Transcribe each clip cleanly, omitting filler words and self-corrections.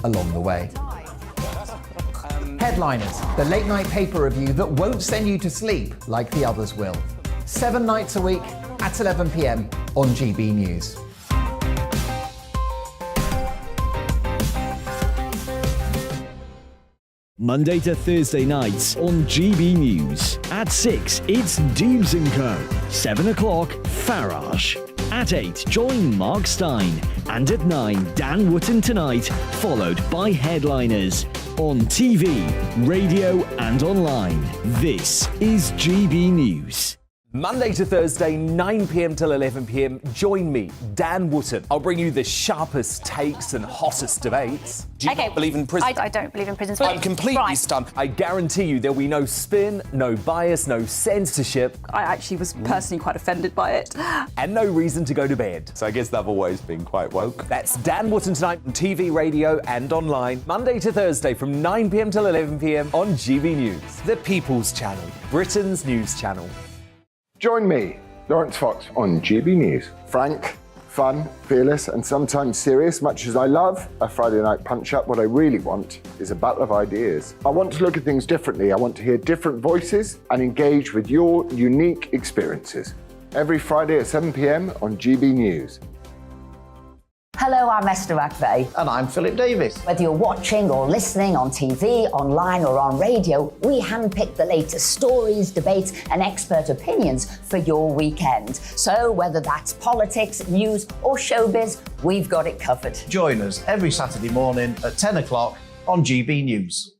along the way. Headliners, the late-night paper review that won't send you to sleep like the others will. 7 nights a week at 11 p.m. on GB News. Monday to Thursday nights on GB News. At 6, it's Dubes & Co. 7 o'clock, Farage. At 8, join Mark Stein. And at 9, Dan Wootton Tonight, followed by Headliners. On TV, radio and online. This is GB News. Monday to Thursday, 9 p.m. till 11 p.m. Join me, Dan Wootton. I'll bring you the sharpest takes and hottest debates. Do you not believe in prison? I don't believe in prison. I'm completely stunned. I guarantee you there'll be no spin, no bias, no censorship. I actually was personally quite offended by it. And no reason to go to bed. So I guess they've always been quite woke. That's Dan Wootton Tonight on TV, radio and online. Monday to Thursday from 9 p.m. till 11 p.m. on GB News. The People's Channel, Britain's news channel. Join me, Lawrence Fox, on GB News. Frank, fun, fearless, and sometimes serious. Much as I love a Friday night punch-up, what I really want is a battle of ideas. I want to look at things differently. I want to hear different voices and engage with your unique experiences. Every Friday at 7 p.m. on GB News. Hello, I'm Esther McVeigh. And I'm Philip Davis. Whether you're watching or listening on TV, online or on radio, we handpick the latest stories, debates and expert opinions for your weekend. So whether that's politics, news or showbiz, we've got it covered. Join us every Saturday morning at 10 o'clock on GB News.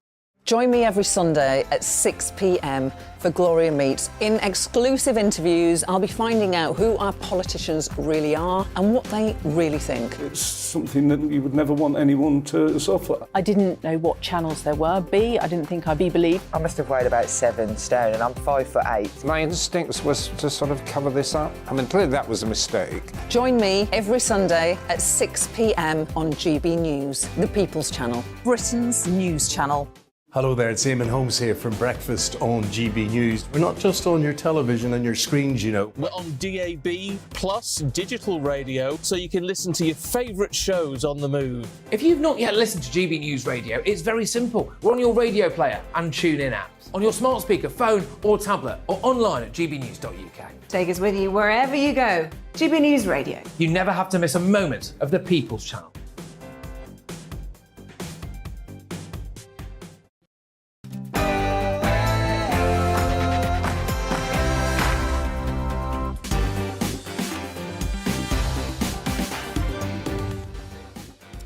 Join me every Sunday at 6 p.m. for Gloria Meets. In exclusive interviews, I'll be finding out who our politicians really are and what they really think. It's something that you would never want anyone to suffer. I didn't know what channels there were. I didn't think I'd be believed. I must have weighed about 7 stone and I'm 5'8". My instincts was to sort of cover this up. I mean, clearly that was a mistake. Join me every Sunday at 6 p.m. on GB News, the People's Channel, Britain's news channel. Hello there, it's Eamon Holmes here from Breakfast on GB News. We're not just on your television and your screens, you know. We're on DAB plus digital radio, so you can listen to your favourite shows on the move. If you've not yet listened to GB News Radio, it's very simple. We're on your radio player and TuneIn apps, on your smart speaker, phone or tablet, or online at gbnews.uk. Take us with you wherever you go. GB News Radio. You never have to miss a moment of the People's Channel.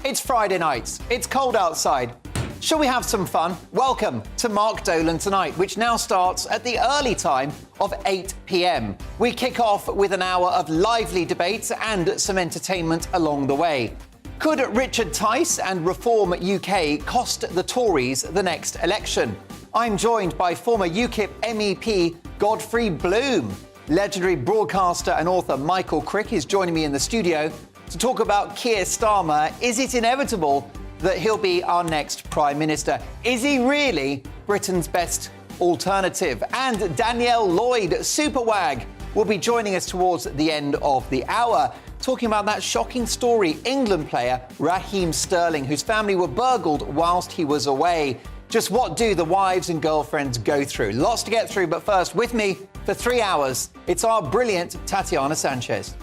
It's Friday night. It's cold outside. Shall we have some fun? Welcome to Mark Dolan Tonight, which now starts at the early time of 8 p.m. We kick off with an hour of lively debates and some entertainment along the way. Could Richard Tice and Reform UK cost the Tories the next election? I'm joined by former UKIP MEP Godfrey Bloom. Legendary broadcaster and author Michael Crick is joining me in the studio to talk about Keir Starmer. Is it inevitable that he'll be our next Prime Minister? Is he really Britain's best alternative? And Danielle Lloyd, superwag, will be joining us towards the end of the hour, talking about that shocking story, England player Raheem Sterling, whose family were burgled whilst he was away. Just what do the wives and girlfriends go through? Lots to get through, but first, with me for 3 hours, it's our brilliant Tatiana Sanchez.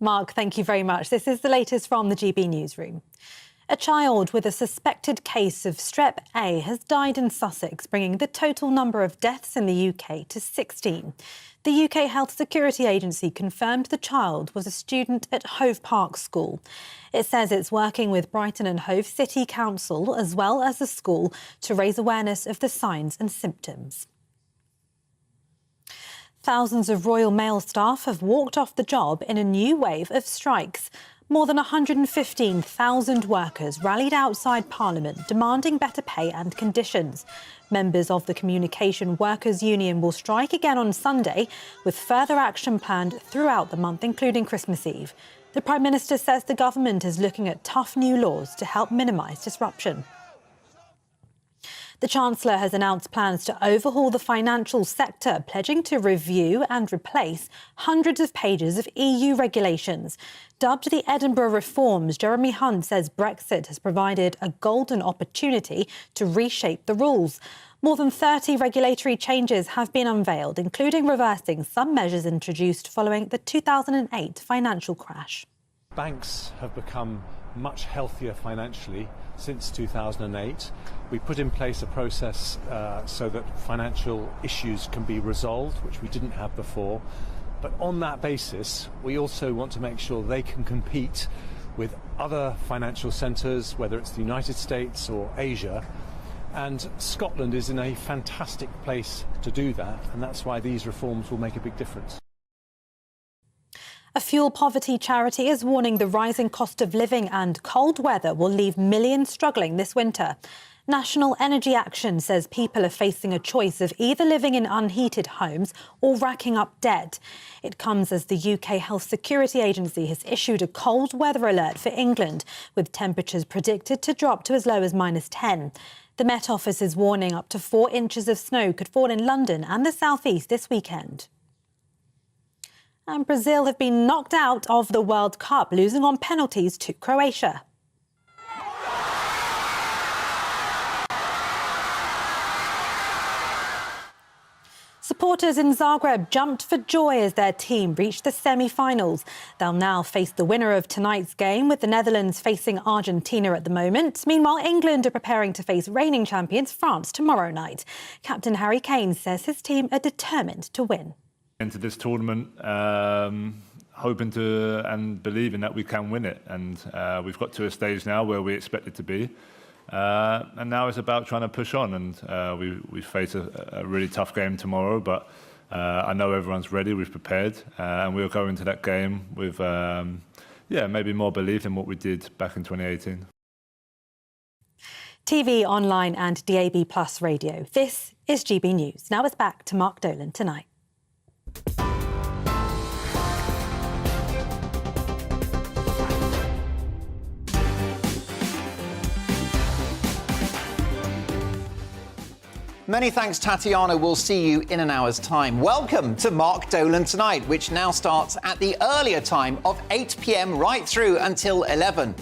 Mark, thank you very much. This is the latest from the GB Newsroom. A child with a suspected case of Strep A has died in Sussex, bringing the total number of deaths in the UK to 16. The UK Health Security Agency confirmed the child was a student at Hove Park School. It says it's working with Brighton and Hove City Council as well as the school to raise awareness of the signs and symptoms. Thousands of Royal Mail staff have walked off the job in a new wave of strikes. More than 115,000 workers rallied outside Parliament demanding better pay and conditions. Members of the Communication Workers Union will strike again on Sunday, with further action planned throughout the month, including Christmas Eve. The Prime Minister says the government is looking at tough new laws to help minimise disruption. The Chancellor has announced plans to overhaul the financial sector, pledging to review and replace hundreds of pages of EU regulations. Dubbed the Edinburgh Reforms, Jeremy Hunt says Brexit has provided a golden opportunity to reshape the rules. More than 30 regulatory changes have been unveiled, including reversing some measures introduced following the 2008 financial crash. Banks have become much healthier financially since 2008. We put in place a process so that financial issues can be resolved, which we didn't have before. But on that basis, we also want to make sure they can compete with other financial centres, whether it's the United States or Asia. And Scotland is in a fantastic place to do that, and that's why these reforms will make a big difference. A fuel poverty charity is warning the rising cost of living and cold weather will leave millions struggling this winter. National Energy Action says people are facing a choice of either living in unheated homes or racking up debt. It comes as the UK Health Security Agency has issued a cold weather alert for England, with temperatures predicted to drop to as low as -10. The Met Office is warning up to 4 inches of snow could fall in London and the South East this weekend. And Brazil have been knocked out of the World Cup, losing on penalties to Croatia. Supporters in Zagreb jumped for joy as their team reached the semi-finals. They'll now face the winner of tonight's game, with the Netherlands facing Argentina at the moment. Meanwhile, England are preparing to face reigning champions France tomorrow night. Captain Harry Kane says his team are determined to win. Into this tournament, hoping to and believing that we can win it. And we've got to a stage now where we expect it to be. And now it's about trying to push on, and we face a really tough game tomorrow, but I know everyone's ready, we've prepared, and we'll go into that game with maybe more belief in what we did back in 2018. TV, online and DAB+ radio. This is GB News. Now it's back to Mark Dolan tonight. Many thanks, Tatiana. We'll see you in an hour's time. Welcome to Mark Dolan Tonight, which now starts at the earlier time of 8 p.m. right through until 11.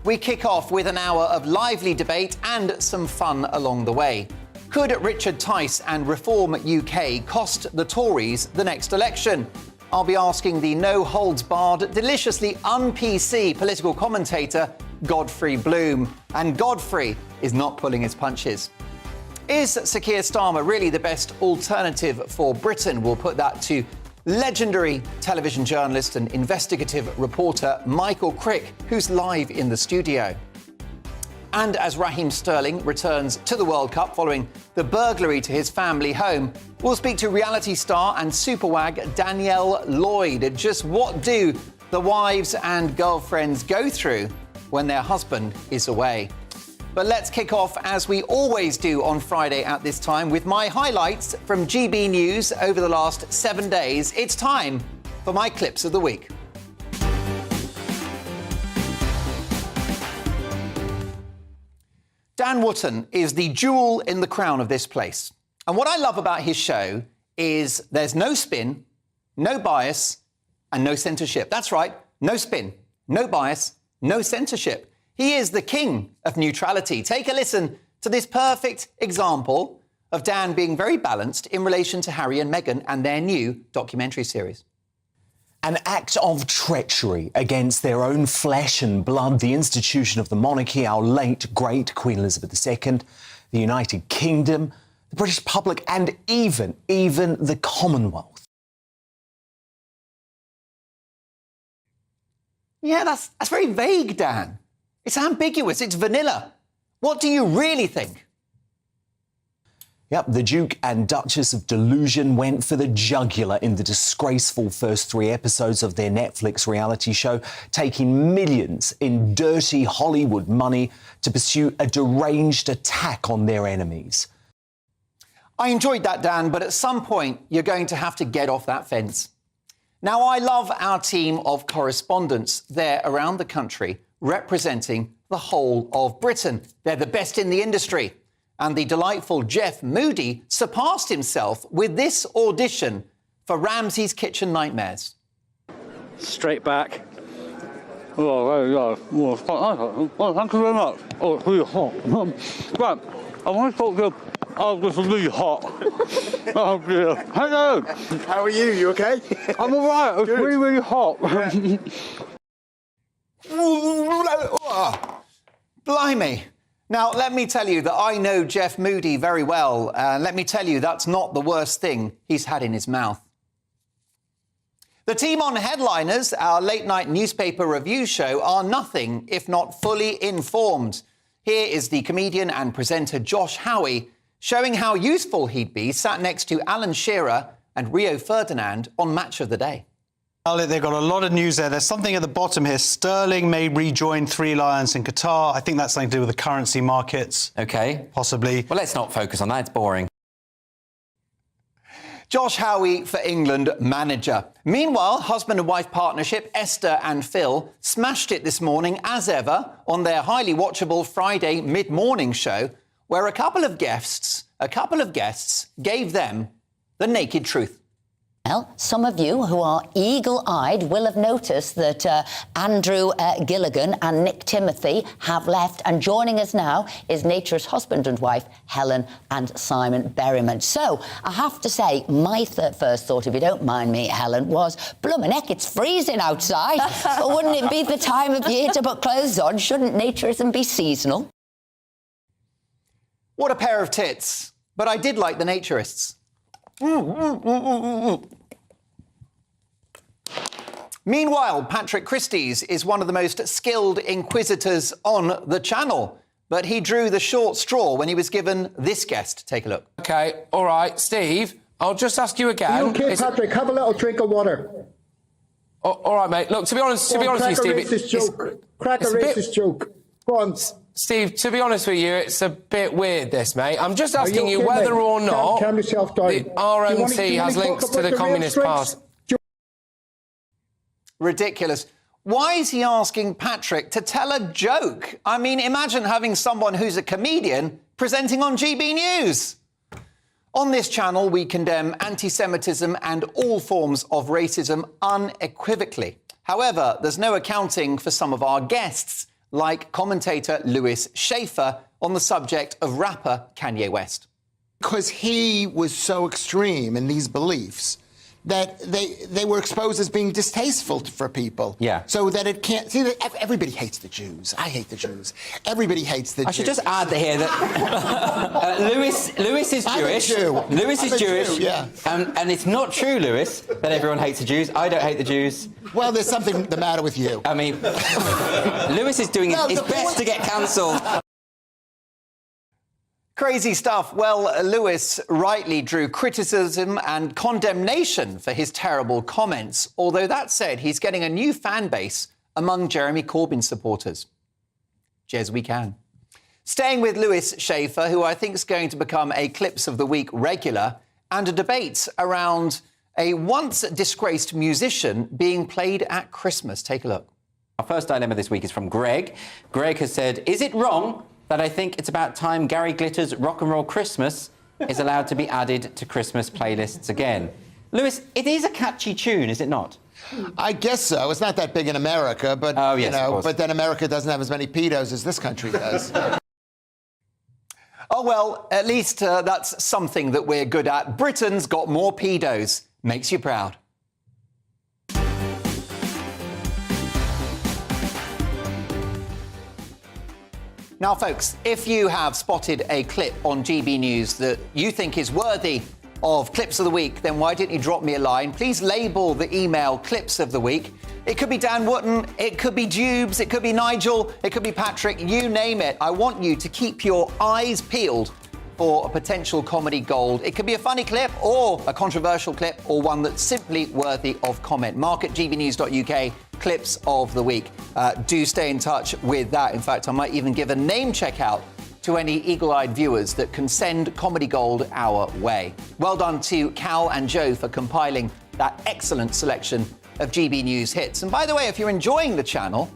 We kick off with an hour of lively debate and some fun along the way. Could Richard Tice and Reform UK cost the Tories the next election? I'll be asking the no-holds-barred, deliciously un-PC political commentator Godfrey Bloom. And Godfrey is not pulling his punches. Is Sir Keir Starmer really the best alternative for Britain? We'll put that to legendary television journalist and investigative reporter Michael Crick, who's live in the studio. And as Raheem Sterling returns to the World Cup following the burglary to his family home, we'll speak to reality star and superwag Danielle Lloyd. Just what do the wives and girlfriends go through when their husband is away? But let's kick off, as we always do on Friday at this time, with my highlights from GB News over the last 7 days. It's time for my clips of the week. Dan Wootton is the jewel in the crown of this place. And what I love about his show is there's no spin, no bias, and no censorship. That's right, no spin, no bias, no censorship. He is the king of neutrality. Take a listen to this perfect example of Dan being very balanced in relation to Harry and Meghan and their new documentary series. An act of treachery against their own flesh and blood, the institution of the monarchy, our late, great Queen Elizabeth II, the United Kingdom, the British public, and even the Commonwealth. Yeah, that's very vague, Dan. It's ambiguous, it's vanilla. What do you really think? Yep, the Duke and Duchess of Delusion went for the jugular in the disgraceful first 3 episodes of their Netflix reality show, taking millions in dirty Hollywood money to pursue a deranged attack on their enemies. I enjoyed that, Dan, but at some point you're going to have to get off that fence. Now, I love our team of correspondents there around the country representing the whole of Britain. They're the best in the industry. And the delightful Jeff Moody surpassed himself with this audition for Ramsay's Kitchen Nightmares. Straight back. Oh, there you go. Well, thank you very much. Oh, it's really hot. Right, I want to talk to you. Oh, this is really hot. Oh, dear. Hello. How are you? You okay? I'm all right. It's really, really hot. Blimey. Now, let me tell you that I know Jeff Moody very well, and let me tell you that's not the worst thing he's had in his mouth. The team on Headliners, our late-night newspaper review show, are nothing if not fully informed. Here is the comedian and presenter Josh Howie showing how useful he'd be sat next to Alan Shearer and Rio Ferdinand on Match of the Day. They've got a lot of news there. There's something at the bottom here. Sterling may rejoin Three Lions in Qatar. I think that's something to do with the currency markets. OK. Possibly. Well, let's not focus on that. It's boring. Josh Howie for England manager. Meanwhile, husband and wife partnership Esther and Phil smashed it this morning as ever on their highly watchable Friday mid-morning show, where a couple of guests gave them the naked truth. Well, some of you who are eagle-eyed will have noticed that Andrew Gilligan and Nick Timothy have left, and joining us now is Nature's husband and wife, Helen and Simon Berryman. So, I have to say, my first thought, if you don't mind me, Helen, was, bloomin' heck, it's freezing outside. But wouldn't it be the time of year to put clothes on? Shouldn't naturism be seasonal? What a pair of tits. But I did like the naturists. Meanwhile, Patrick Christys is one of the most skilled inquisitors on the channel, but he drew the short straw when he was given this guest. Take a look. OK, all right, Steve, I'll just ask you again. Are you okay, Patrick? Have a little drink of water. Oh, all right, mate. Look, to be honest with you, Steve... Crack a racist joke. Go on. Steve, to be honest with you, it's a bit weird, this, mate. I'm just asking you whether or not calm yourself down. The RMT has links to the Communist Party. Ridiculous. Why is he asking Patrick to tell a joke? I mean, imagine having someone who's a comedian presenting on GB News. On this channel, we condemn anti-Semitism and all forms of racism unequivocally. However, there's no accounting for some of our guests, like commentator Lewis Schaefer on the subject of rapper Kanye West. Because he was so extreme in these beliefs that they were exposed as being distasteful for people. Yeah. So that it can't... See, everybody hates the Jews. I hate the Jews. Everybody hates the Jews. I should just add here that Lewis is Jewish. Lewis is Jewish. Jew, yeah. And it's not true, Lewis, that everyone hates the Jews. I don't hate the Jews. Well, there's something the matter with you. I mean, Lewis is doing his best to get cancelled. Crazy stuff. Well, Lewis rightly drew criticism and condemnation for his terrible comments, although that said, he's getting a new fan base among Jeremy Corbyn supporters. Jez, we can. Staying with Lewis Schaefer, who I think is going to become a Clips of the Week regular, and a debate around a once disgraced musician being played at Christmas. Take a look. Our first dilemma this week is from Greg. Greg has said, is it wrong that I think it's about time Gary Glitter's Rock and Roll Christmas is allowed to be added to Christmas playlists again? Lewis, it is a catchy tune, is it not? I guess so. It's not that big in America, but, yes, of course. But then America doesn't have as many pedos as this country does. Oh, well, at least that's something that we're good at. Britain's got more pedos. Makes you proud. Now, folks, if you have spotted a clip on GB News that you think is worthy of Clips of the Week, then why don't you drop me a line? Please label the email Clips of the Week. It could be Dan Wootton, it could be Jubes, it could be Nigel, it could be Patrick, you name it. I want you to keep your eyes peeled for a potential comedy gold. It could be a funny clip or a controversial clip or one that's simply worthy of comment. Mark at gbnews.uk, Clips of the Week. Do stay in touch with that. In fact, I might even give a name check out to any eagle-eyed viewers that can send Comedy Gold our way. Well done to Cal and Joe for compiling that excellent selection of GB News hits. And by the way, if you're enjoying the channel,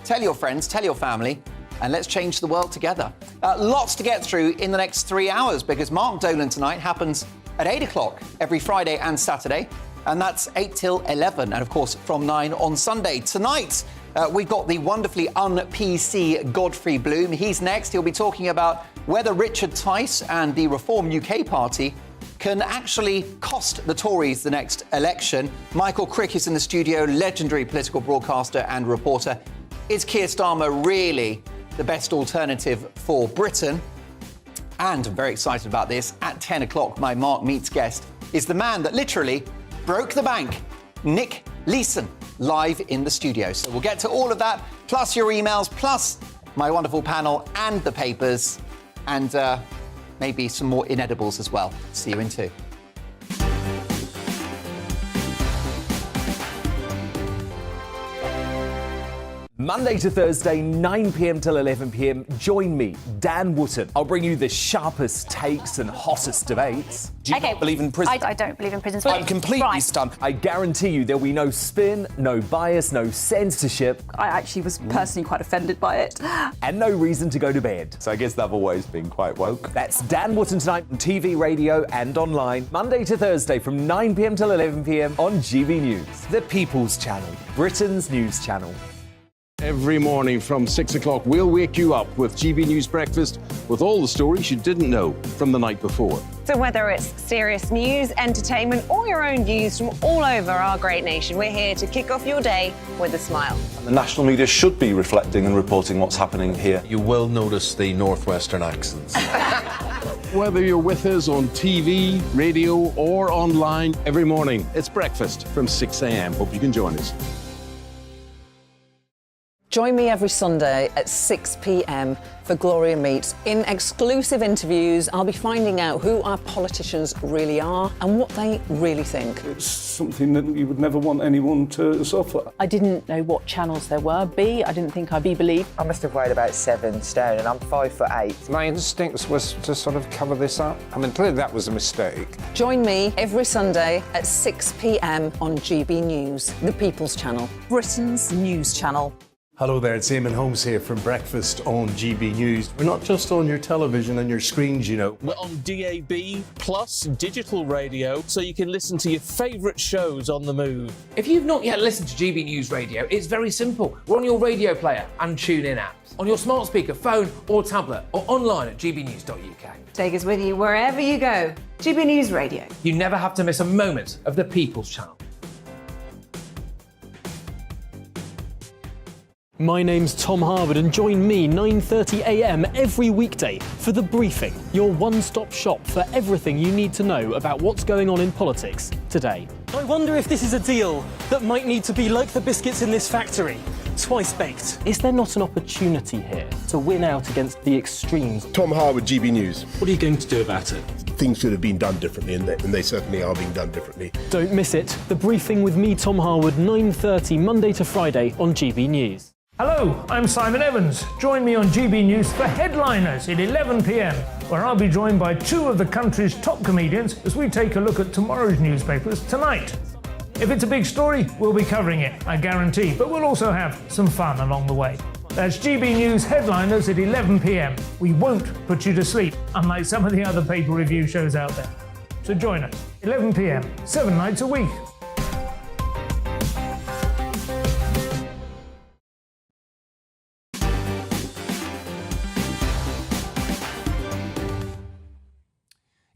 tell your friends, tell your family, and let's change the world together. Lots to get through in the next 3 hours because Mark Dolan tonight happens at 8 o'clock every Friday and Saturday, and that's 8 till 11, and of course from 9 on Sunday. Tonight, we've got the wonderfully un-PC Godfrey Bloom. He's next. He'll be talking about whether Richard Tice and the Reform UK Party can actually cost the Tories the next election. Michael Crick is in the studio, legendary political broadcaster and reporter. Is Keir Starmer really the best alternative for Britain? And I'm very excited about this. At 10 o'clock, my Mark Meets guest is the man that literally broke the bank, Nick Leeson, live in the studio. So we'll get to all of that, plus your emails, plus my wonderful panel and the papers, and maybe some more inedibles as well. See you in 2. Monday to Thursday, 9 p.m. till 11 p.m. Join me, Dan Wootton. I'll bring you the sharpest takes and hottest debates. Do you not believe in prison? I don't believe in prison. I'm completely stunned. I guarantee you there'll be no spin, no bias, no censorship. I actually was personally quite offended by it. And no reason to go to bed. So I guess they've always been quite woke. That's Dan Wootton tonight on TV, radio and online. Monday to Thursday from 9 p.m. till 11 p.m. on GB News. The People's Channel, Britain's news channel. Every morning from 6 o'clock, we'll wake you up with GB News Breakfast with all the stories you didn't know from the night before. So whether it's serious news, entertainment, or your own views from all over our great nation, we're here to kick off your day with a smile. The national media should be reflecting and reporting what's happening here. You will notice the northwestern accents. Whether you're with us on TV, radio, or online, every morning, it's breakfast from 6 a.m. Hope you can join us. Join me every Sunday at 6 p.m. for Gloria Meets. In exclusive interviews, I'll be finding out who our politicians really are and what they really think. It's something that you would never want anyone to suffer. I didn't know what channels there were. B, I didn't think I'd be believed. I must have weighed about 7 stone and I'm 5'8". My instincts was to sort of cover this up. I mean, clearly that was a mistake. Join me every Sunday at 6 p.m. on GB News, the People's Channel, Britain's news channel. Hello there, it's Eamon Holmes here from Breakfast on GB News. We're not just on your television and your screens, you know. We're on DAB plus digital radio, so you can listen to your favourite shows on the move. If you've not yet listened to GB News Radio, it's very simple. We're on your radio player and TuneIn apps, on your smart speaker, phone or tablet, or online at gbnews.uk. Take us with you wherever you go. GB News Radio. You never have to miss a moment of the People's Channel. My name's Tom Harwood and join me 9:30 a.m. every weekday for The Briefing, your one-stop shop for everything you need to know about what's going on in politics today. I wonder if this is a deal that might need to be like the biscuits in this factory, twice baked. Is there not an opportunity here to win out against the extremes? Tom Harwood, GB News. What are you going to do about it? Things should have been done differently, and they certainly are being done differently. Don't miss it. The Briefing with me, Tom Harwood, 9:30 Monday to Friday on GB News. Hello, I'm Simon Evans. Join me on GB News for Headliners at 11 p.m, where I'll be joined by 2 of the country's top comedians as we take a look at tomorrow's newspapers tonight. If it's a big story, we'll be covering it, I guarantee, but we'll also have some fun along the way. That's GB News Headliners at 11 p.m. We won't put you to sleep, unlike some of the other paper review shows out there. So join us, 11 p.m, 7 nights a week.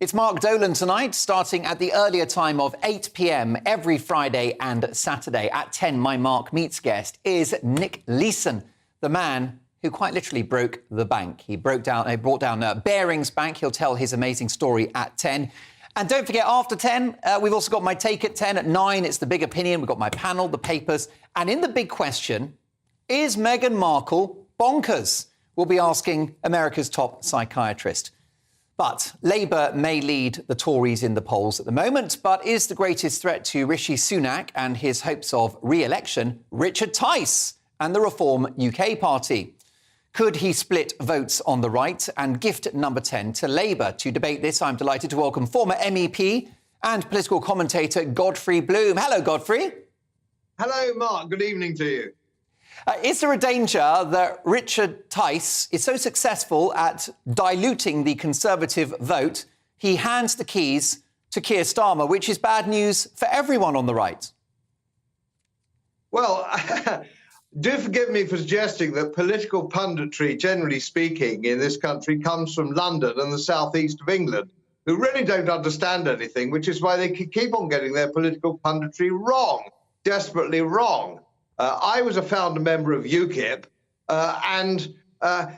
It's Mark Dolan tonight, starting at the earlier time of 8 p.m. every Friday and Saturday. At 10, my Mark Meets guest is Nick Leeson, the man who quite literally broke the bank. He brought down Barings Bank. He'll tell his amazing story at 10. And don't forget, after 10, we've also got my take at 10. At 9, it's the big opinion. We've got my panel, the papers. And in the big question, is Meghan Markle bonkers? We'll be asking America's top psychiatrist. But Labour may lead the Tories in the polls at the moment, but is the greatest threat to Rishi Sunak and his hopes of re-election Richard Tice and the Reform UK Party? Could he split votes on the right and gift number 10 to Labour? To debate this, I'm delighted to welcome former MEP and political commentator Godfrey Bloom. Hello, Godfrey. Hello, Mark. Good evening to you. Is there a danger that Richard Tice is so successful at diluting the Conservative vote, he hands the keys to Keir Starmer, which is bad news for everyone on the right? Well, do forgive me for suggesting that political punditry, generally speaking, in this country comes from London and the southeast of England, who really don't understand anything, which is why they keep on getting their political punditry wrong, desperately wrong. I was a founder member of UKIP, and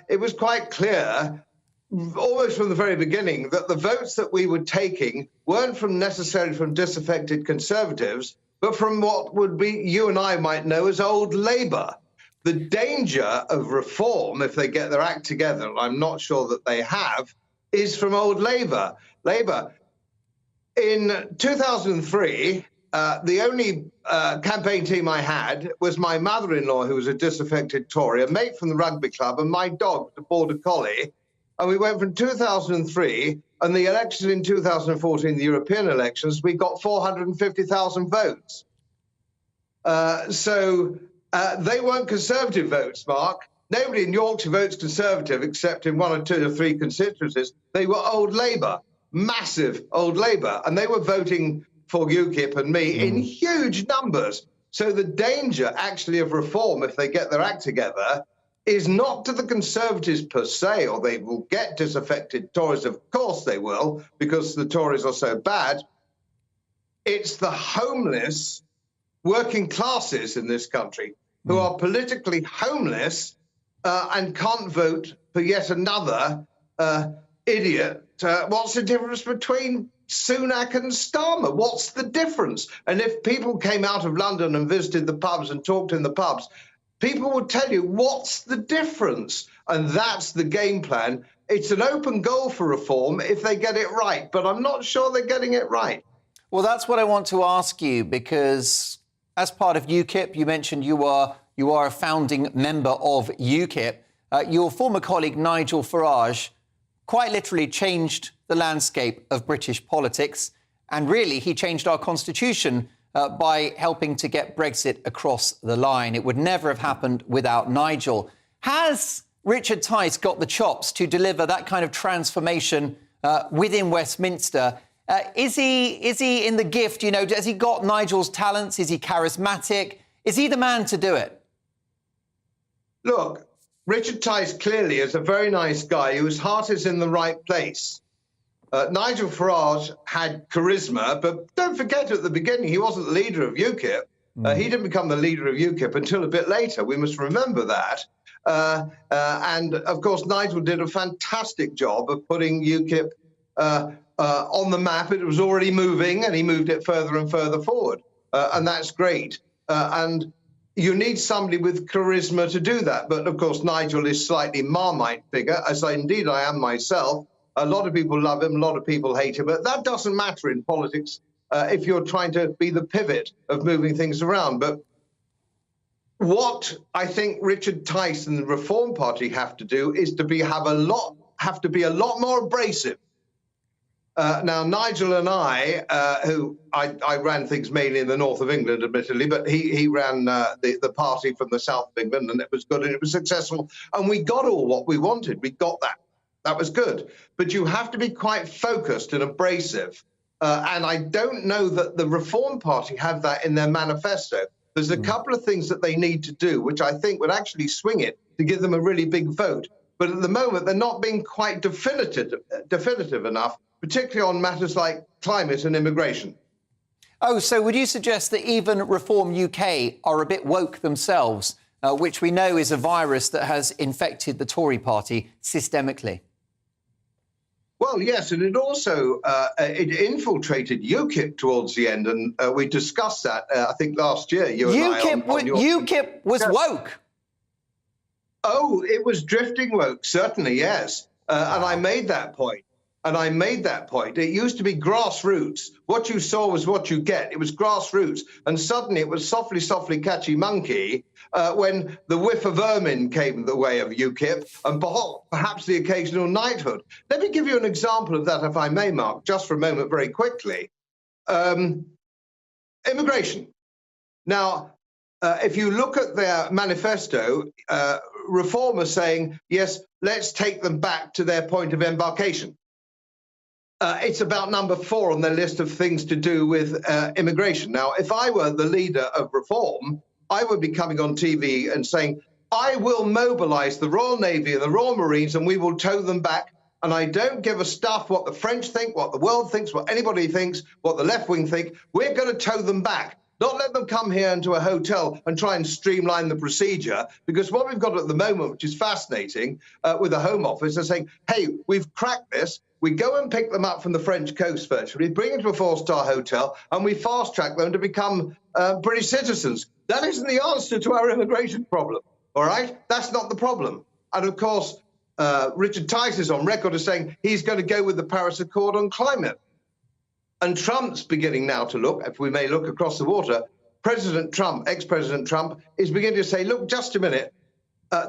it was quite clear, almost from the very beginning, that the votes that we were taking weren't necessarily from disaffected Conservatives, but from what would be, you and I might know as old Labour. The danger of reform, if they get their act together, and I'm not sure that they have, is from old Labour. In 2003, the only campaign team I had was my mother-in-law, who was a disaffected Tory, a mate from the rugby club, and my dog, the border collie. And we went from 2003, and the elections in 2014, the European elections, we got 450,000 votes. So they weren't Conservative votes, Mark. Nobody in Yorkshire votes Conservative except in 1 or 2 or 3 constituencies. They were old Labour, massive old Labour, and they were voting for UKIP and me in huge numbers. So the danger actually of reform, if they get their act together, is not to the Conservatives per se, or they will get disaffected Tories, of course they will, because the Tories are so bad. It's the homeless working classes in this country who are politically homeless and can't vote for yet another idiot. What's the difference between Sunak and Starmer? What's the difference? And if people came out of London and visited the pubs and talked in the pubs, people would tell you what's the difference. And that's the game plan. It's an open goal for reform if they get it right, but I'm not sure they're getting it right. Well, that's what I want to ask you, because as part of UKIP, you mentioned you are a founding member of UKIP. Your former colleague Nigel Farage quite literally changed the landscape of British politics, and really he changed our constitution by helping to get Brexit across the line. It would never have happened without Nigel. Has Richard Tice got the chops to deliver that kind of transformation within Westminster? Is he in the gift? You know, has he got Nigel's talents? Is he charismatic? Is he the man to do it? Look, Richard Tice clearly is a very nice guy whose heart is in the right place. Nigel Farage had charisma, but don't forget at the beginning he wasn't the leader of UKIP. He didn't become the leader of UKIP until a bit later. We must remember that. And, of course, Nigel did a fantastic job of putting UKIP on the map. It was already moving, and he moved it further and further forward. And that's great. And you need somebody with charisma to do that. But, of course, Nigel is slightly Marmite figure, as indeed I am myself. A lot of people love him, a lot of people hate him. But that doesn't matter in politics if you're trying to be the pivot of moving things around. But what I think Richard Tice and the Reform Party have to do is to be a lot more abrasive. Now, Nigel and I, who I ran things mainly in the north of England, admittedly, but he ran the party from the south of England, and it was good and it was successful. And we got all what we wanted. We got that. That was good. But you have to be quite focused and abrasive. And I don't know that the Reform Party have that in their manifesto. There's a couple of things that they need to do, which I think would actually swing it to give them a really big vote. But at the moment, they're not being quite definitive enough, particularly on matters like climate and immigration. Oh, so would you suggest that even Reform UK are a bit woke themselves, which we know is a virus that has infected the Tory party systemically? Well, yes, and it also it infiltrated UKIP towards the end, and we discussed that, I think, last year. UKIP was woke. Oh, it was drifting woke, certainly, yes. And I made that point. It used to be grassroots. What you saw was what you get. It was grassroots. And suddenly it was softly, softly catchy monkey when the whiff of ermine came the way of UKIP and perhaps the occasional knighthood. Let me give you an example of that, if I may, Mark, just for a moment, very quickly. Immigration. Now, if you look at their manifesto, Reform are saying, yes, let's take them back to their point of embarkation. It's about number 4 on their list of things to do with immigration. Now, if I were the leader of Reform, I would be coming on TV and saying, I will mobilise the Royal Navy and the Royal Marines and we will tow them back. And I don't give a stuff what the French think, what the world thinks, what anybody thinks, what the left wing think. We're going to tow them back. Not let them come here into a hotel and try and streamline the procedure, because what we've got at the moment, which is fascinating, with the Home Office, are saying, hey, we've cracked this. We go and pick them up from the French coast virtually, bring them to a 4-star hotel, and we fast-track them to become British citizens. That isn't the answer to our immigration problem, all right? That's not the problem. And, of course, Richard Tice is on record as saying he's going to go with the Paris Accord on climate. And Trump's beginning now to look, if we may look across the water, President Trump, ex-President Trump, is beginning to say, look, just a minute,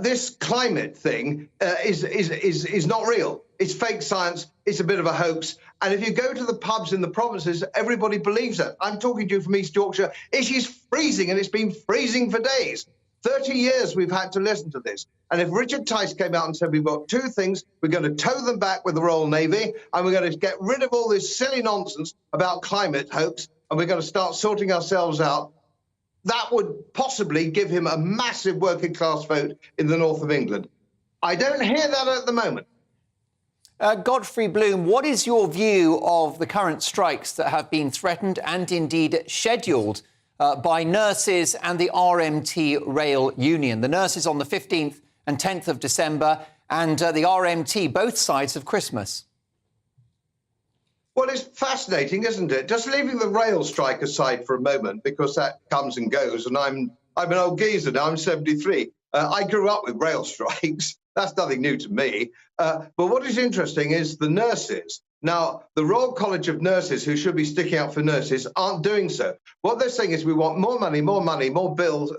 this climate thing is not real. It's fake science. It's a bit of a hoax. And if you go to the pubs in the provinces, everybody believes it. I'm talking to you from East Yorkshire. It is freezing, and it's been freezing for days. 30 years we've had to listen to this. And if Richard Tice came out and said, we've got 2 things, we're going to tow them back with the Royal Navy, and we're going to get rid of all this silly nonsense about climate hoax, and we're going to start sorting ourselves out, that would possibly give him a massive working class vote in the north of England. I don't hear that at the moment. Godfrey Bloom, what is your view of the current strikes that have been threatened and indeed scheduled by nurses and the RMT Rail Union? The nurses on the 15th and 10th of December, and the RMT, both sides of Christmas. Well, it's fascinating, isn't it? Just leaving the rail strike aside for a moment, because that comes and goes, and I'm an old geezer now, I'm 73. I grew up with rail strikes. That's nothing new to me. But what is interesting is the nurses. Now, the Royal College of Nurses, who should be sticking up for nurses, aren't doing so. What they're saying is we want more money, more bills,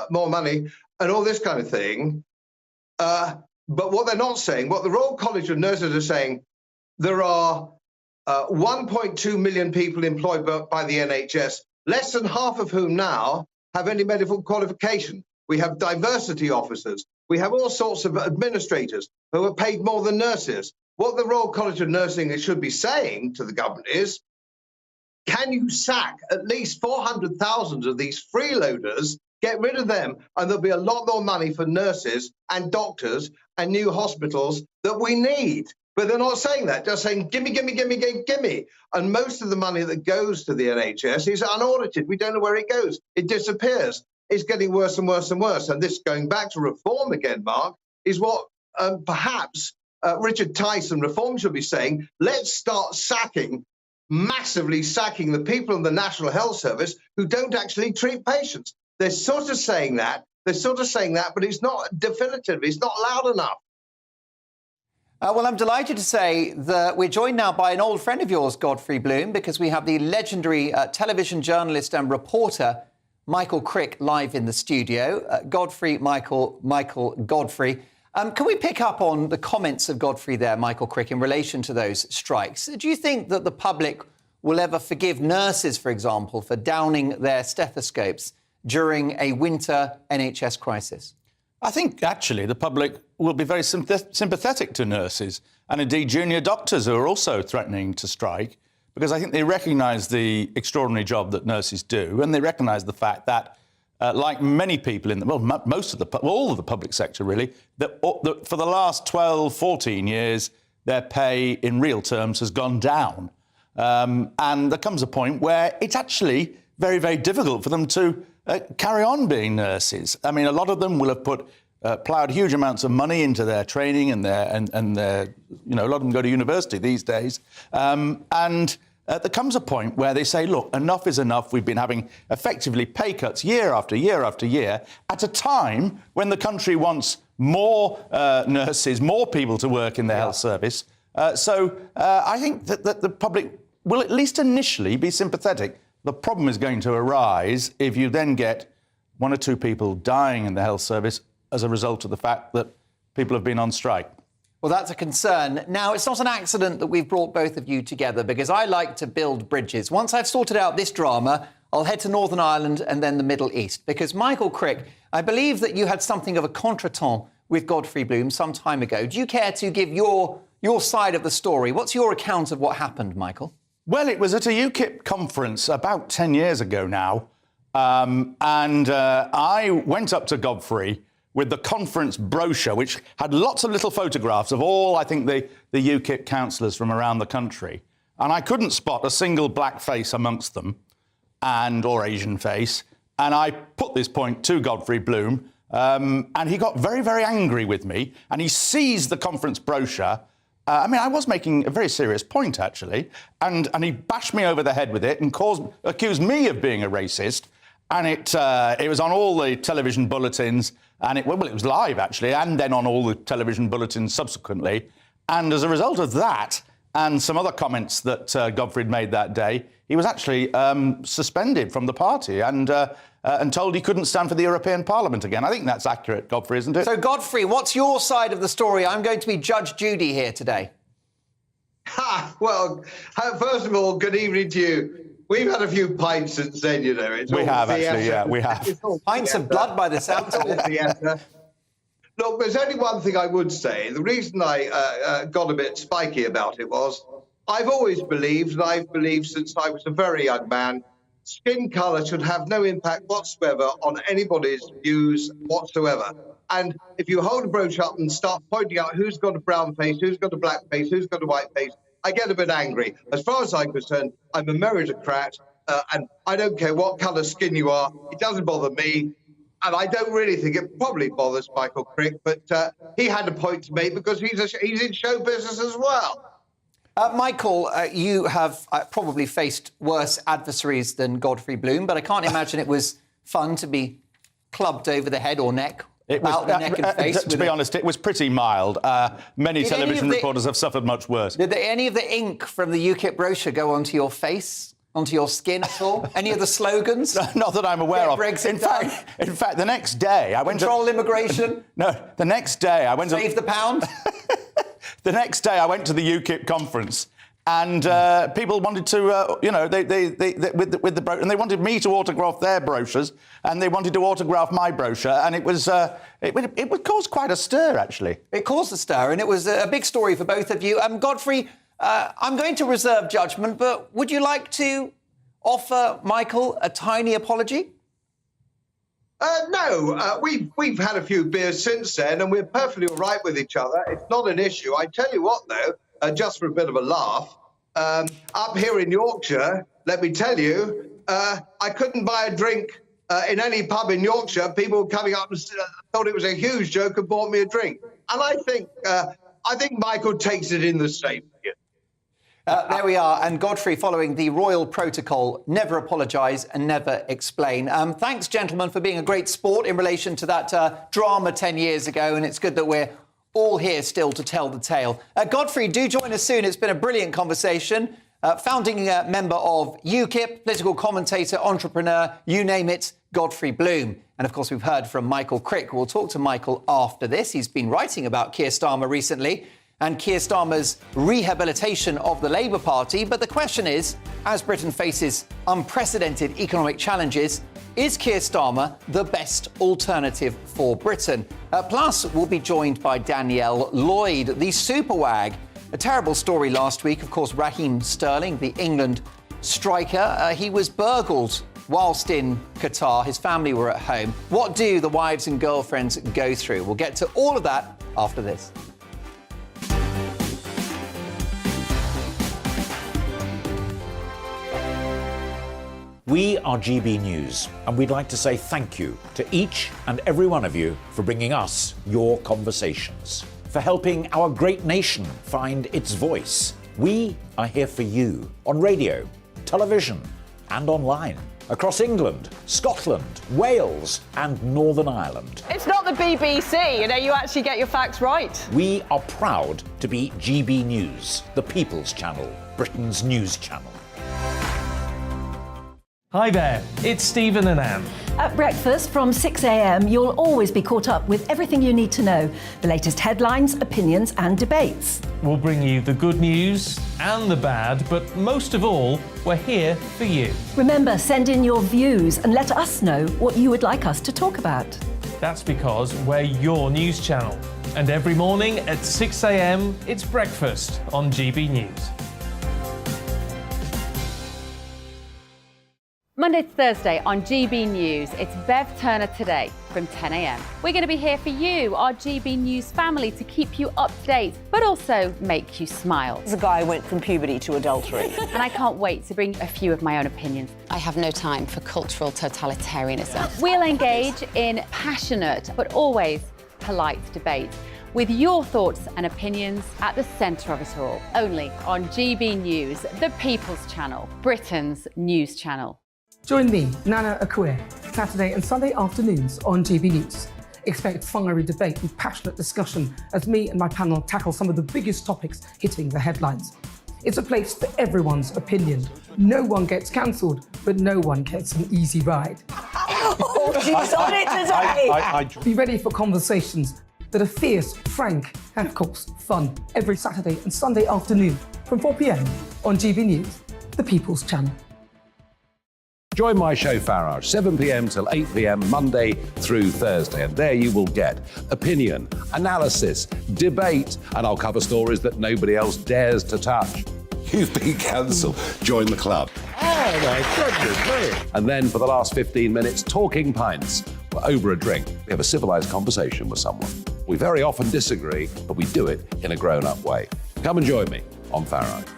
more money, and all this kind of thing. But what they're not saying, what the Royal College of Nurses are saying, there are 1.2 million people employed by the NHS, less than half of whom now have any medical qualification. We have diversity officers. We have all sorts of administrators who are paid more than nurses. What the Royal College of Nursing should be saying to the government is, can you sack at least 400,000 of these freeloaders, get rid of them, and there'll be a lot more money for nurses and doctors and new hospitals that we need. But they're not saying that, just saying, gimme, gimme, gimme, gimme. And most of the money that goes to the NHS is unaudited. We don't know where it goes. It disappears. It's getting worse and worse and worse. And this, going back to Reform again, Mark, is what perhaps Richard Tice and Reform should be saying. Let's start massively sacking the people in the National Health Service who don't actually treat patients. They're sort of saying that, but it's not definitive. It's not loud enough. Well, I'm delighted to say that we're joined now by an old friend of yours, Godfrey Bloom, because we have the legendary television journalist and reporter Michael Crick live in the studio. Godfrey. Can we pick up on the comments of Godfrey there, Michael Crick, in relation to those strikes? Do you think that the public will ever forgive nurses, for example, for downing their stethoscopes during a winter NHS crisis? I think, actually, the public will be very sympathetic to nurses and, indeed, junior doctors who are also threatening to strike, because I think they recognise the extraordinary job that nurses do, and they recognise the fact that, like many people in all of the public sector, really, that for the last 12, 14 years, their pay in real terms has gone down. And there comes a point where it's actually very, very difficult for them to carry on being nurses. I mean, a lot of them will have ploughed huge amounts of money into their training and their, a lot of them go to university these days. There comes a point where they say, look, enough is enough. We've been having effectively pay cuts year after year after year at a time when the country wants more nurses, more people to work in the health service. So I think that the public will at least initially be sympathetic. The problem is going to arise if you then get 1 or 2 people dying in the health service as a result of the fact that people have been on strike. Well, that's a concern. Now, it's not an accident that we've brought both of you together, because I like to build bridges. Once I've sorted out this drama, I'll head to Northern Ireland and then the Middle East, because Michael Crick, I believe that you had something of a contretemps with Godfrey Bloom some time ago. Do you care to give your side of the story? What's your account of what happened, Michael? Well, it was at a UKIP conference about 10 years ago now, and I went up to Godfrey with the conference brochure, which had lots of little photographs of all, I think, the UKIP councillors from around the country. And I couldn't spot a single black face amongst them, or Asian face. And I put this point to Godfrey Bloom, and he got very, very angry with me, and he seized the conference brochure. I was making a very serious point, actually, and he bashed me over the head with it and accused me of being a racist. And it was on all the television bulletins, and it was live, actually, and then on all the television bulletins subsequently. And as a result of that, and some other comments that Godfrey made that day, he was actually suspended from the party and told he couldn't stand for the European Parliament again. I think that's accurate, Godfrey, isn't it? So, Godfrey, what's your side of the story? I'm going to be Judge Judy here today. Well, first of all, good evening to you. We've had a few pints since then, you know. We have, actually, yeah, we have. Pints of blood by the sound of it. Look, there's only one thing I would say. The reason I got a bit spiky about it was I've always believed, and I've believed since I was a very young man, skin colour should have no impact whatsoever on anybody's views whatsoever. And if you hold a brochure up and start pointing out who's got a brown face, who's got a black face, who's got a white face, I get a bit angry. As far as I'm concerned, I'm a meritocrat, and I don't care what colour skin you are. It doesn't bother me. And I don't really think it probably bothers Michael Crick, but he had a point to make because he's in show business as well. Michael, you have probably faced worse adversaries than Godfrey Bloom, but I can't imagine it was fun to be clubbed over the head or neck. It was, the neck and face. To be honest, it was pretty mild. Many television reporters have suffered much worse. Did any of the ink from the UKIP brochure go onto your face, onto your skin at all? Any of the slogans? Not that I'm aware of. Brexit in fact, the next day I went Control immigration? No, the next day I went Save the pound? The next day I went to the UKIP conference, and people wanted to, with the brochure, and they wanted me to autograph their brochures, and they wanted to autograph my brochure, and it would cause quite a stir, actually. It caused a stir, and it was a big story for both of you. Godfrey, I'm going to reserve judgment, but would you like to offer Michael a tiny apology? No, we've had a few beers since then, and we're perfectly all right with each other. It's not an issue. I tell you what, though, just for a bit of a laugh, up here in Yorkshire, let me tell you, I couldn't buy a drink in any pub in Yorkshire. People were coming up and thought it was a huge joke and bought me a drink. And I think Michael takes it in the same. There we are. And Godfrey, following the royal protocol, never apologise and never explain. Thanks, gentlemen, for being a great sport in relation to that drama 10 years ago. And it's good that we're all here still to tell the tale. Godfrey, do join us soon. It's been a brilliant conversation. Founding member of UKIP, political commentator, entrepreneur, you name it, Godfrey Bloom. And, of course, we've heard from Michael Crick. We'll talk to Michael after this. He's been writing about Keir Starmer recently and Keir Starmer's rehabilitation of the Labour Party. But the question is, as Britain faces unprecedented economic challenges, is Keir Starmer the best alternative for Britain? Plus, we'll be joined by Danielle Lloyd, the superwag. A terrible story last week, of course, Raheem Sterling, the England striker. He was burgled whilst in Qatar. His family were at home. What do the wives and girlfriends go through? We'll get to all of that after this. We are GB News, and we'd like to say thank you to each and every one of you for bringing us your conversations, for helping our great nation find its voice. We are here for you on radio, television, and online, across England, Scotland, Wales, and Northern Ireland. It's not the BBC, you actually get your facts right. We are proud to be GB News, the People's Channel, Britain's news channel. Hi there, it's Stephen and Anne. At breakfast from 6 a.m, you'll always be caught up with everything you need to know, the latest headlines, opinions and debates. We'll bring you the good news and the bad, but most of all, we're here for you. Remember, send in your views and let us know what you would like us to talk about. That's because we're your news channel. And every morning at 6 a.m, it's breakfast on GB News. Monday to Thursday on GB News, it's Bev Turner Today from 10 a.m. We're going to be here for you, our GB News family, to keep you up to date, but also make you smile. The guy went from puberty to adultery. And I can't wait to bring a few of my own opinions. I have no time for cultural totalitarianism. We'll engage in passionate, but always polite debate, with your thoughts and opinions at the centre of it all. Only on GB News, the People's Channel, Britain's news channel. Join me, Nana Akue, Saturday and Sunday afternoons on GB News. Expect fiery debate and passionate discussion as me and my panel tackle some of the biggest topics hitting the headlines. It's a place for everyone's opinion. No one gets cancelled, but no one gets an easy ride. Oh, she's on it today! Be ready for conversations that are fierce, frank, and of course, fun. Every Saturday and Sunday afternoon from 4 p.m. on GB News, the People's Channel. Join my show Farage, 7 p.m. till 8 p.m. Monday through Thursday. And there you will get opinion, analysis, debate, and I'll cover stories that nobody else dares to touch. You've been cancelled. Join the club. Oh, my goodness me. And then for the last 15 minutes, talking pints. We're over a drink. We have a civilised conversation with someone. We very often disagree, but we do it in a grown-up way. Come and join me on Farage.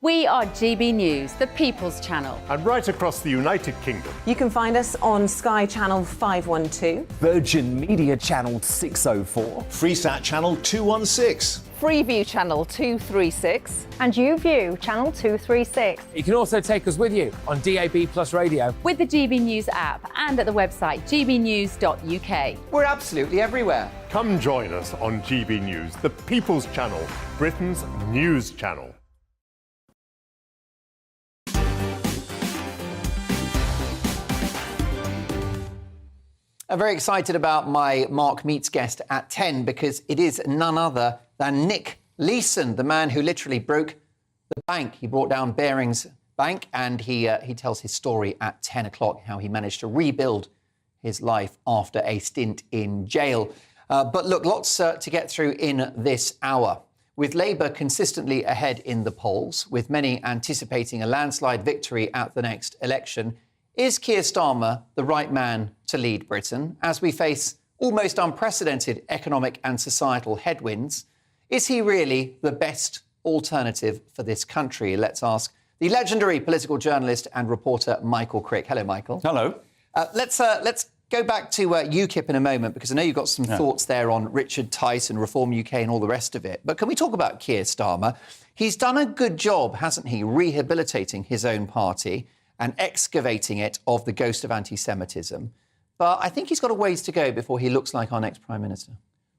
We are GB News, the People's Channel. And right across the United Kingdom. You can find us on Sky Channel 512. Virgin Media Channel 604. Freesat Channel 216. Freeview Channel 236. And YouView Channel 236. You can also take us with you on DAB Plus Radio. With the GB News app and at the website gbnews.uk. We're absolutely everywhere. Come join us on GB News, the People's Channel, Britain's news channel. I'm very excited about my Mark Meets guest at 10 because it is none other than Nick Leeson, the man who literally broke the bank. He brought down Barings Bank and he tells his story at 10 o'clock, how he managed to rebuild his life after a stint in jail. But look, lots to get through in this hour. With Labour consistently ahead in the polls, with many anticipating a landslide victory at the next election, is Keir Starmer the right man to lead Britain as we face almost unprecedented economic and societal headwinds? Is he really the best alternative for this country? Let's ask the legendary political journalist and reporter Michael Crick. Hello, Michael. Hello. Let's go back to UKIP in a moment, because I know you've got some thoughts there on Richard Tice and Reform UK and all the rest of it. But can we talk about Keir Starmer? He's done a good job, hasn't he, rehabilitating his own party and excavating it of the ghost of anti-Semitism. But I think he's got a ways to go before he looks like our next Prime Minister.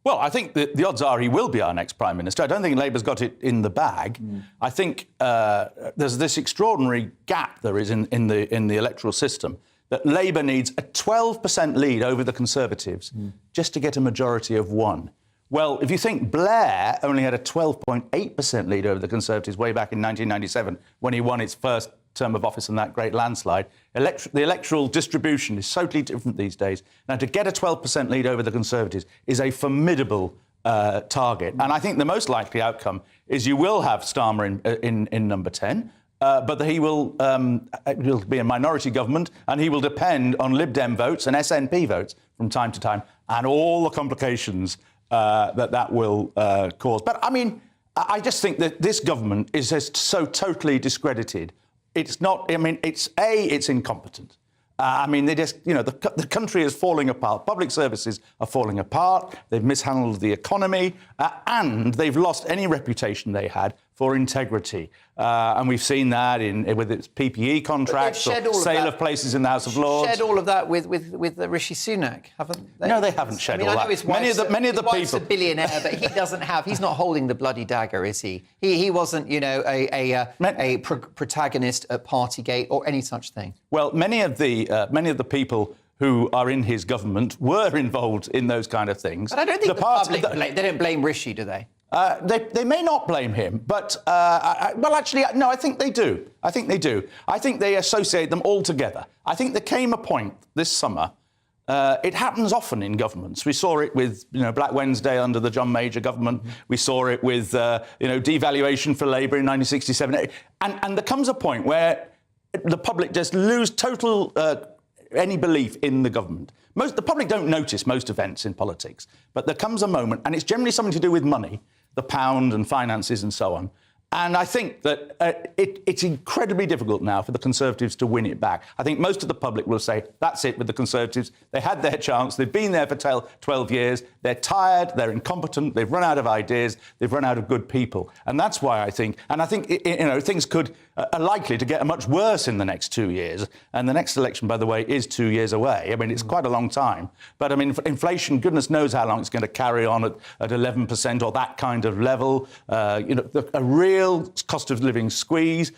Well, I think the odds are he will be our next Prime Minister. I don't think Labour's got it in the bag. I think there's this extraordinary gap there is in the electoral system that Labour needs a 12% lead over the Conservatives just to get a majority of one. Well, if you think Blair only had a 12.8% lead over the Conservatives way back in 1997 when he won his first term of office in that great landslide, the electoral distribution is totally different these days. Now, to get a 12% lead over the Conservatives is a formidable target. And I think the most likely outcome is you will have Starmer in number 10, but that he will be a minority government and he will depend on Lib Dem votes and SNP votes from time to time and all the complications that will cause. But, I mean, I just think that this government is just so totally discredited. It's not, I mean, it's incompetent. I mean, they just, the country is falling apart. Public services are falling apart. They've mishandled the economy and they've lost any reputation they had for integrity. And we've seen that with its PPE contracts or sale of places in the House of Lords. Shed all of that with Rishi Sunak, haven't they? No, they haven't shed all that. Many of the people. A billionaire, but he's not holding the bloody dagger, is he? He wasn't, a protagonist at Partygate or any such thing. Well, many of the people who are in his government were involved in those kind of things. But I don't think the public they don't blame Rishi, do they? They may not blame him, but, no, I think they do. I think they associate them all together. I think there came a point this summer, it happens often in governments. We saw it with, Black Wednesday under the John Major government. We saw it with, devaluation for Labour in 1967. And there comes a point where the public just lose total any belief in the government. The public don't notice most events in politics, but there comes a moment, and it's generally something to do with money, the pound and finances and so on. And I think that it's incredibly difficult now for the Conservatives to win it back. I think most of the public will say, that's it with the Conservatives. They had their chance. They've been there for 12 years. They're tired. They're incompetent. They've run out of ideas. They've run out of good people. And that's why I think things are likely to get much worse in the next 2 years. And the next election, by the way, is 2 years away. I mean, it's quite a long time. But, I mean, inflation, goodness knows how long it's going to carry on at 11% or that kind of level. A real cost of living squeeze,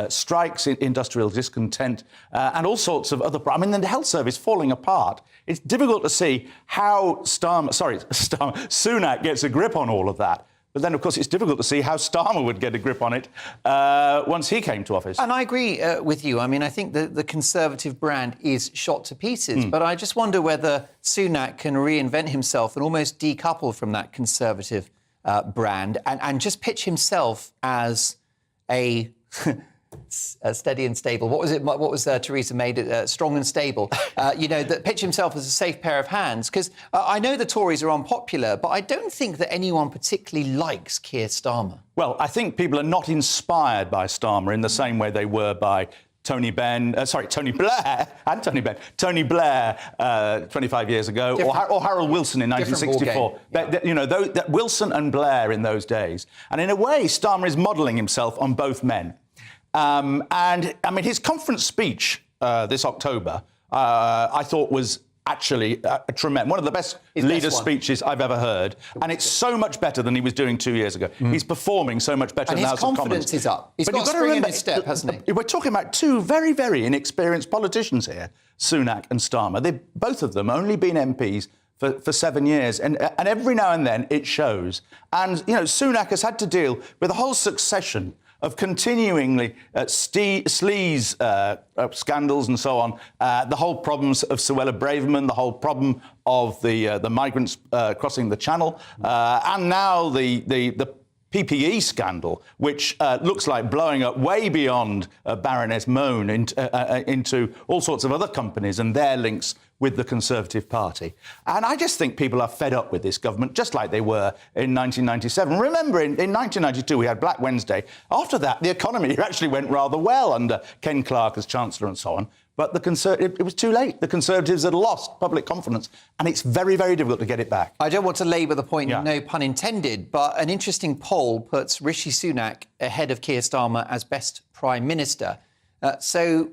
strikes, industrial discontent, and all sorts of other... I mean, the health service falling apart. It's difficult to see how Sunak gets a grip on all of that. But then, of course, it's difficult to see how Starmer would get a grip on it once he came to office. And I agree with you. I mean, I think the Conservative brand is shot to pieces. But I just wonder whether Sunak can reinvent himself and almost decouple from that Conservative brand and just pitch himself as a steady and stable. What was it? What was Theresa May? Strong and stable. That pitch himself as a safe pair of hands. Because I know the Tories are unpopular, but I don't think that anyone particularly likes Keir Starmer. Well, I think people are not inspired by Starmer in the same way they were by Tony Blair, 25 years ago, or Harold Wilson in 1964. Wilson and Blair in those days. And in a way, Starmer is modelling himself on both men. And, I mean, his conference speech this October, I thought was actually tremendous. One of the best leader speeches I've ever heard. And it's so much better than he was doing 2 years ago. He's performing so much better in the House of Commons. And his confidence is up. He's got spring in his step, hasn't he? We're talking about two very, very inexperienced politicians here, Sunak and Starmer. They've, both of them, only been MPs for 7 years. And every now and then it shows. And, Sunak has had to deal with a whole succession of continuingly sleaze scandals and so on, the whole problems of Suella Braverman, the whole problem of the migrants crossing the Channel, and now the PPE scandal, which looks like blowing up way beyond Baroness Moan into all sorts of other companies and their links with the Conservative Party. And I just think people are fed up with this government, just like they were in 1997. Remember, in 1992, we had Black Wednesday. After that, the economy actually went rather well under Ken Clarke as Chancellor and so on. But it was too late. The Conservatives had lost public confidence, and it's very, very difficult to get it back. I don't want to labour the point, no pun intended, but an interesting poll puts Rishi Sunak ahead of Keir Starmer as best Prime Minister. So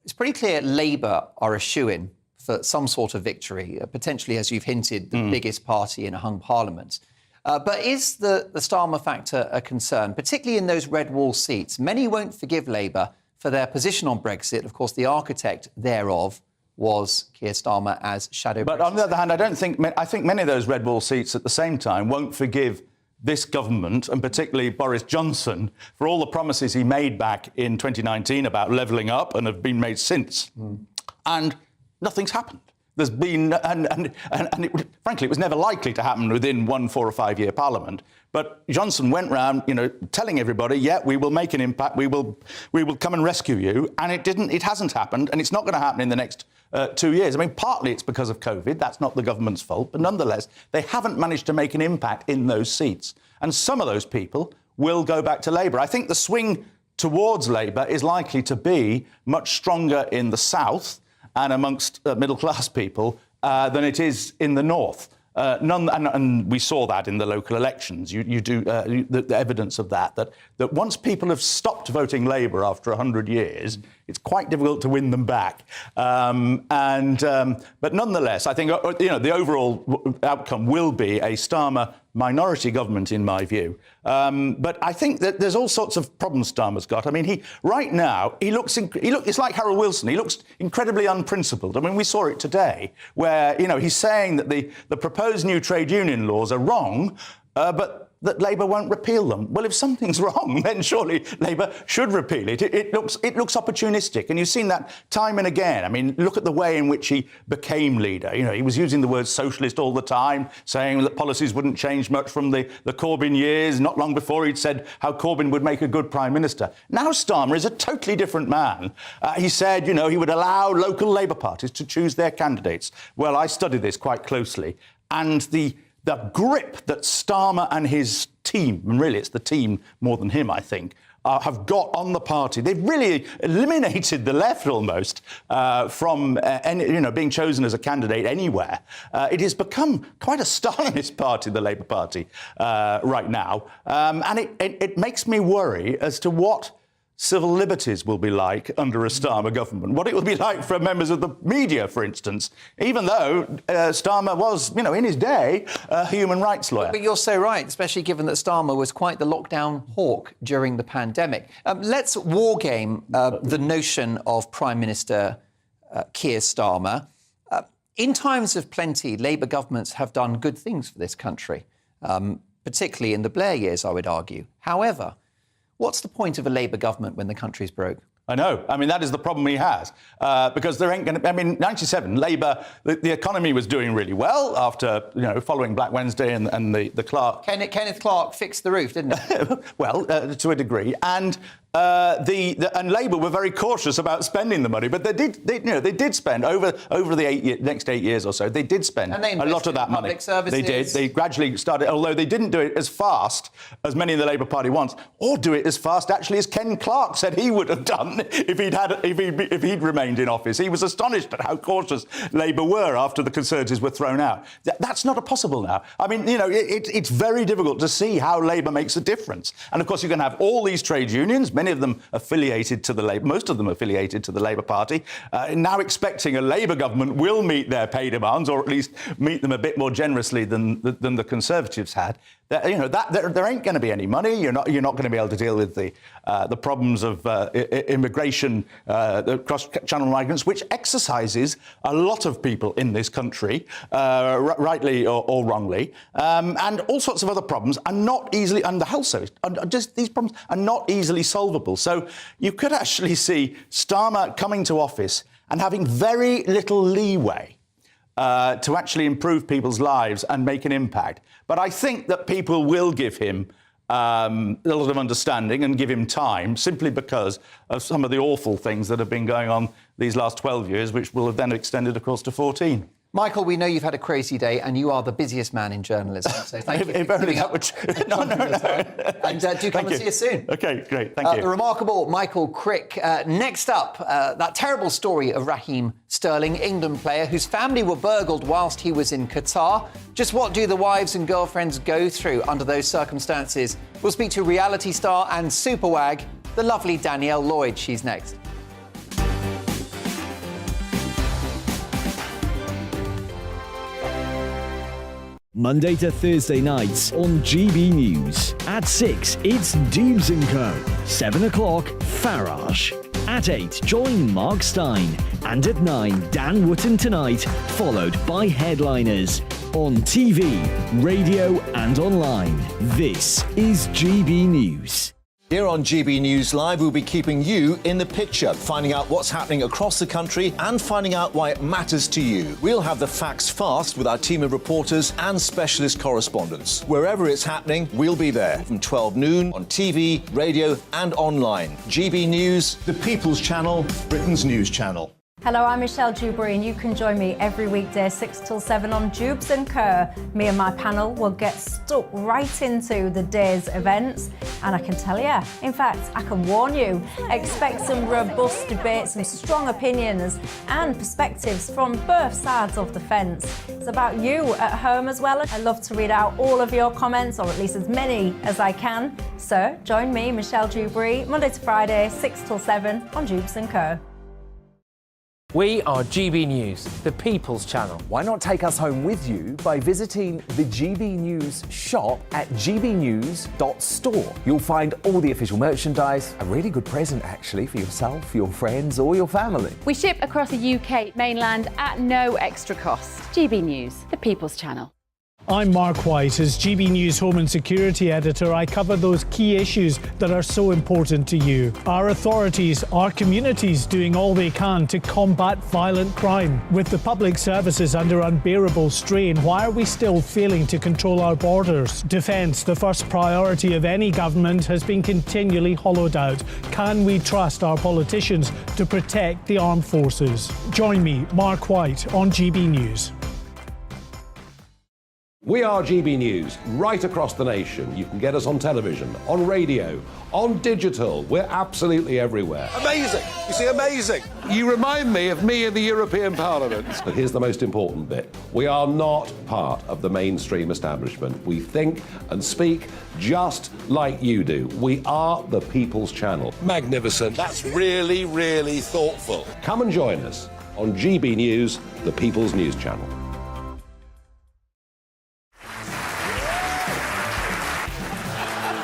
it's pretty clear Labour are a shoo-in for some sort of victory, potentially, as you've hinted, the biggest party in a hung parliament. But is the Starmer factor a concern, particularly in those red wall seats? Many won't forgive Labour for their position on Brexit. Of course, the architect thereof was Keir Starmer as shadow But on the other hand, I think many of those red wall seats at the same time won't forgive this government, and particularly Boris Johnson, for all the promises he made back in 2019 about levelling up and have been made since. And nothing's happened. There's been, frankly, it was never likely to happen within 1 4 or 5 year parliament. But Johnson went round, telling everybody, we will make an impact, we will come and rescue you. And it didn't, it hasn't happened, and it's not going to happen in the next 2 years. I mean, partly it's because of COVID, that's not the government's fault, but nonetheless, they haven't managed to make an impact in those seats. And some of those people will go back to Labour. I think the swing towards Labour is likely to be much stronger in the south and amongst middle-class people than it is in the north. and we saw that in the local elections. The evidence of that once people have stopped voting Labour after 100 years, it's quite difficult to win them back. But nonetheless, I think the overall outcome will be a Starmer minority government, in my view. But I think that there's all sorts of problems Starmer's got. I mean, right now it's like Harold Wilson. He looks incredibly unprincipled. I mean, we saw it today, where he's saying that the proposed new trade union laws are wrong, but that Labour won't repeal them. Well, if something's wrong, then surely Labour should repeal it. It looks opportunistic, and you've seen that time and again. I mean, look at the way in which he became leader. He was using the word socialist all the time, saying that policies wouldn't change much from the Corbyn years. Not long before, he'd said how Corbyn would make a good Prime Minister. Now Starmer is a totally different man. He said, he would allow local Labour parties to choose their candidates. Well, I studied this quite closely, and the grip that Starmer and his team, and really it's the team more than him, I think, have got on the party. They've really eliminated the left almost from being chosen as a candidate anywhere. It has become quite a Stalinist party, the Labour Party, right now. And it makes me worry as to what civil liberties will be like under a Starmer government, what it will be like for members of the media, for instance, even though Starmer was, in his day, a human rights lawyer. But you're so right, especially given that Starmer was quite the lockdown hawk during the pandemic. Let's wargame the notion of Prime Minister Keir Starmer. In times of plenty, Labour governments have done good things for this country, particularly in the Blair years, I would argue. However, what's the point of a Labour government when the country's broke? I know. I mean, that is the problem he has. Because there ain't going to... I mean, 97, Labour, the economy was doing really well after, following Black Wednesday and the Clark... Kenneth Clarke fixed the roof, didn't he? Well, to a degree. And Labour were very cautious about spending the money, but they did spend over the next 8 years or so. They did spend a lot of that money. Public services. They did. They gradually started, although they didn't do it as fast as many in the Labour Party wants, or do it as fast actually as Ken Clarke said he would have done if he'd remained in office. He was astonished at how cautious Labour were after the Conservatives were thrown out. That's not possible now. I mean, it's very difficult to see how Labour makes a difference. And of course, you're going to have all these trade unions, many of them affiliated to the Labour, most of them affiliated to the Labour Party, now expecting a Labour government will meet their pay demands, or at least meet them a bit more generously than the Conservatives had. There ain't going to be any money. You're not going to be able to deal with the problems of immigration, the cross-channel migrants, which exercises a lot of people in this country, rightly or wrongly, and all sorts of other problems are not easily, and the health service, just these problems are not easily solvable. So you could actually see Starmer coming to office and having very little leeway to actually improve people's lives and make an impact. But I think that people will give him a lot of understanding and give him time, simply because of some of the awful things that have been going on these last 12 years, which will have then extended, of course, to 14. Michael, we know you've had a crazy day and you are the busiest man in journalism. So thank you. If only that would... No. And do come and see us soon. OK, great. Thank you. The remarkable Michael Crick. Next up, that terrible story of Raheem Sterling, England player whose family were burgled whilst he was in Qatar. Just what do the wives and girlfriends go through under those circumstances? We'll speak to reality star and superwag, the lovely Danielle Lloyd. She's next. Monday to Thursday nights on GB News. At 6, it's Dubes & Co. 7 o'clock, Farage. At 8, join Mark Stein. And at 9, Dan Wootton Tonight, followed by Headliners. On TV, radio and online. This is GB News. Here on GB News Live, we'll be keeping you in the picture, finding out what's happening across the country and finding out why it matters to you. We'll have the facts fast with our team of reporters and specialist correspondents. Wherever it's happening, we'll be there from 12 noon on TV, radio and online. GB News, the People's Channel, Britain's news channel. Hello, I'm Michelle Dewberry, and you can join me every weekday 6 till 7 on Jubes and Kerr. Me and my panel will get stuck right into the day's events, and I can tell you, in fact, I can warn you, expect some robust debates, some strong opinions and perspectives from both sides of the fence. It's about you at home as well. I love to read out all of your comments, or at least as many as I can. So join me, Michelle Dewberry, Monday to Friday, 6 till 7 on Jubes and Kerr. We are GB News, the People's Channel. Why not take us home with you by visiting the GB News shop at gbnews.store. You'll find all the official merchandise, a really good present actually for yourself, your friends or your family. We ship across the UK mainland at no extra cost. GB News, the People's Channel. I'm Mark White. As GB News Home and Security Editor, I cover those key issues that are so important to you. Our authorities, our communities doing all they can to combat violent crime. With the public services under unbearable strain, why are we still failing to control our borders? Defence, the first priority of any government, has been continually hollowed out. Can we trust our politicians to protect the armed forces? Join me, Mark White, on GB News. We are GB News, right across the nation. You can get us on television, on radio, on digital. We're absolutely everywhere. Amazing. You see, amazing. You remind me of me in the European Parliament. But here's the most important bit. We are not part of the mainstream establishment. We think and speak just like you do. We are the People's Channel. Magnificent. That's really, really thoughtful. Come and join us on GB News, the People's News Channel.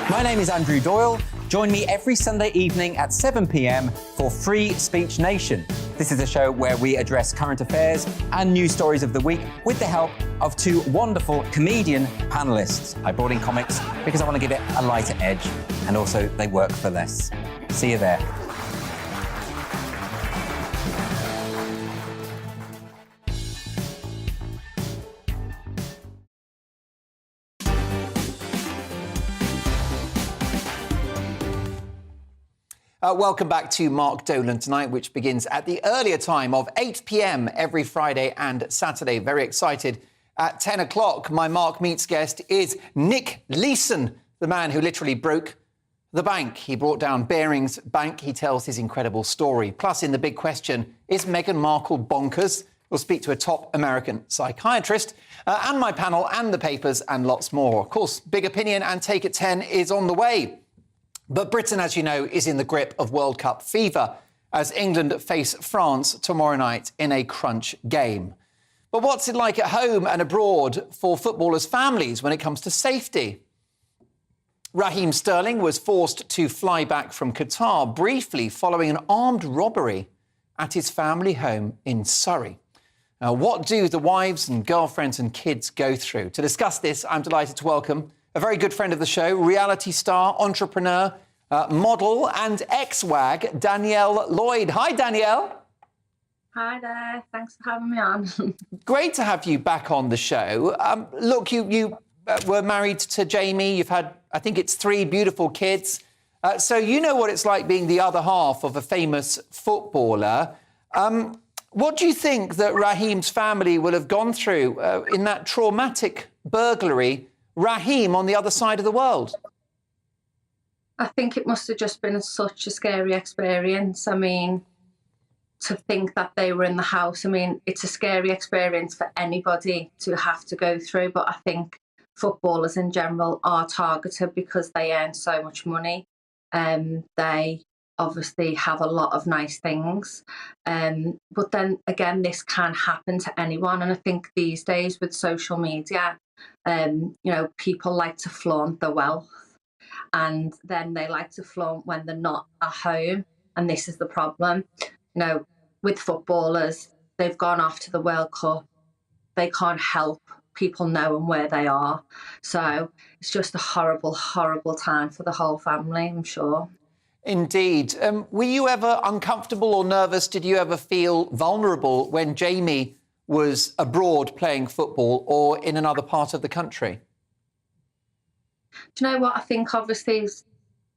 My name is Andrew Doyle. Join me every Sunday evening at 7 p.m. for Free Speech Nation. This is a show where we address current affairs and news stories of the week with the help of two wonderful comedian panellists. I brought in comics because I want to give it a lighter edge, and also they work for less. See you there. Welcome back to Mark Dolan Tonight, which begins at the earlier time of 8 p.m. every Friday and Saturday. Very excited. At 10 o'clock, my Mark Meets guest is Nick Leeson, the man who literally broke the bank. He brought down Barings Bank. He tells his incredible story. Plus, in the big question, is Meghan Markle bonkers? We'll speak to a top American psychiatrist and my panel and the papers and lots more. Of course, Big Opinion and Take It 10 is on the way. But Britain, as you know, is in the grip of World Cup fever as England face France tomorrow night in a crunch game. But what's it like at home and abroad for footballers' families when it comes to safety? Raheem Sterling was forced to fly back from Qatar briefly following an armed robbery at his family home in Surrey. Now, what do the wives and girlfriends and kids go through? To discuss this, I'm delighted to welcome a very good friend of the show, reality star, entrepreneur, model and ex-wag, Danielle Lloyd. Hi, Danielle. Hi there. Thanks for having me on. Great to have you back on the show. Look, you were married to Jamie. You've had, I think it's 3 beautiful kids. So you know what it's like being the other half of a famous footballer. What do you think that Raheem's family will have gone through in that traumatic burglary? Raheem on the other side of the world? I think it must have just been such a scary experience. I mean, to think that they were in the house, I mean, it's a scary experience for anybody to have to go through, but I think footballers in general are targeted because they earn so much money. They obviously have a lot of nice things. But then again, this can happen to anyone. And I think these days with social media, you know, people like to flaunt their wealth, and then they like to flaunt when they're not at home. And this is the problem. You know, with footballers, they've gone off to the World Cup. They can't help people knowing where they are. So it's just a horrible, horrible time for the whole family, I'm sure. Indeed. Were you ever uncomfortable or nervous? Did you ever feel vulnerable when Jamie was abroad playing football or in another part of the country? Do you know what? I think obviously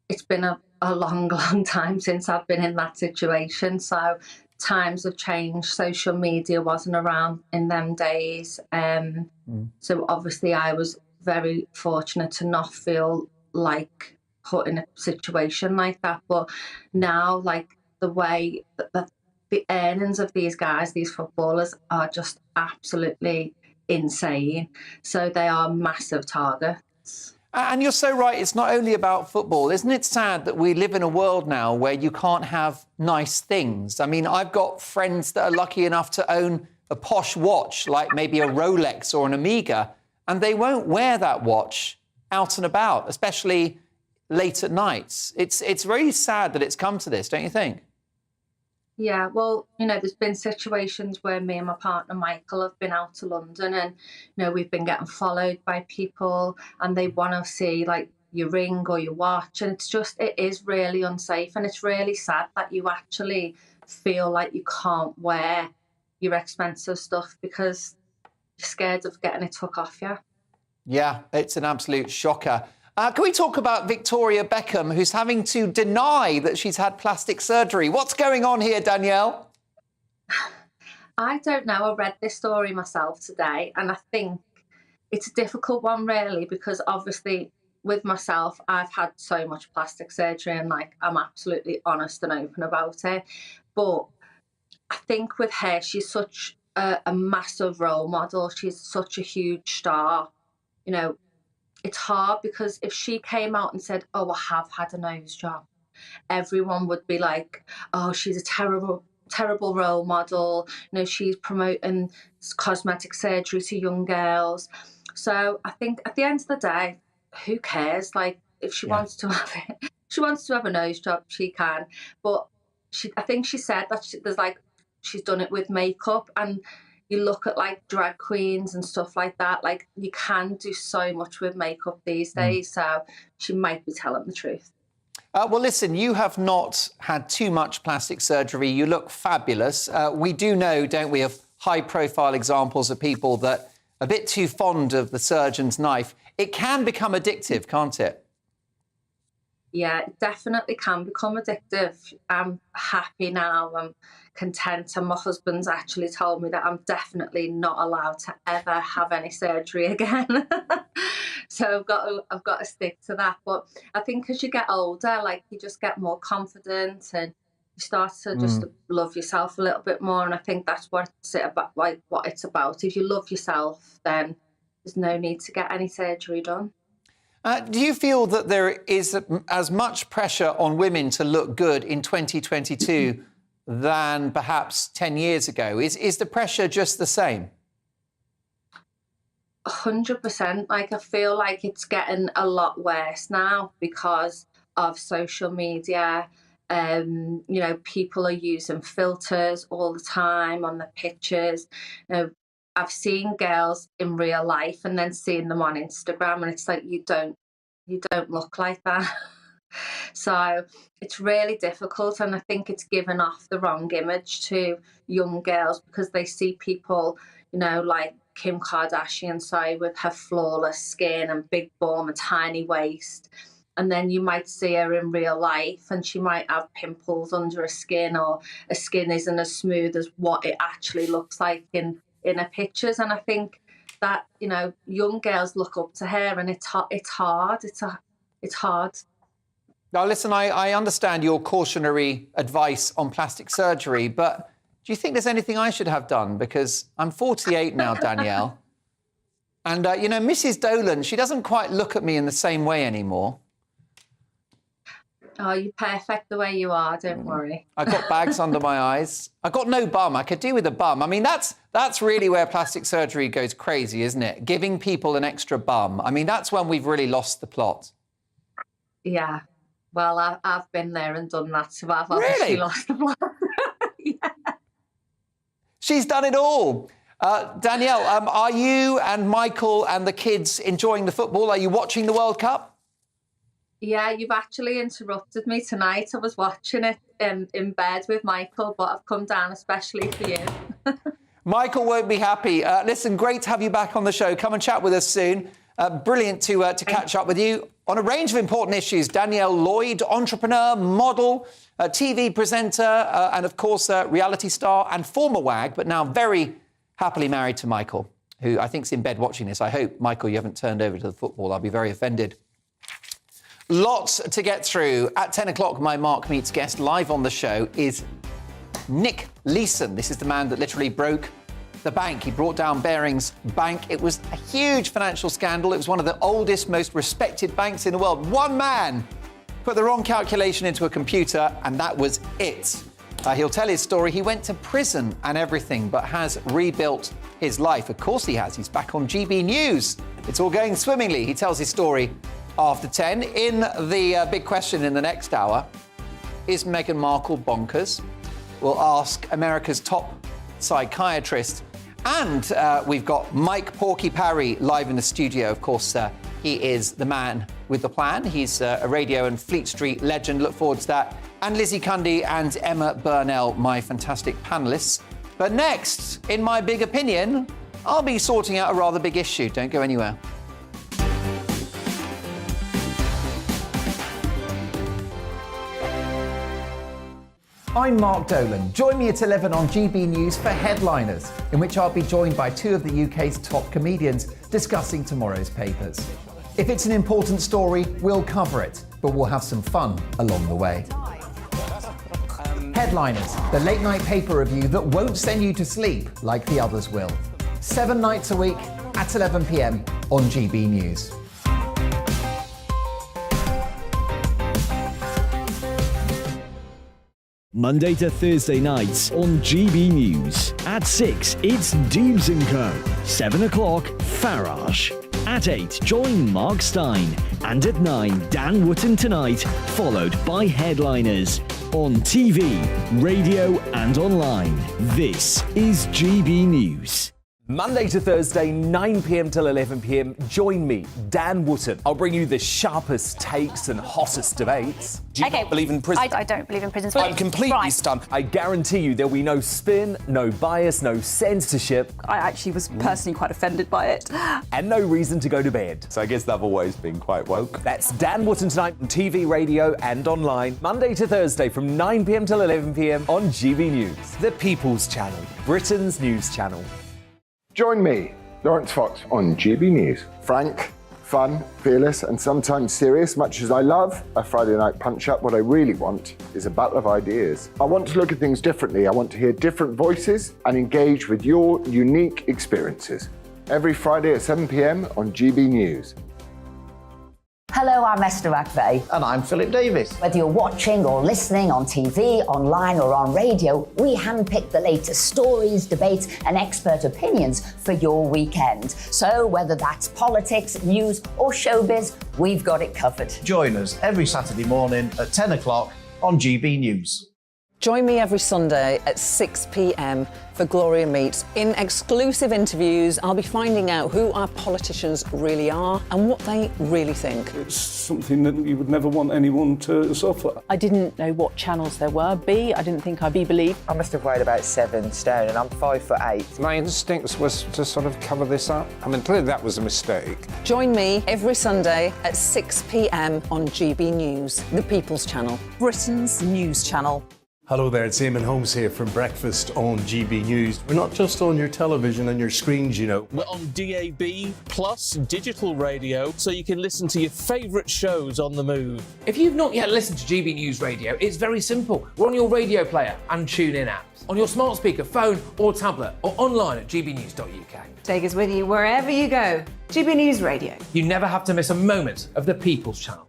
it's been a long, long time since I've been in that situation. So times have changed. Social media wasn't around in them days. So obviously I was very fortunate to not feel like put in a situation like that. But now, like, the way that the earnings of these guys, these footballers, are just absolutely insane. So they are massive targets. And you're so right, it's not only about football. Isn't it sad that we live in a world now where you can't have nice things? I mean, I've got friends that are lucky enough to own a posh watch, like maybe a Rolex or an Omega, and they won't wear that watch out and about, especially late at nights. It's really sad that it's come to this, don't you think? Yeah, well, you know, there's been situations where me and my partner Michael have been out to London, and, you know, we've been getting followed by people and they want to see, like, your ring or your watch, and it is really unsafe, and it's really sad that you actually feel like you can't wear your expensive stuff because you're scared of getting it took off you. Yeah, it's an absolute shocker. Can we talk about Victoria Beckham, who's having to deny that she's had plastic surgery? What's going on here, Danielle? I don't know. I read this story myself today, and I think it's a difficult one, really, because obviously with myself, I've had so much plastic surgery, and, like, I'm absolutely honest and open about it. But I think with her, she's such a massive role model. She's such a huge star. You know, it's hard because if she came out and said, oh, I have had a nose job, everyone would be like, oh, she's a terrible role model. You know, she's promoting cosmetic surgery to young girls. So I think at the end of the day, who cares? Like, if she wants to have it, she wants to have a nose job, she can. But I think she said that she's done it with makeup, and you look at, like, drag queens and stuff like that, like, you can do so much with makeup these days, so she might be telling the truth. Well, listen, you have not had too much plastic surgery. You look fabulous. We do know, don't we, of high-profile examples of people that are a bit too fond of the surgeon's knife. It can become addictive, can't it? Yeah, it definitely can become addictive. I'm happy now. I'm content, and my husband's actually told me that I'm definitely not allowed to ever have any surgery again. So I've got to stick to that. But I think as you get older, like, you just get more confident and you start to just love yourself a little bit more. And I think that's what it's about. Like, what it's about. If you love yourself, then there's no need to get any surgery done. Do you feel that there is as much pressure on women to look good in 2022 than perhaps 10 years ago? Is the pressure just the same? 100%. Like, I feel like it's getting a lot worse now because of social media. You know, people are using filters all the time on the pictures. You know, I've seen girls in real life and then seeing them on Instagram, and it's like, you don't look like that. So it's really difficult, and I think it's given off the wrong image to young girls because they see people, you know, like Kim Kardashian, say, with her flawless skin and big bum and tiny waist. And then you might see her in real life and she might have pimples under her skin, or her skin isn't as smooth as what it actually looks like in her pictures. And I think that, you know, young girls look up to her, and it's hard. It's hard. Now, listen, I understand your cautionary advice on plastic surgery, but do you think there's anything I should have done? Because I'm 48 now, Danielle. And, you know, Mrs. Dolan, she doesn't quite look at me in the same way anymore. Oh, you're perfect the way you are, don't worry. I've got bags under my eyes. I've got no bum. I could do with a bum. I mean, that's really where plastic surgery goes crazy, isn't it? Giving people an extra bum. I mean, that's when we've really lost the plot. Yeah. Well, I've been there and done that, so I've obviously lost the plot. Yeah. She's done it all. Danielle, are you and Michael and the kids enjoying the football? Are you watching the World Cup? Yeah, you've actually interrupted me tonight. I was watching it in bed with Michael, but I've come down especially for you. Michael won't be happy. Listen, great to have you back on the show. Come and chat with us soon. Brilliant to catch up with you. on a range of important issues. Danielle Lloyd, entrepreneur, model, TV presenter, and of course, reality star and former WAG, but now very happily married to Michael, who I think is in bed watching this. I hope, Michael, you haven't turned over to the football. I'll be very offended. Lots to get through. At 10 o'clock, my Mark Meets guest live on the show is Nick Leeson. This is the man that literally broke the bank. He brought down Barings Bank. It was a huge financial scandal. It was one of the oldest, most respected banks in the world. One man put the wrong calculation into a computer, and that was it. He'll tell his story. He went to prison and everything, but has rebuilt his life. Of course he has. He's back on GB News. It's all going swimmingly. He tells his story after 10. In the big question in the next hour, is Meghan Markle bonkers? We'll ask America's top psychiatrist. And we've got Mike Porky Parry live in the studio. Of course, he is the man with the plan. He's a radio and Fleet Street legend. Look forward to that. And Lizzie Cundy and Emma Burnell, my fantastic panellists. But next, in my big opinion, I'll be sorting out a rather big issue. Don't go anywhere. I'm Mark Dolan. Join me at 11 on GB News for Headliners, in which I'll be joined by two of the UK's top comedians discussing tomorrow's papers. If it's an important story, we'll cover it, but we'll have some fun along the way. Headliners, the late night paper review that won't send you to sleep like the others will. 7 nights a week at 11 p.m. on GB News. Monday to Thursday nights on GB News. At 6, it's Dubes & Co. 7 o'clock, Farage. At 8, join Mark Stein. And at 9, Dan Wootton Tonight, followed by Headliners. On TV, radio and online. This is GB News. Monday to Thursday, 9 p.m. till 11 p.m. Join me, Dan Wootton. I'll bring you the sharpest takes and hottest debates. Do you not believe in prison? I don't believe in prison. I'm completely stunned. I guarantee you there'll be no spin, no bias, no censorship. I actually was personally quite offended by it. And no reason to go to bed. So I guess they've always been quite woke. That's Dan Wootton Tonight on TV, radio and online. Monday to Thursday from 9 p.m. till 11 p.m. on GB News. The People's Channel, Britain's news channel. Join me, Lawrence Fox, on GB News. Frank, fun, fearless, and sometimes serious. Much as I love a Friday night punch-up, what I really want is a battle of ideas. I want to look at things differently. I want to hear different voices and engage with your unique experiences. Every Friday at 7 p.m. on GB News. Hello, I'm Esther McVeigh. And I'm Philip Davis. Whether you're watching or listening on TV, online or on radio, we handpick the latest stories, debates and expert opinions for your weekend. So whether that's politics, news or showbiz, we've got it covered. Join us every Saturday morning at 10 o'clock on GB News. Join me every Sunday at 6 p.m. for Gloria Meets. In exclusive interviews, I'll be finding out who our politicians really are and what they really think. It's something that you would never want anyone to suffer. I didn't know what channels there were. I didn't think I'd be believed. I must have weighed about 7 stone and I'm 5'8". My instinct was to sort of cover this up. I mean, clearly that was a mistake. Join me every Sunday at 6 p.m. on GB News, the People's Channel, Britain's news channel. Hello there, it's Eamon Holmes here from Breakfast on GB News. We're not just on your television and your screens, you know. We're on DAB plus digital radio, so you can listen to your favourite shows on the move. If you've not yet listened to GB News Radio, it's very simple. We're on your radio player and TuneIn apps, on your smart speaker, phone or tablet, or online at gbnews.uk. Take us with you wherever you go. GB News Radio. You never have to miss a moment of the People's Channel.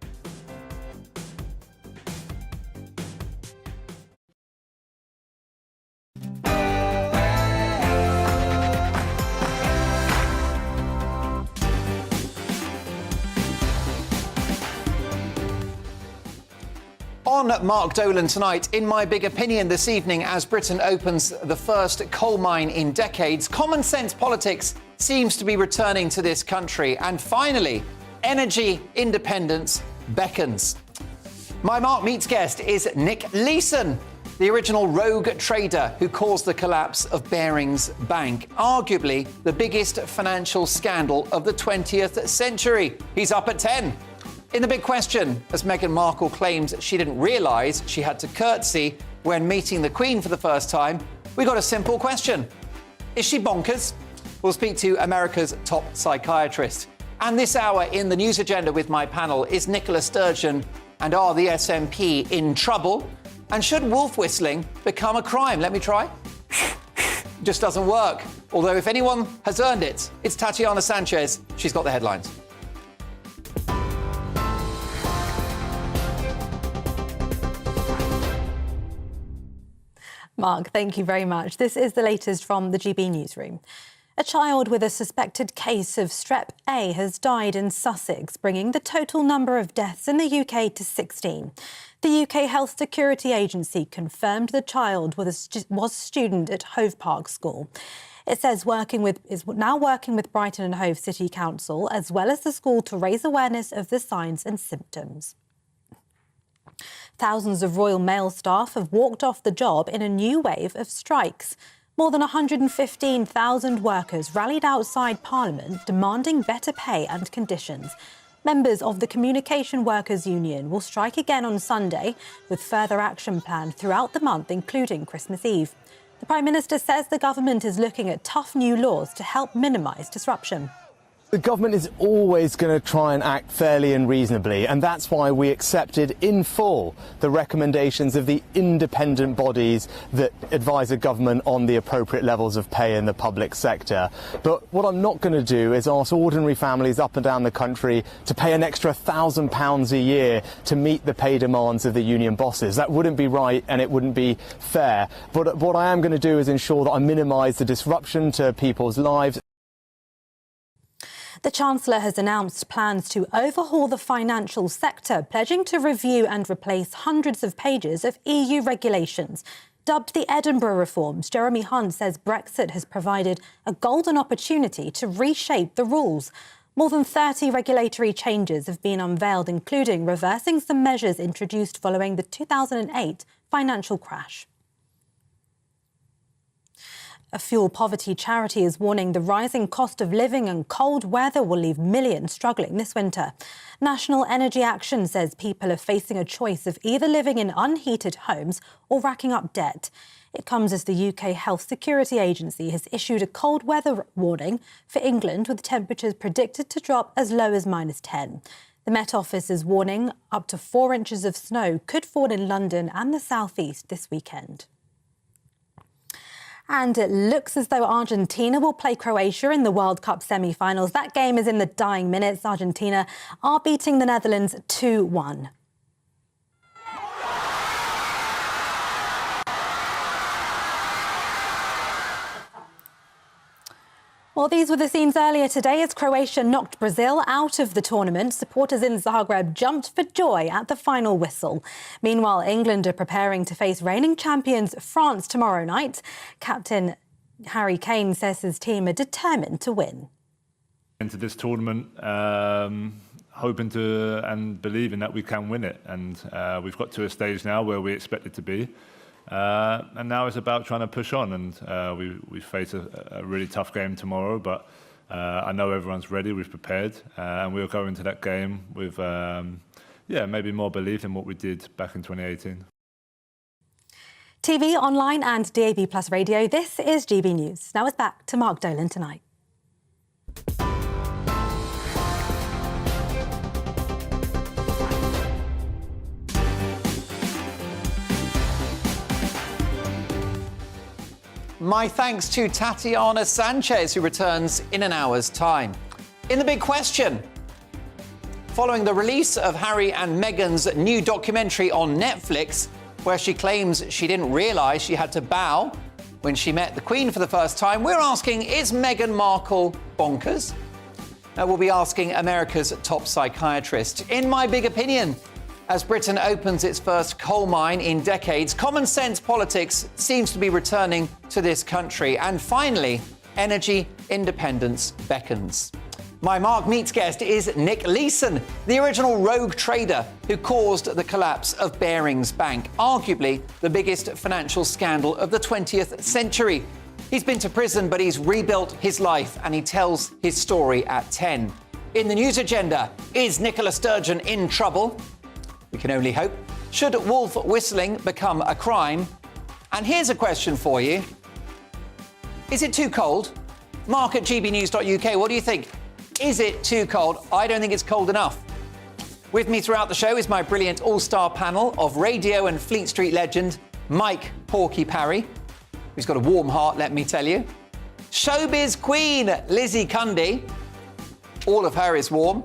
On Mark Dolan tonight, in my big opinion this evening, as Britain opens the first coal mine in decades, common sense politics seems to be returning to this country. And finally, energy independence beckons. My Mark Meets guest is Nick Leeson, the original rogue trader who caused the collapse of Barings Bank, arguably the biggest financial scandal of the 20th century. He's up at 10. In the big question, as Meghan Markle claims she didn't realise she had to curtsy when meeting the Queen for the first time, we got a simple question. Is she bonkers? We'll speak to America's top psychiatrist. And this hour in the news agenda with my panel is Nicola Sturgeon and are the SNP in trouble? And should wolf whistling become a crime? Let me try. Just doesn't work. Although if anyone has earned it, it's Tatiana Sanchez. She's got the headlines. Mark, thank you very much. This is the latest from the GB newsroom. A child with a suspected case of strep A has died in Sussex, bringing the total number of deaths in the UK to 16. The UK Health Security Agency confirmed the child was a student at Hove Park School. It says is now working with Brighton and Hove City Council, as well as the school, to raise awareness of the signs and symptoms. Thousands of Royal Mail staff have walked off the job in a new wave of strikes. More than 115,000 workers rallied outside Parliament demanding better pay and conditions. Members of the Communication Workers Union will strike again on Sunday, with further action planned throughout the month, including Christmas Eve. The Prime Minister says the government is looking at tough new laws to help minimise disruption. The government is always going to try and act fairly and reasonably, and that's why we accepted in full the recommendations of the independent bodies that advise the government on the appropriate levels of pay in the public sector. But what I'm not going to do is ask ordinary families up and down the country to pay an extra £1,000 a year to meet the pay demands of the union bosses. That wouldn't be right and it wouldn't be fair. But what I am going to do is ensure that I minimise the disruption to people's lives. The Chancellor has announced plans to overhaul the financial sector, pledging to review and replace hundreds of pages of EU regulations. Dubbed the Edinburgh Reforms, Jeremy Hunt says Brexit has provided a golden opportunity to reshape the rules. More than 30 regulatory changes have been unveiled, including reversing some measures introduced following the 2008 financial crash. A fuel poverty charity is warning the rising cost of living and cold weather will leave millions struggling this winter. National Energy Action says people are facing a choice of either living in unheated homes or racking up debt. It comes as the UK Health Security Agency has issued a cold weather warning for England, with temperatures predicted to drop as low as -10. The Met Office is warning up to 4 inches of snow could fall in London and the South East this weekend. And it looks as though Argentina will play Croatia in the World Cup semi-finals. That game is in the dying minutes. Argentina are beating the Netherlands 2-1. Well, these were the scenes earlier today as Croatia knocked Brazil out of the tournament. Supporters in Zagreb jumped for joy at the final whistle. Meanwhile, England are preparing to face reigning champions France tomorrow night. Captain Harry Kane says his team are determined to win. Into this tournament, hoping to and believing that we can win it. And we've got to a stage now where we expect it to be. And now it's about trying to push on, and we face a really tough game tomorrow, but I know everyone's ready, we've prepared, and we'll go into that game with maybe more belief in what we did back in 2018. TV, online and DAB+ radio, this is GB News. Now it's back to Mark Dolan tonight. My thanks to Tatiana Sanchez, who returns in an hour's time. In the big question, following the release of Harry and Meghan's new documentary on Netflix, where she claims she didn't realise she had to bow when she met the Queen for the first time, we're asking, is Meghan Markle bonkers? We'll be asking America's top psychiatrist. In my big opinion, as Britain opens its first coal mine in decades, common sense politics seems to be returning to this country. And finally, energy independence beckons. My Mark Meets guest is Nick Leeson, the original rogue trader who caused the collapse of Barings Bank, arguably the biggest financial scandal of the 20th century. He's been to prison, but he's rebuilt his life, and he tells his story at 10. In the news agenda, is Nicola Sturgeon in trouble? We can only hope. Should wolf whistling become a crime? And here's a question for you. Is it too cold? Mark at gbnews.uk, what do you think? Is it too cold? I don't think it's cold enough. With me throughout the show is my brilliant all-star panel of radio and Fleet Street legend, Mike Porky Parry, who's got a warm heart, let me tell you. Showbiz queen, Lizzie Cundy. All of her is warm.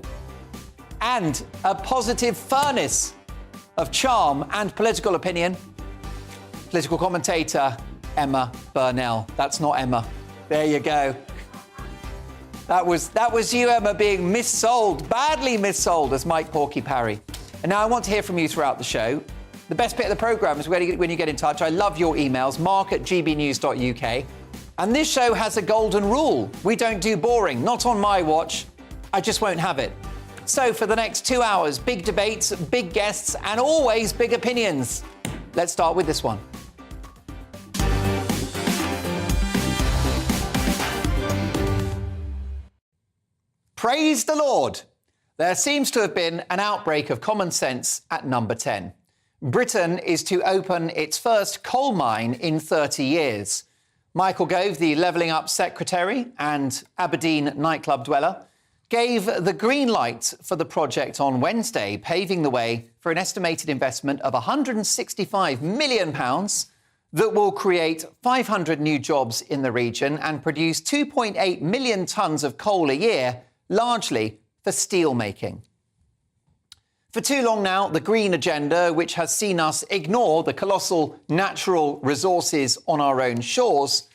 And a positive furnace of charm and political opinion, political commentator Emma Burnell. That's not Emma. There you go. That was you, Emma, being missold, badly missold as Mike Porky Parry. And now I want to hear from you throughout the show. The best bit of the programme is when you get in touch. I love your emails, mark at gbnews.uk. And this show has a golden rule. We don't do boring, not on my watch. I just won't have it. So for the next 2 hours, big debates, big guests, and always big opinions. Let's start with this one. Praise the Lord. There seems to have been an outbreak of common sense at number 10. Britain is to open its first coal mine in 30 years. Michael Gove, the Levelling Up Secretary and Aberdeen nightclub dweller, gave the green light for the project on Wednesday, paving the way for an estimated investment of £165 million that will create 500 new jobs in the region and produce 2.8 million tonnes of coal a year, largely for steel making. For too long now, the green agenda, which has seen us ignore the colossal natural resources on our own shores,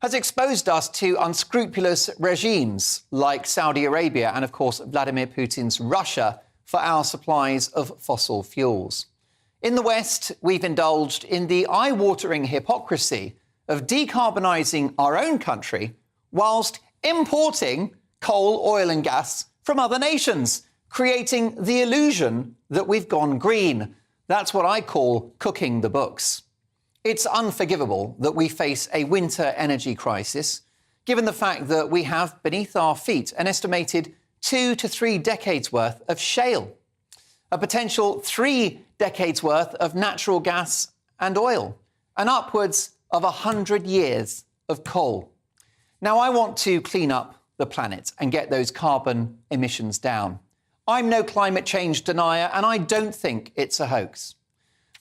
has exposed us to unscrupulous regimes like Saudi Arabia and, of course, Vladimir Putin's Russia for our supplies of fossil fuels. In the West, we've indulged in the eye-watering hypocrisy of decarbonising our own country whilst importing coal, oil and gas from other nations, creating the illusion that we've gone green. That's what I call cooking the books. It's unforgivable that we face a winter energy crisis, given the fact that we have beneath our feet an estimated 2 to 3 decades worth of shale, a potential 3 decades worth of natural gas and oil, and upwards of 100 years of coal. Now, I want to clean up the planet and get those carbon emissions down. I'm no climate change denier, and I don't think it's a hoax.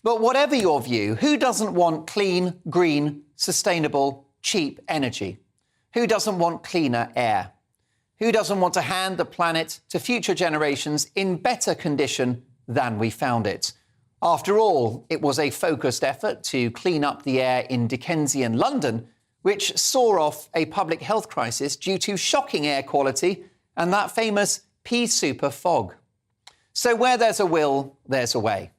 But whatever your view, who doesn't want clean, green, sustainable, cheap energy? Who doesn't want cleaner air? Who doesn't want to hand the planet to future generations in better condition than we found it? After all, it was a focused effort to clean up the air in Dickensian London, which saw off a public health crisis due to shocking air quality and that famous pea super fog. So where there's a will, there's a way.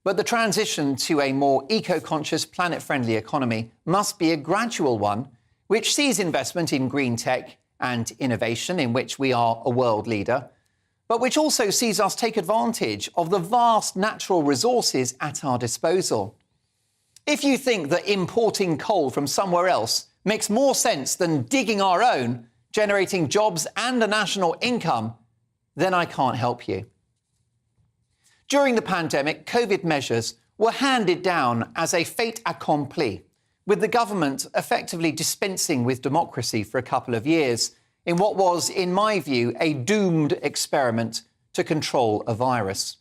But the transition to a more eco-conscious, planet-friendly economy must be a gradual one, which sees investment in green tech and innovation, in which we are a world leader, but which also sees us take advantage of the vast natural resources at our disposal. If you think that importing coal from somewhere else makes more sense than digging our own, generating jobs and a national income, then I can't help you. During the pandemic, COVID measures were handed down as a fait accompli, with the government effectively dispensing with democracy for a couple of years in what was, in my view, a doomed experiment to control a virus.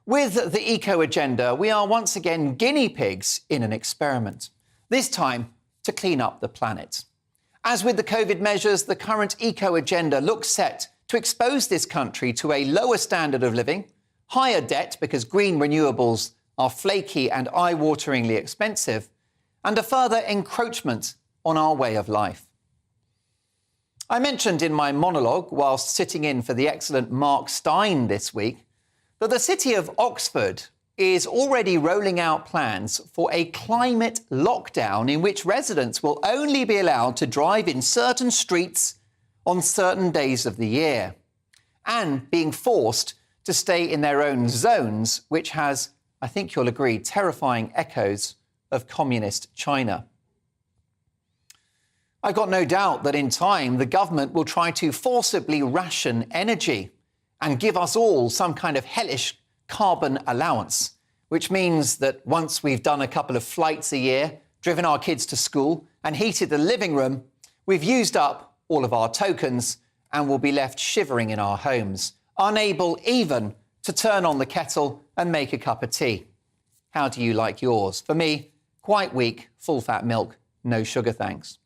With the eco agenda, we are once again guinea pigs in an experiment, this time to clean up the planet. As with the COVID measures, the current eco agenda looks set to expose this country to a lower standard of living, higher debt because green renewables are flaky and eye-wateringly expensive, and a further encroachment on our way of life. I mentioned in my monologue, whilst sitting in for the excellent Mark Stein this week, that the city of Oxford is already rolling out plans for a climate lockdown in which residents will only be allowed to drive in certain streets on certain days of the year, and being forced to stay in their own zones, which has, I think you'll agree, terrifying echoes of communist China. I've got no doubt that in time the government will try to forcibly ration energy and give us all some kind of hellish carbon allowance, which means that once we've done a couple of flights a year, driven our kids to school and heated the living room, we've used up all of our tokens and will be left shivering in our homes, unable even to turn on the kettle and make a cup of tea. How do you like yours? For me, quite weak, full-fat milk, no sugar thanks.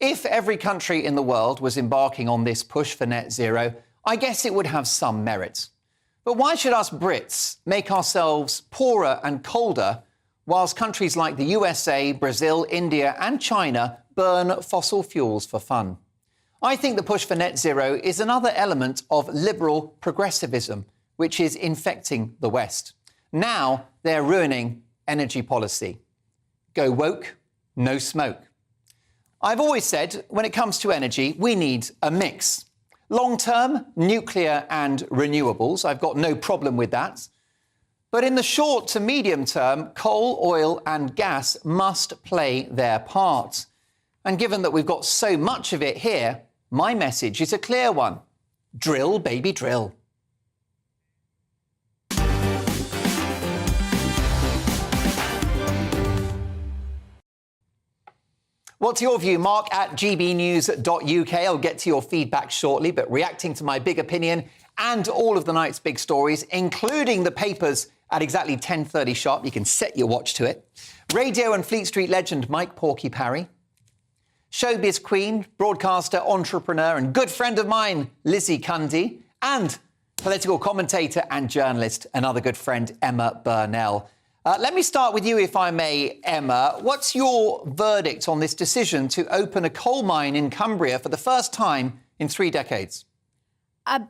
If every country in the world was embarking on this push for net zero, I guess it would have some merit. But why should us Brits make ourselves poorer and colder whilst countries like the USA, Brazil, India and China burn fossil fuels for fun? I think the push for net zero is another element of liberal progressivism, which is infecting the West. Now they're ruining energy policy. Go woke, no smoke. I've always said, when it comes to energy, we need a mix. Long-term, nuclear and renewables. I've got no problem with that. But in the short to medium term, coal, oil and gas must play their part. And given that we've got so much of it here, my message is a clear one. Drill, baby, drill. What's your view? Mark at gbnews.uk. I'll get to your feedback shortly, but reacting to my big opinion and all of the night's big stories, including the papers at exactly 10:30 sharp. You can set your watch to it. Radio and Fleet Street legend Mike Porky Parry. Showbiz queen, broadcaster, entrepreneur and good friend of mine, Lizzie Cundy. And political commentator and journalist, another good friend, Emma Burnell. Let me start with you, if I may, Emma. What's your verdict on this decision to open a coal mine in Cumbria for the first time in 3 decades? I'm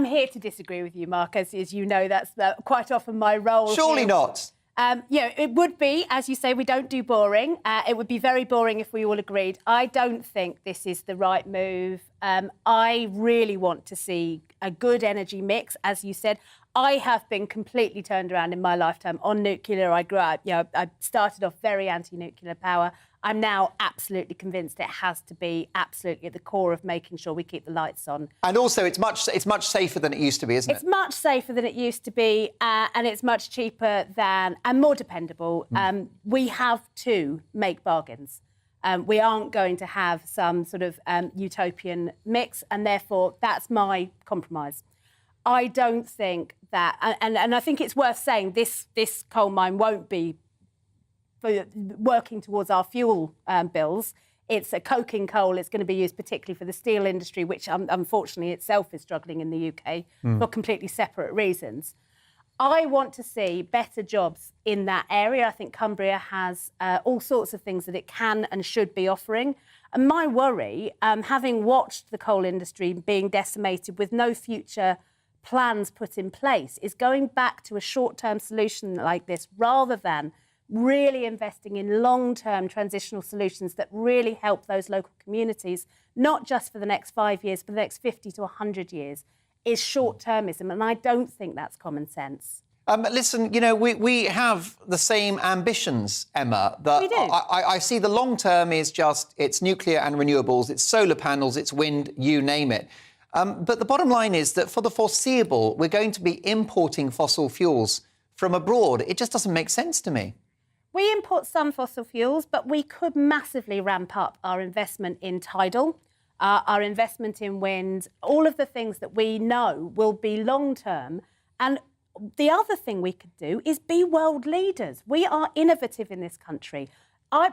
here to disagree with you, Mark. As you know, that's quite often my role. Surely here. not. It would be, as you say, we don't do boring. It would be very boring if we all agreed. I don't think this is the right move. I really want to see a good energy mix, as you said. I have been completely turned around in my lifetime on nuclear. I grew up, I started off very anti-nuclear power. I'm now absolutely convinced it has to be absolutely at the core of making sure we keep the lights on. And also, it's much safer than it used to be, isn't it? It's much safer than it used to be, and it's much cheaper than and more dependable. We have to make bargains. We aren't going to have some sort of utopian mix, and therefore that's my compromise. I don't think that, and I think it's worth saying this coal mine won't be for working towards our fuel bills. It's a coking coal. It's going to be used particularly for the steel industry, which unfortunately itself is struggling in the UK for completely separate reasons. I want to see better jobs in that area. I think Cumbria has all sorts of things that it can and should be offering. And my worry, having watched the coal industry being decimated with no future plans put in place, is going back to a short-term solution like this rather than really investing in long-term transitional solutions that really help those local communities, not just for the next 5 years, but the next 50 to 100 years, is short-termism. And I don't think that's common sense. Listen, we have the same ambitions, Emma. We do. I see the long term is just, it's nuclear and renewables, it's solar panels, it's wind, you name it. But the bottom line is that for the foreseeable, we're going to be importing fossil fuels from abroad. It just doesn't make sense to me. We import some fossil fuels, but we could massively ramp up our investment in tidal, our investment in wind, all of the things that we know will be long-term. And the other thing we could do is be world leaders. We are innovative in this country.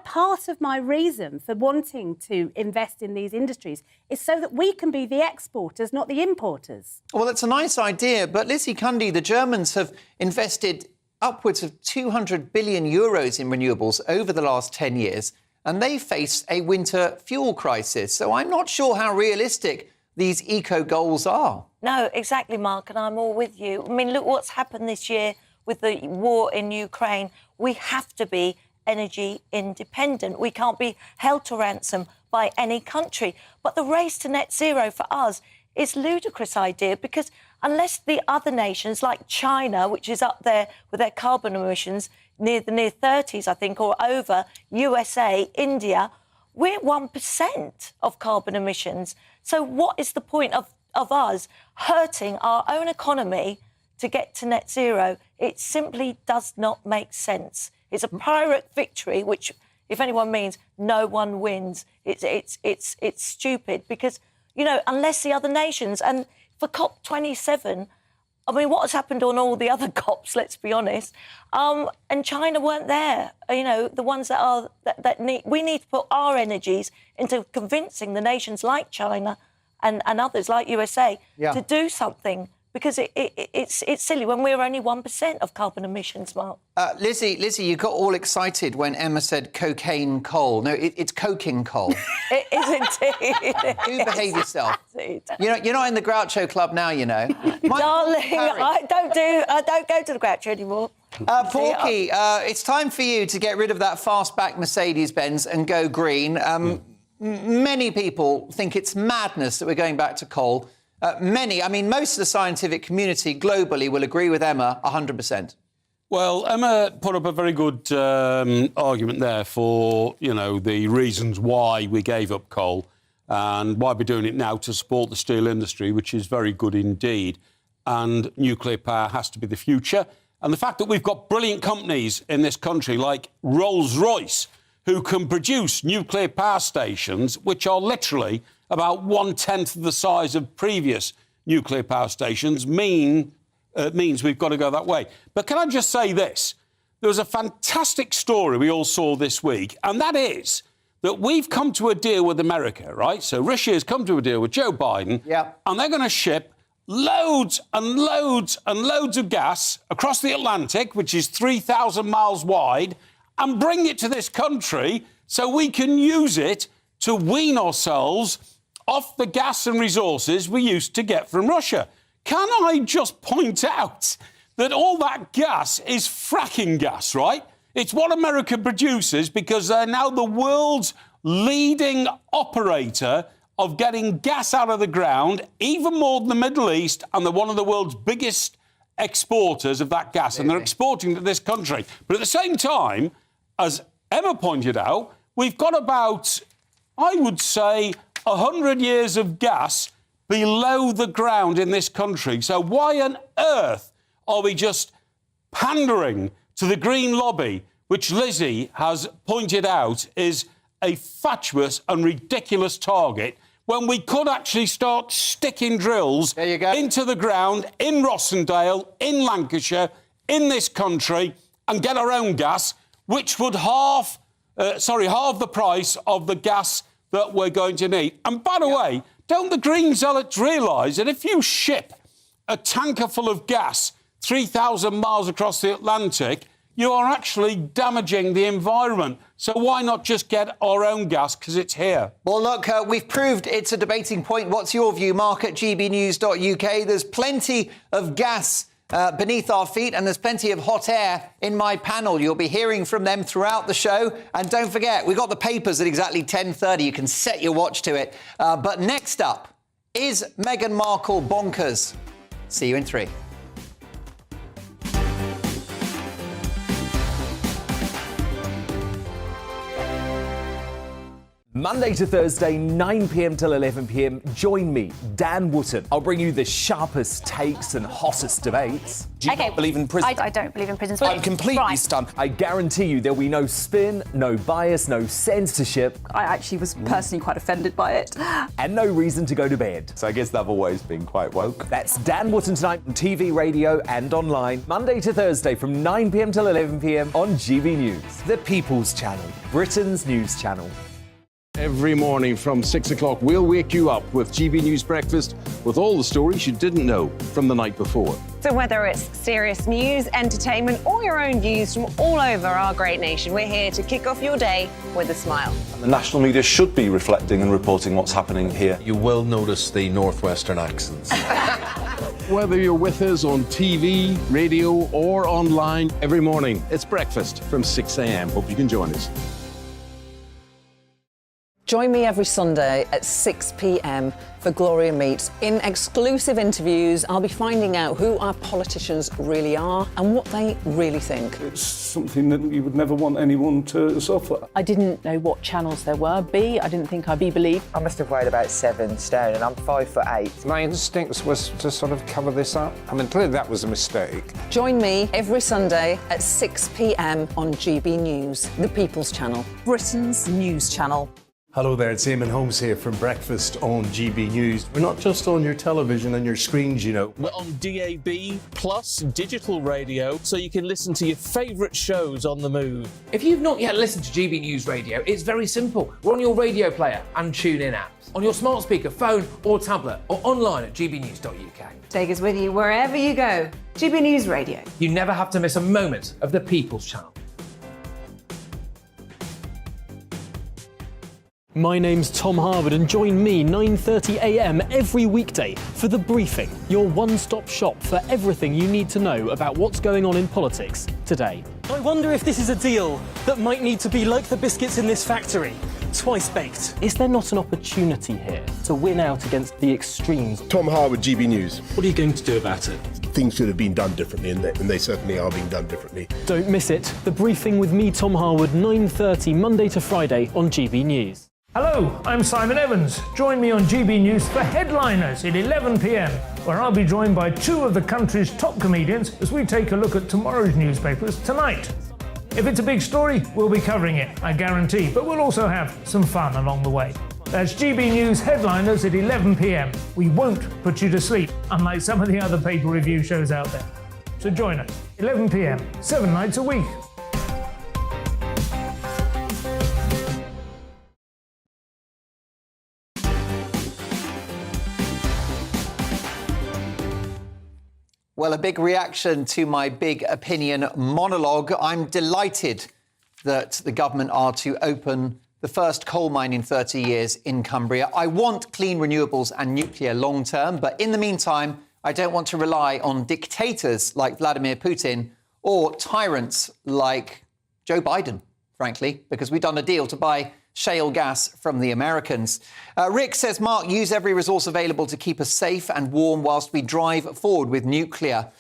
Part of my reason for wanting to invest in these industries is so that we can be the exporters, not the importers. Well, that's a nice idea, but Lizzie Cundy, the Germans have invested upwards of 200 billion euros in renewables over the last 10 years, and they face a winter fuel crisis. So I'm not sure how realistic these eco goals are. No, exactly, Mark, and I'm all with you. I mean, look what's happened this year with the war in Ukraine. We have to be energy independent. We can't be held to ransom by any country. But the race to net zero for us It's a ludicrous idea because unless the other nations like China, which is up there with their carbon emissions near 30s, I think, or over, USA, India, we're 1% of carbon emissions. So what is the point of us hurting our own economy to get to net zero? It simply does not make sense. It's a Pyrrhic victory, which, if anyone means, no one wins. It's stupid because, you know, unless the other nations, and for COP27, I mean, what has happened on all the other COPs, let's be honest, and China weren't there. You know, the ones we need to put our energies into convincing the nations like China and others like USA to do something, because it's silly when we're only 1% of carbon emissions, Mark. Lizzie, you got all excited when Emma said cocaine coal. No, it's coking coal. It is indeed. Do behave yourself. You're not in the Groucho Club now, you know. Darling, I don't go to the Groucho anymore. Porky, it's time for you to get rid of that fastback Mercedes-Benz and go green. Many people think it's madness that we're going back to coal. Most of the scientific community globally will agree with Emma 100%. Well, Emma put up a very good argument there for, you know, the reasons why we gave up coal and why we're doing it now to support the steel industry, which is very good indeed. And nuclear power has to be the future. And the fact that we've got brilliant companies in this country like Rolls-Royce who can produce nuclear power stations, which are literally about 1/10 of the size of previous nuclear power stations, means we've got to go that way. But can I just say this? There was a fantastic story we all saw this week, and that is that we've come to a deal with America, right? So Russia has come to a deal with Joe Biden, and they're going to ship loads and loads and loads of gas across the Atlantic, which is 3,000 miles wide, and bring it to this country so we can use it to wean ourselves off the gas and resources we used to get from Russia. Can I just point out that all that gas is fracking gas, right? It's what America produces because they're now the world's leading operator of getting gas out of the ground, even more than the Middle East, and they're one of the world's biggest exporters of that gas, and they're exporting to this country. But at the same time, as Emma pointed out, we've got about, I would say, 100 years of gas below the ground in this country. So why on earth are we just pandering to the Green lobby, which Lizzie has pointed out is a fatuous and ridiculous target, when we could actually start sticking drills into the ground in Rossendale, in Lancashire, in this country, and get our own gas, which would halve the price of the gas that we're going to need. And by the way, don't the Green zealots realise that if you ship a tanker full of gas 3,000 miles across the Atlantic, you are actually damaging the environment? So why not just get our own gas, because it's here? Well, look, we've proved it's a debating point. What's your view, Mark, at gbnews.uk? There's plenty of gas beneath our feet, and there's plenty of hot air in my panel. You'll be hearing from them throughout the show. And don't forget, we've got the papers at exactly 10:30. You can set your watch to it. But next up, is Meghan Markle bonkers? See you in 3. Monday to Thursday, 9 p.m. till 11 p.m. Join me, Dan Wootton. I'll bring you the sharpest takes and hottest debates. Do you not believe in prisons? I don't believe in prisons. I'm completely stunned. I guarantee you there'll be no spin, no bias, no censorship. I actually was personally quite offended by it. And no reason to go to bed. So I guess they've always been quite woke. That's Dan Wootton tonight on TV, radio and online. Monday to Thursday from 9 p.m. till 11 p.m. on GB News. The People's Channel, Britain's news channel. Every morning from 6 o'clock, we'll wake you up with GB News Breakfast with all the stories you didn't know from the night before. So whether it's serious news, entertainment, or your own views from all over our great nation, we're here to kick off your day with a smile. The national media should be reflecting and reporting what's happening here. You will notice the northwestern accents. Whether you're with us on TV, radio, or online, every morning, it's breakfast from 6 a.m. Hope you can join us. Join me every Sunday at 6 p.m. for Gloria Meets. In exclusive interviews, I'll be finding out who our politicians really are and what they really think. It's something that you would never want anyone to suffer. I didn't know what channels there were. B, I didn't think I'd be believed. I must have weighed about 7 stone and I'm 5'8". My instincts was to sort of cover this up. I mean, clearly that was a mistake. Join me every Sunday at 6 p.m. on GB News, the People's Channel, Britain's news channel. Hello there, it's Eamon Holmes here from Breakfast on GB News. We're not just on your television and your screens, you know. We're on DAB plus digital radio, so you can listen to your favourite shows on the move. If you've not yet listened to GB News Radio, it's very simple. We're on your radio player and TuneIn apps, on your smart speaker, phone or tablet, or online at gbnews.uk. Take us with you wherever you go. GB News Radio. You never have to miss a moment of the People's Channel. My name's Tom Harwood and join me 9:30 a.m. every weekday for The Briefing, your one-stop shop for everything you need to know about what's going on in politics today. I wonder if this is a deal that might need to be like the biscuits in this factory, twice baked. Is there not an opportunity here to win out against the extremes? Tom Harwood, GB News. What are you going to do about it? Things should have been done differently, and they certainly are being done differently. Don't miss it. The Briefing with me, Tom Harwood, 9:30 Monday to Friday on GB News. Hello, I'm Simon Evans. Join me on GB News for Headliners at 11 p.m, where I'll be joined by two of the country's top comedians as we take a look at tomorrow's newspapers tonight. If it's a big story, we'll be covering it, I guarantee, but we'll also have some fun along the way. That's GB News Headliners at 11 p.m. We won't put you to sleep, unlike some of the other paper review shows out there. So join us, 11 p.m, 7 nights a week. Well, a big reaction to my big opinion monologue. I'm delighted that the government are to open the first coal mine in 30 years in Cumbria. I want clean renewables and nuclear long term, but in the meantime, I don't want to rely on dictators like Vladimir Putin or tyrants like Joe Biden, frankly, because we've done a deal to buy shale gas from the Americans. Rick says, Mark, use every resource available to keep us safe and warm whilst we drive forward with nuclear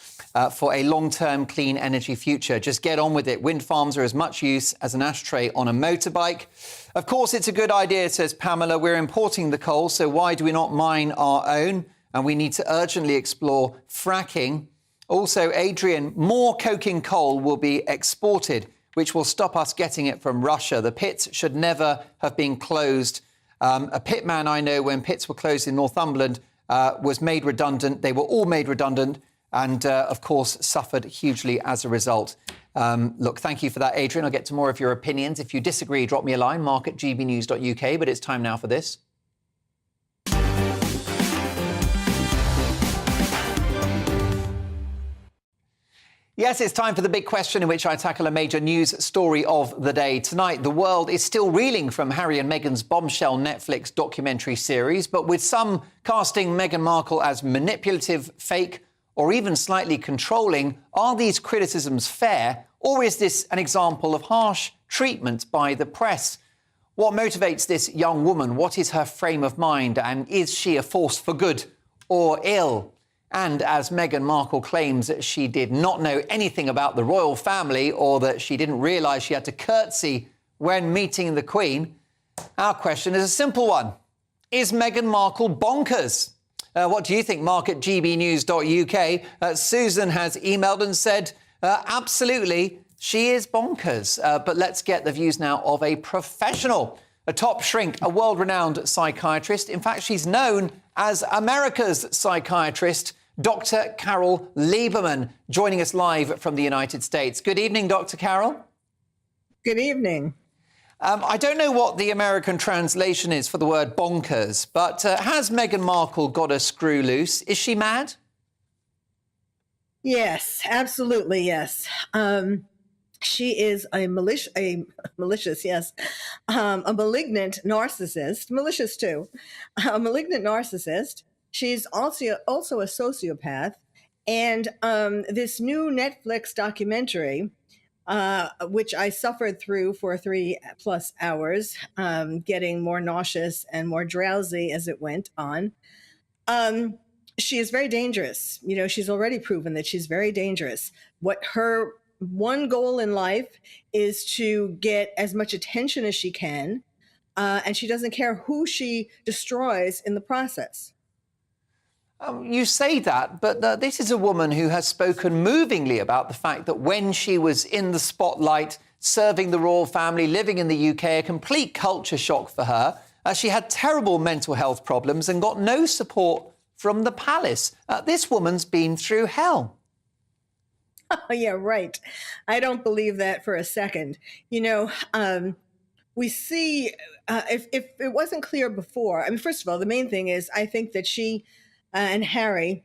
for a long-term clean energy future. Just get on with it. Wind farms are as much use as an ashtray on a motorbike. Of course, it's a good idea, says Pamela. We're importing the coal, so why do we not mine our own? And we need to urgently explore fracking. Also, Adrian, more coking coal will be exported, which will stop us getting it from Russia. The pits should never have been closed. A pitman I know, when pits were closed in Northumberland, was made redundant. They were all made redundant and, of course, suffered hugely as a result. Look, thank you for that, Adrian. I'll get to more of your opinions. If you disagree, drop me a line, mark@gbnews.uk. But it's time now for this. Yes, it's time for the big question in which I tackle a major news story of the day. Tonight, the world is still reeling from Harry and Meghan's bombshell Netflix documentary series, but with some casting Meghan Markle as manipulative, fake, or even slightly controlling, are these criticisms fair, or is this an example of harsh treatment by the press? What motivates this young woman? What is her frame of mind? And is she a force for good or ill? And as Meghan Markle claims that she did not know anything about the royal family or that she didn't realise she had to curtsy when meeting the Queen, our question is a simple one. Is Meghan Markle bonkers? What do you think, mark@gbnews.uk? Susan has emailed and said, absolutely, she is bonkers. But let's get the views now of a professional, a top shrink, a world-renowned psychiatrist. In fact, she's known as America's psychiatrist, Dr. Carol Lieberman, joining us live from the United States. Good evening, Dr. Carol. Good evening. I don't know what the American translation is for the word bonkers, but has Meghan Markle got a screw loose? Is she mad? Yes, absolutely, yes. She is a malignant narcissist, malicious too, a malignant narcissist. She's also a sociopath. And this new Netflix documentary which I suffered through for 3+ hours, getting more nauseous and more drowsy as it went on. She is very dangerous. You know, she's already proven that she's very dangerous. What her one goal in life is to get as much attention as she can, and she doesn't care who she destroys in the process. You say that, but this is a woman who has spoken movingly about the fact that when she was in the spotlight, serving the royal family, living in the UK, a complete culture shock for her. She had terrible mental health problems and got no support from the palace. This woman's been through hell. Oh, yeah, right. I don't believe that for a second. You know, we see, if it wasn't clear before, I mean, first of all, the main thing is I think that she and Harry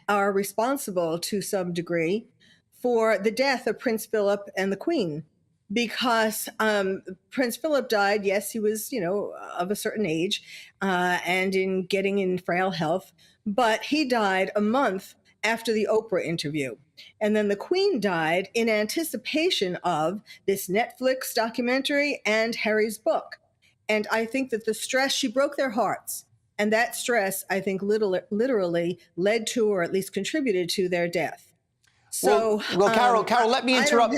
are responsible to some degree for the death of Prince Philip and the Queen. Because Prince Philip died, yes, he was, you know, of a certain age and getting in frail health, but he died a month after the Oprah interview. And then the Queen died in anticipation of this Netflix documentary and Harry's book. And I think that the stress, she broke their hearts. And that stress, I think, literally led to, or at least contributed to, their death. So, well, Carol, let me interrupt.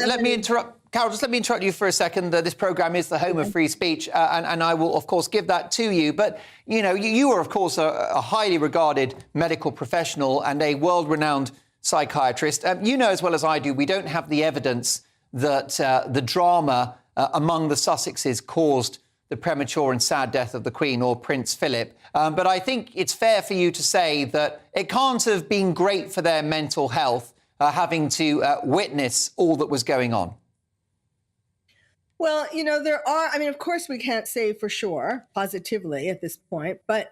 Carol, just let me interrupt you for a second. This programme is the home of free speech, and I will, of course, give that to you. But, you know, you are, of course, a highly regarded medical professional and a world-renowned psychiatrist. You know as well as I do, we don't have the evidence that the drama among the Sussexes caused the premature and sad death of the Queen or Prince Philip. But I think it's fair for you to say that it can't have been great for their mental health having to witness all that was going on. Well, you know, there are, I mean, of course, we can't say for sure positively at this point, but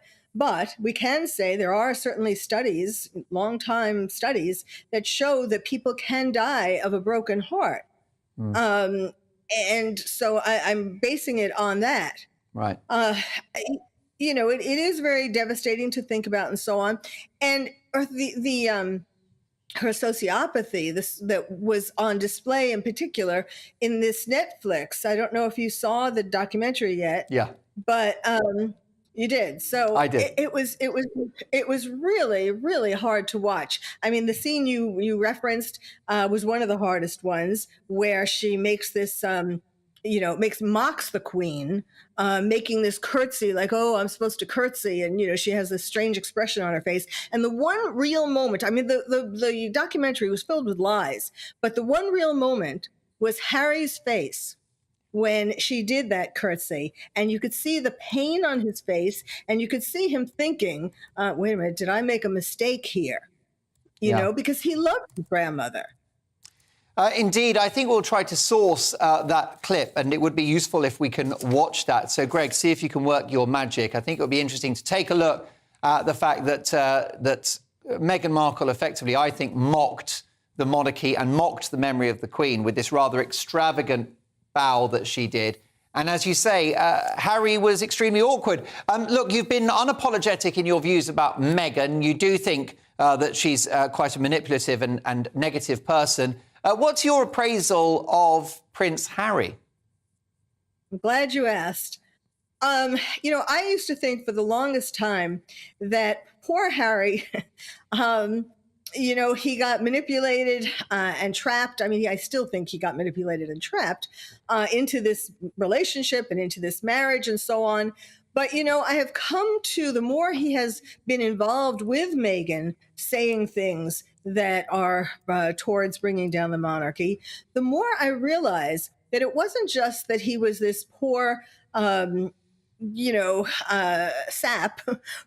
we can say there are certainly studies, long-time studies, that show that people can die of a broken heart. And so I'm basing it on that. Right. You know, it is very devastating to think about and so on. And her sociopathy, that was on display in particular in this Netflix. I don't know if you saw the documentary yet. Yeah. But you did. So I did. It was really, really hard to watch. I mean, the scene you referenced was one of the hardest ones, where she makes this mocks the Queen, making this curtsy, like, oh, I'm supposed to curtsy. And, you know, she has this strange expression on her face. And the one real moment, I mean, the documentary was filled with lies, but the one real moment was Harry's face when she did that curtsy. And you could see the pain on his face, and you could see him thinking, wait a minute, did I make a mistake here? You know, because he loved his grandmother. Indeed, I think we'll try to source that clip, and it would be useful if we can watch that. So, Greg, see if you can work your magic. I think it would be interesting to take a look at the fact that that Meghan Markle effectively, I think, mocked the monarchy and mocked the memory of the Queen with this rather extravagant bow that she did. And as you say, Harry was extremely awkward. Look, you've been unapologetic in your views about Meghan. You do think that she's quite a manipulative and negative person. What's your appraisal of Prince Harry? I'm glad you asked. You know, I used to think for the longest time that poor Harry, you know, he got manipulated and trapped. I mean, I still think he got manipulated and trapped into this relationship and into this marriage and so on. But, you know, I have come to, the more he has been involved with Meghan, saying things that are towards bringing down the monarchy, the more I realize that it wasn't just that he was this poor, sap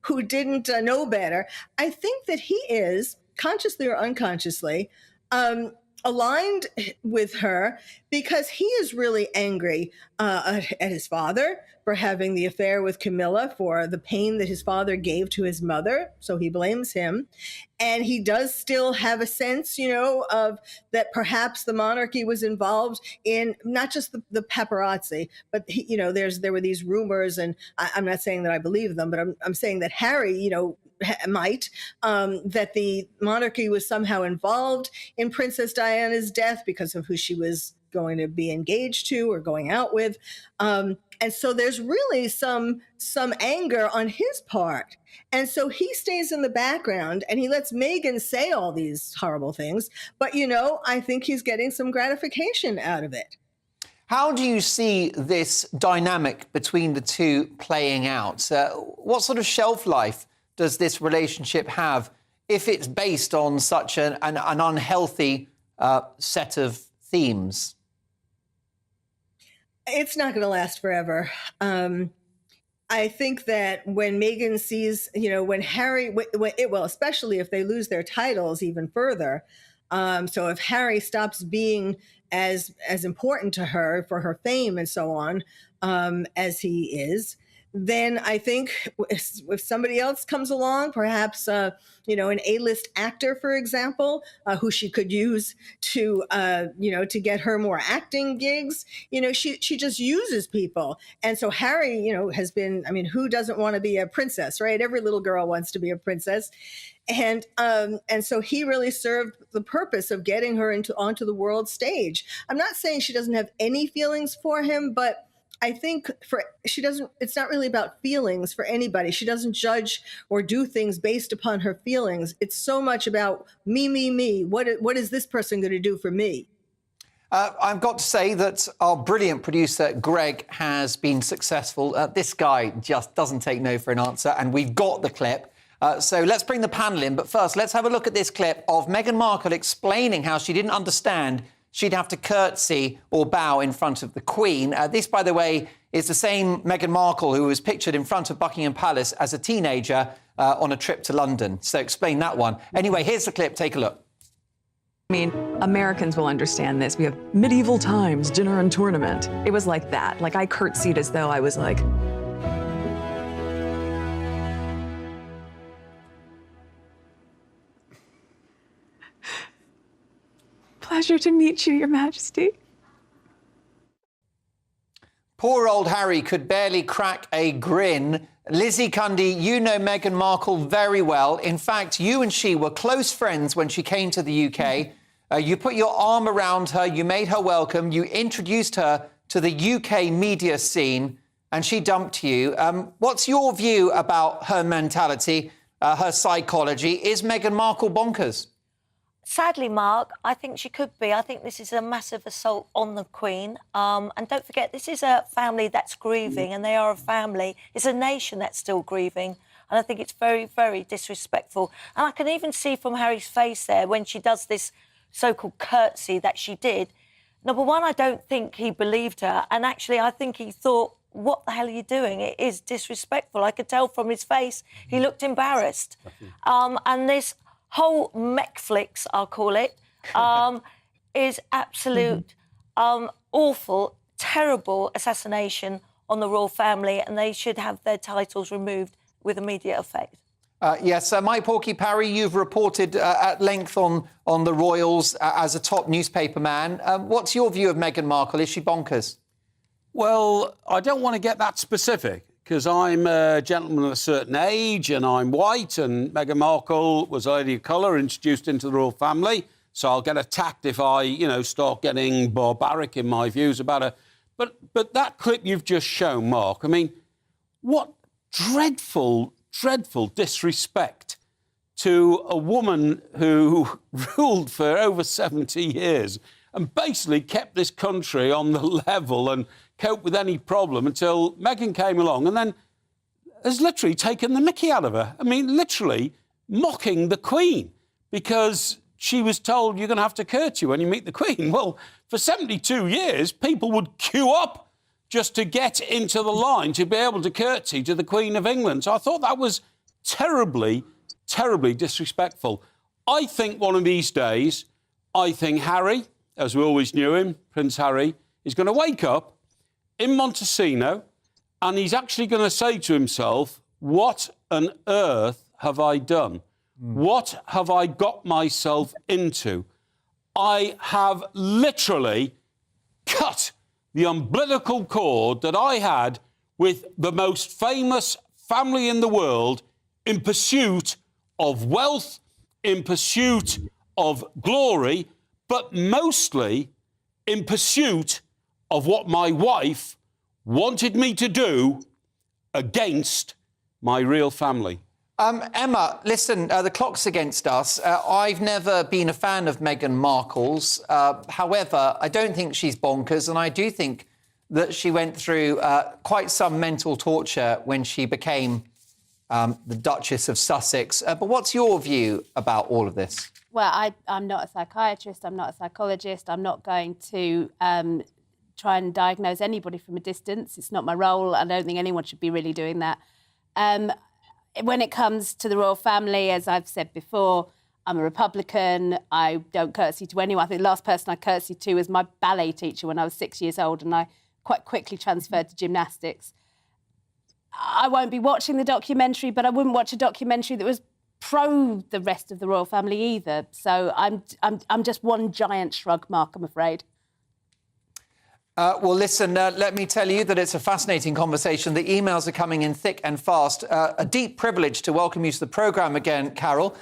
who didn't know better. I think that he is, consciously or unconsciously, aligned with her because he is really angry at his father for having the affair with Camilla, for the pain that his father gave to his mother. So he blames him. And he does still have a sense, you know, of that perhaps the monarchy was involved in not just the paparazzi, but, there were these rumors, and I'm not saying that I believe them, but I'm saying that Harry, you know, might, that the monarchy was somehow involved in Princess Diana's death because of who she was going to be engaged to or going out with. And so there's really some anger on his part. And so he stays in the background and he lets Meghan say all these horrible things. But, I think he's getting some gratification out of it. How do you see this dynamic between the two playing out? What sort of shelf life does this relationship have if it's based on such an unhealthy set of themes? It's not going to last forever. I think that when Meghan sees, when Harry, especially if they lose their titles even further, so if Harry stops being as important to her for her fame and so on as he is, then I think if somebody else comes along, perhaps, an A-list actor, for example, who she could use to get her more acting gigs, she just uses people. And so Harry, has been, who doesn't want to be a princess, right? Every little girl wants to be a princess. And so he really served the purpose of getting her onto the world stage. I'm not saying she doesn't have any feelings for him, but I think it's not really about feelings for anybody. She doesn't judge or do things based upon her feelings. It's so much about me. What is this person going to do for me? I've got to say that our brilliant producer, Greg, has been successful. This guy just doesn't take no for an answer, and we've got the clip. So let's bring the panel in. But first, let's have a look at this clip of Meghan Markle explaining how she didn't understand she'd have to curtsy or bow in front of the Queen. This, by the way, is the same Meghan Markle who was pictured in front of Buckingham Palace as a teenager on a trip to London. So explain that one. Anyway, here's the clip. Take a look. Americans will understand this. We have medieval times, dinner and tournament. It was like that. Like, I curtsied as though I was like... Pleasure to meet you, Your Majesty. Poor old Harry could barely crack a grin. Lizzie Cundy, you know Meghan Markle very well. In fact, you and she were close friends when she came to the UK. You put your arm around her, you made her welcome, you introduced her to the UK media scene, and she dumped you. What's your view about her mentality, her psychology? Is Meghan Markle bonkers? Sadly, Mark, I think she could be. I think this is a massive assault on the Queen. And don't forget, this is a family that's grieving, and they are a family. It's a nation that's still grieving. And I think it's very, very disrespectful. And I can even see from Harry's face there when she does this so-called curtsy that she did. Number one, I don't think he believed her. And actually, I think he thought, what the hell are you doing? It is disrespectful. I could tell from his face. He looked embarrassed. And this whole Metflix, I'll call it, is absolute awful, terrible assassination on the royal family, and they should have their titles removed with immediate effect. Yes, Mike Porky-Parry, you've reported at length on the royals as a top newspaper man. What's your view of Meghan Markle? Is she bonkers? Well, I don't want to get that specific, because I'm a gentleman of a certain age and I'm white, and Meghan Markle was a lady of colour introduced into the royal family, so I'll get attacked if I, start getting barbaric in my views about her. But that clip you've just shown, Mark, I mean, what dreadful disrespect to a woman who ruled for over 70 years and basically kept this country on the level and cope with any problem until Meghan came along and then has literally taken the mickey out of her. I mean, literally mocking the Queen because she was told you're going to have to curtsy when you meet the Queen. Well, for 72 years, people would queue up just to get into the line to be able to curtsy to the Queen of England. So I thought that was terribly, terribly disrespectful. I think one of these days, Harry, as we always knew him, Prince Harry, is going to wake up in Montesino, and he's actually going to say to himself, what on earth have I done? What have I got myself into? I have literally cut the umbilical cord that I had with the most famous family in the world in pursuit of wealth, in pursuit of glory, but mostly in pursuit of what my wife wanted me to do against my real family. Emma, listen, the clock's against us. I've never been a fan of Meghan Markle's. However, I don't think she's bonkers, and I do think that she went through quite some mental torture when she became the Duchess of Sussex. But what's your view about all of this? Well, I'm not a psychiatrist, I'm not a psychologist, I'm not going to try and diagnose anybody from a distance. It's not my role. I don't think anyone should be really doing that. When it comes to the royal family, as I've said before, I'm a Republican. I don't curtsy to anyone. I think the last person I curtsied to was my ballet teacher when I was 6 years old, and I quite quickly transferred to gymnastics. I won't be watching the documentary, but I wouldn't watch a documentary that was pro the rest of the royal family either. So I'm just one giant shrug, Mark, I'm afraid. Well, listen, let me tell you that it's a fascinating conversation. The emails are coming in thick and fast. A deep privilege to welcome you to the programme again, Carol.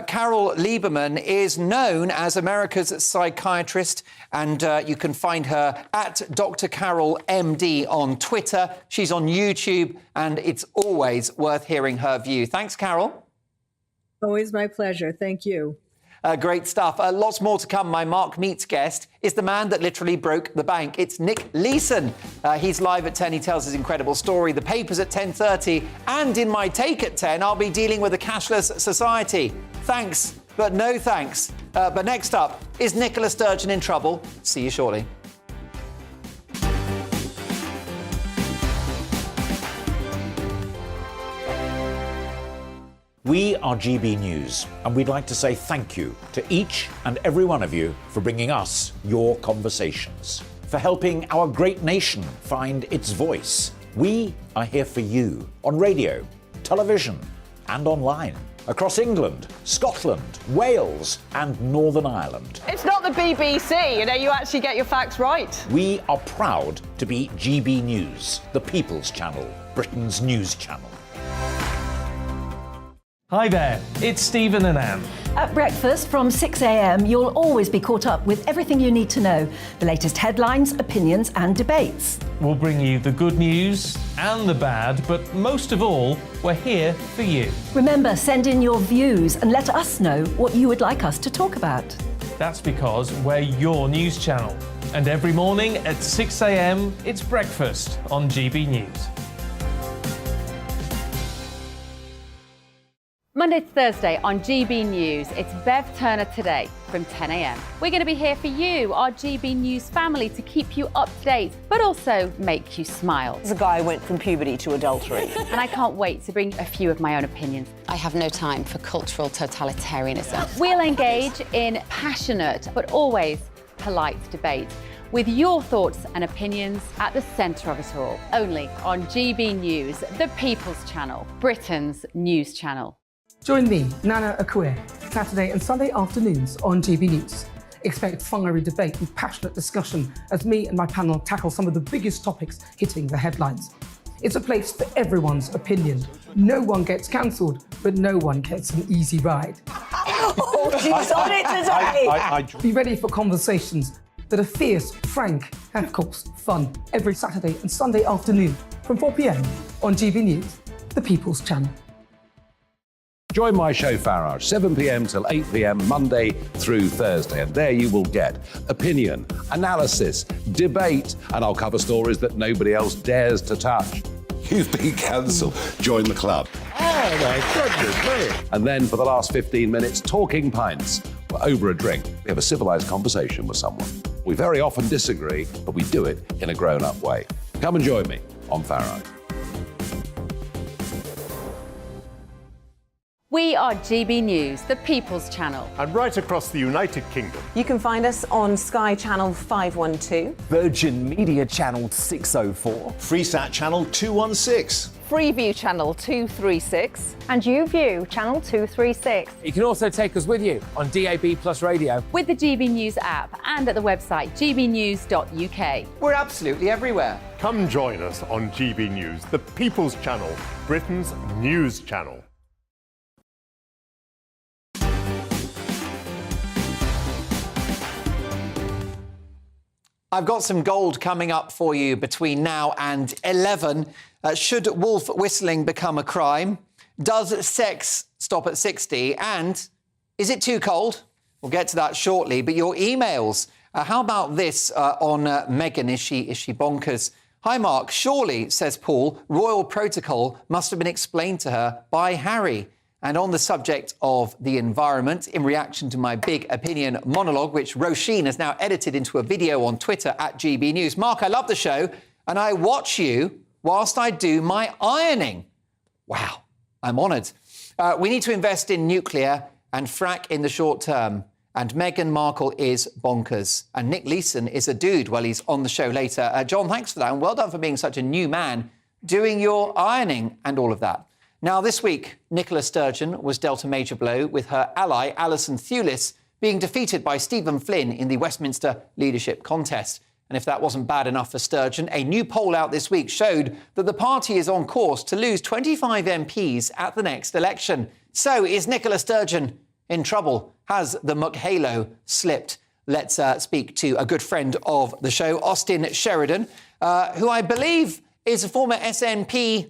Carol Lieberman is known as America's psychiatrist, and you can find her at Dr. Carol MD on Twitter. She's on YouTube, and it's always worth hearing her view. Thanks, Carol. Always my pleasure. Thank you. Great stuff. Lots more to come. My Mark Meets guest is the man that literally broke the bank. It's Nick Leeson. He's live at 10. He tells his incredible story. The paper's at 10:30. And in my take at 10, I'll be dealing with a cashless society. Thanks, but no thanks. But next up, is Nicola Sturgeon in trouble? See you shortly. We are GB News, and we'd like to say thank you to each and every one of you for bringing us your conversations, for helping our great nation find its voice. We are here for you on radio, television, and online, across England, Scotland, Wales, and Northern Ireland. It's not the BBC, you actually get your facts right. We are proud to be GB News, the People's Channel, Britain's news channel. Hi there, it's Stephen and Anne. At breakfast from 6 a.m, you'll always be caught up with everything you need to know, the latest headlines, opinions and debates. We'll bring you the good news and the bad, but most of all, we're here for you. Remember, send in your views and let us know what you would like us to talk about. That's because we're your news channel. And every morning at 6 a.m, it's breakfast on GB News. Monday to Thursday on GB News, it's Bev Turner Today from 10 a.m. We're going to be here for you, our GB News family, to keep you up to date, but also make you smile. There's a guy who went from puberty to adultery. And I can't wait to bring a few of my own opinions. I have no time for cultural totalitarianism. We'll engage in passionate, but always polite debate, with your thoughts and opinions at the centre of it all. Only on GB News, the People's Channel, Britain's news channel. Join me, Nana Akue, Saturday and Sunday afternoons on GB News. Expect fiery debate and passionate discussion as me and my panel tackle some of the biggest topics hitting the headlines. It's a place for everyone's opinion. No one gets cancelled, but no one gets an easy ride. Oh, she's on it today! Be ready for conversations that are fierce, frank, and of course, fun. Every Saturday and Sunday afternoon from 4 p.m. on GB News, the People's Channel. Join my show Farage, 7 p.m. till 8 p.m. Monday through Thursday. And there you will get opinion, analysis, debate, and I'll cover stories that nobody else dares to touch. You've been cancelled. Join the club. Oh, my goodness me. And then for the last 15 minutes, talking pints. We're over a drink. We have a civilised conversation with someone. We very often disagree, but we do it in a grown-up way. Come and join me on Farage. We are GB News, the People's Channel. And right across the United Kingdom. You can find us on Sky Channel 512. Virgin Media Channel 604. Freesat Channel 216. Freeview Channel 236. And YouView Channel 236. You can also take us with you on DAB Plus Radio. With the GB News app and at the website gbnews.uk. We're absolutely everywhere. Come join us on GB News, the People's Channel, Britain's news channel. I've got some gold coming up for you between now and 11. Should wolf whistling become a crime? Does sex stop at 60? And is it too cold? We'll get to that shortly. But your emails, how about this on Meghan? Is she bonkers? Hi, Mark. Surely, says Paul, royal protocol must have been explained to her by Harry. And on the subject of the environment, in reaction to my big opinion monologue, which Roisin has now edited into a video on Twitter at GB News. Mark, I love the show, and I watch you whilst I do my ironing. Wow, I'm honoured. We need to invest in nuclear and frack in the short term. And Meghan Markle is bonkers. And Nick Leeson is a dude. Well, he's on the show later. John, thanks for that. And well done for being such a new man, doing your ironing and all of that. Now, this week, Nicola Sturgeon was dealt a major blow with her ally, Alison Thewlis, being defeated by Stephen Flynn in the Westminster leadership contest. And if that wasn't bad enough for Sturgeon, a new poll out this week showed that the party is on course to lose 25 MPs at the next election. So is Nicola Sturgeon in trouble? Has the Muck-halo slipped? Let's speak to a good friend of the show, Austin Sheridan, who I believe is a former SNP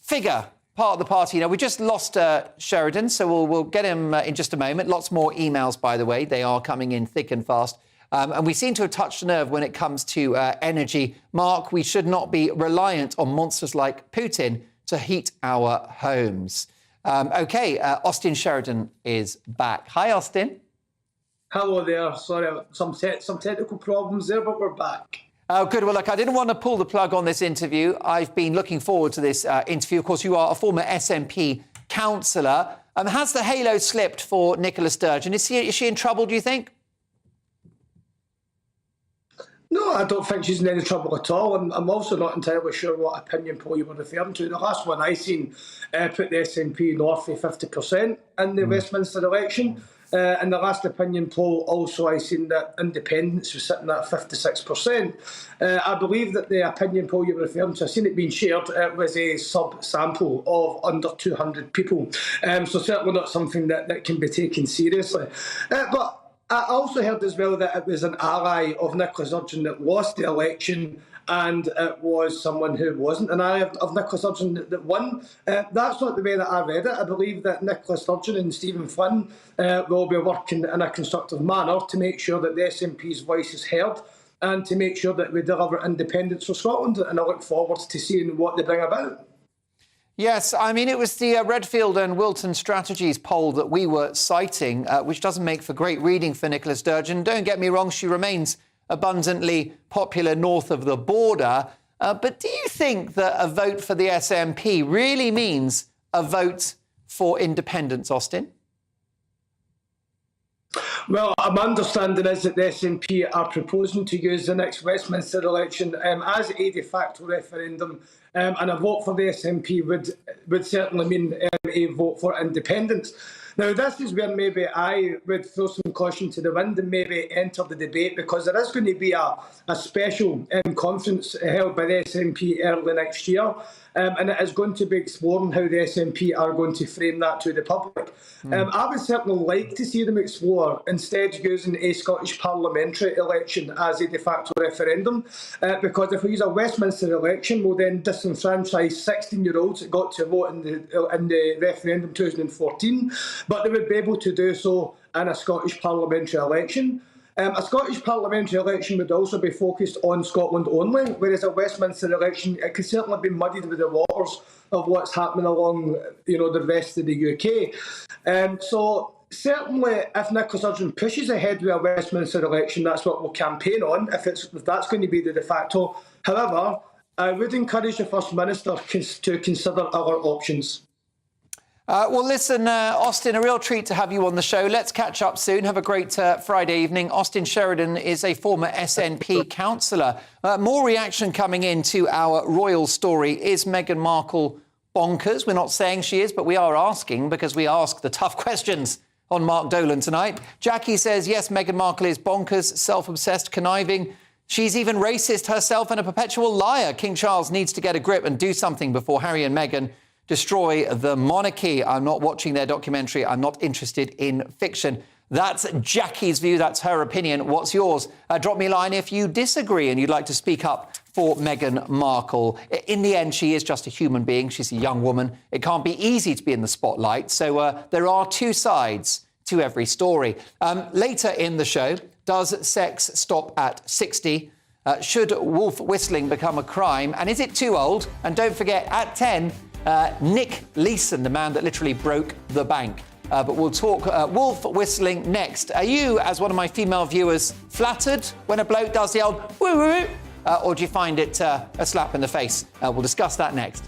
figure, part of the party. Now, we just lost Sheridan, so we'll get him in just a moment. Lots more emails, by the way. They are coming in thick and fast. And we seem to have touched a nerve when it comes to energy. Mark, we should not be reliant on monsters like Putin to heat our homes. Austin Sheridan is back. Hi, Austin. Hello there. Sorry, some technical problems there, but we're back. Oh, good. Well, look, I didn't want to pull the plug on this interview. I've been looking forward to this interview. Of course, you are a former SNP councillor. Has the halo slipped for Nicola Sturgeon? Is she in trouble, do you think? No, I don't think she's in any trouble at all. I'm also not entirely sure what opinion poll you were referring to. The last one I seen put the SNP north of 50% in the Westminster election. And the last opinion poll also I seen that independence was sitting at 56%. I believe that the opinion poll you're referring to, I've seen it being shared, it was a sub-sample of under 200 people. So certainly not something that can be taken seriously. But I also heard as well that it was an ally of Nicola Sturgeon that lost the election, and it was someone who wasn't an ally of Nicola Sturgeon that won. That's not the way that I read it. I believe that Nicola Sturgeon and Stephen Flynn will be working in a constructive manner to make sure that the SNP's voice is heard and to make sure that we deliver independence for Scotland. And I look forward to seeing what they bring about. Yes, I mean, it was the Redfield and Wilton Strategies poll that we were citing, which doesn't make for great reading for Nicola Sturgeon. Don't get me wrong, she remains abundantly popular north of the border. But do you think that a vote for the SNP really means a vote for independence, Austin? Well, my understanding is that the SNP are proposing to use the next Westminster election as a de facto referendum, and a vote for the SNP would certainly mean a vote for independence. Now, this is where maybe I would throw some caution to the wind and maybe enter the debate, because there is going to be a special conference held by the SNP early next year, and it is going to be exploring how the SNP are going to frame that to the public. I would certainly like to see them explore instead using a Scottish parliamentary election as a de facto referendum, because if we use a Westminster election, we'll then disenfranchise 16-year-olds that got to vote in the referendum 2014, but they would be able to do so in a Scottish parliamentary election. A Scottish parliamentary election would also be focused on Scotland only, whereas a Westminster election, it could certainly be muddied with the waters of what's happening along, the rest of the UK. So certainly, if Nicola Sturgeon pushes ahead with a Westminster election, that's what we'll campaign on, if that's going to be the de facto. However, I would encourage the First Minister to consider other options. Well, listen, Austin, a real treat to have you on the show. Let's catch up soon. Have a great Friday evening. Austin Sheridan is a former SNP councillor. More reaction coming in to our royal story. Is Meghan Markle bonkers? We're not saying she is, but we are asking, because we ask the tough questions on Mark Dolan tonight. Jackie says, yes, Meghan Markle is bonkers, self-obsessed, conniving. She's even racist herself and a perpetual liar. King Charles needs to get a grip and do something before Harry and Meghan destroy the monarchy. I'm not watching their documentary. I'm not interested in fiction. That's Jackie's view. That's her opinion. What's yours? Drop me a line if you disagree and you'd like to speak up for Meghan Markle. In the end, she is just a human being. She's a young woman. It can't be easy to be in the spotlight. So there are two sides to every story. Later in the show, does sex stop at 60? Should wolf whistling become a crime? And is it too old? And don't forget, at 10, Nick Leeson, the man that literally broke the bank. But we'll talk wolf whistling next. Are you, as one of my female viewers, flattered when a bloke does the old woo-woo? Or do you find it a slap in the face? We'll discuss that next.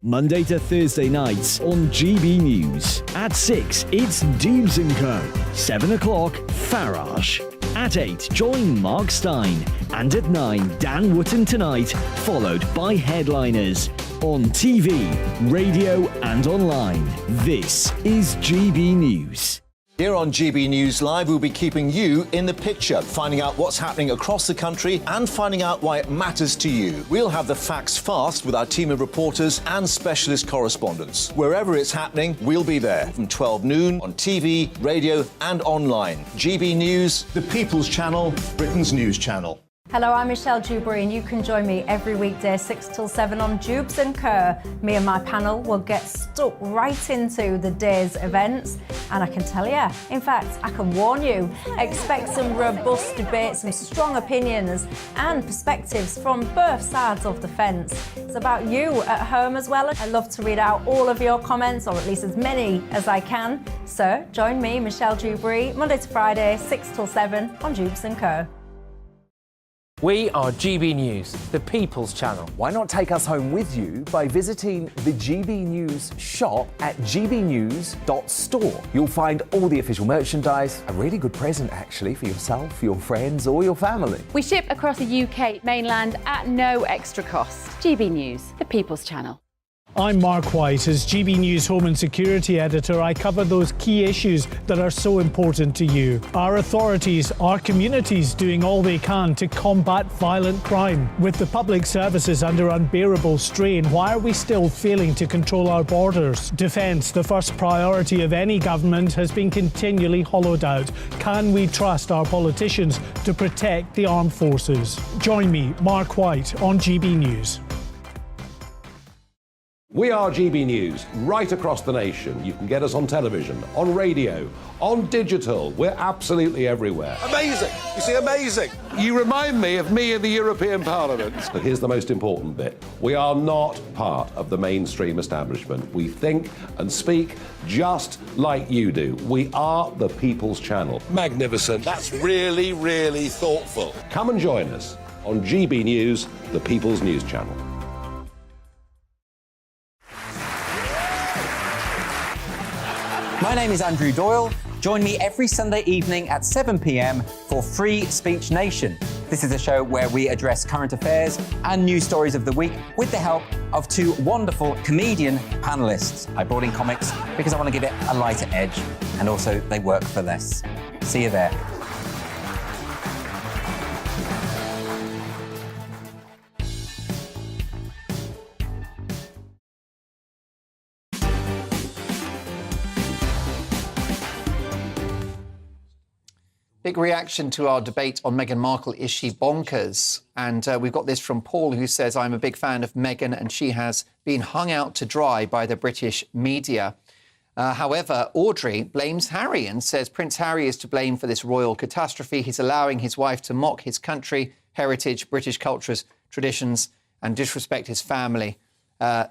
Monday to Thursday nights on GB News. At 6, it's Dubes & Co. 7 o'clock, Farage. At 8, join Mark Stein. And at 9, Dan Wootton Tonight, followed by Headliners. On TV, radio and online. This is GB News. Here on GB News Live, we'll be keeping you in the picture, finding out what's happening across the country and finding out why it matters to you. We'll have the facts fast with our team of reporters and specialist correspondents. Wherever it's happening, we'll be there from 12 noon on TV, radio and online. GB News, the People's Channel, Britain's news channel. Hello, I'm Michelle Dewberry and you can join me every weekday 6 till 7 on Dubes & Kerr. Me and my panel will get stuck right into the day's events and I can tell you, in fact, I can warn you, expect some robust debate, some strong opinions and perspectives from both sides of the fence. It's about you at home as well. I love to read out all of your comments, or at least as many as I can. So join me, Michelle Dewberry, Monday to Friday, 6 till 7 on Dubes & Kerr. We are GB News, the People's Channel. Why not take us home with you by visiting the GB News shop at gbnews.store. You'll find all the official merchandise, a really good present actually for yourself, your friends or your family. We ship across the UK mainland at no extra cost. GB News, the People's Channel. I'm Mark White. As GB News Home and Security Editor, I cover those key issues that are so important to you. Our authorities, our communities doing all they can to combat violent crime. With the public services under unbearable strain, why are we still failing to control our borders? Defence, the first priority of any government, has been continually hollowed out. Can we trust our politicians to protect the armed forces? Join me, Mark White, on GB News. We are GB News, right across the nation. You can get us on television, on radio, on digital. We're absolutely everywhere. Amazing. You see, amazing. You remind me of me in the European Parliament. But here's the most important bit. We are not part of the mainstream establishment. We think and speak just like you do. We are the People's Channel. Magnificent. That's really, really thoughtful. Come and join us on GB News, the People's News Channel. My name is Andrew Doyle. Join me every Sunday evening at 7 p.m. for Free Speech Nation. This is a show where we address current affairs and news stories of the week with the help of two wonderful comedian panellists. I brought in comics because I want to give it a lighter edge, and also they work for less. See you there. Big reaction to our debate on Meghan Markle. Is she bonkers? And we've got this from Paul, who says, I'm a big fan of Meghan and she has been hung out to dry by the British media. However, Audrey blames Harry and says Prince Harry is to blame for this royal catastrophe. He's allowing his wife to mock his country, heritage, British cultures, traditions and disrespect his family,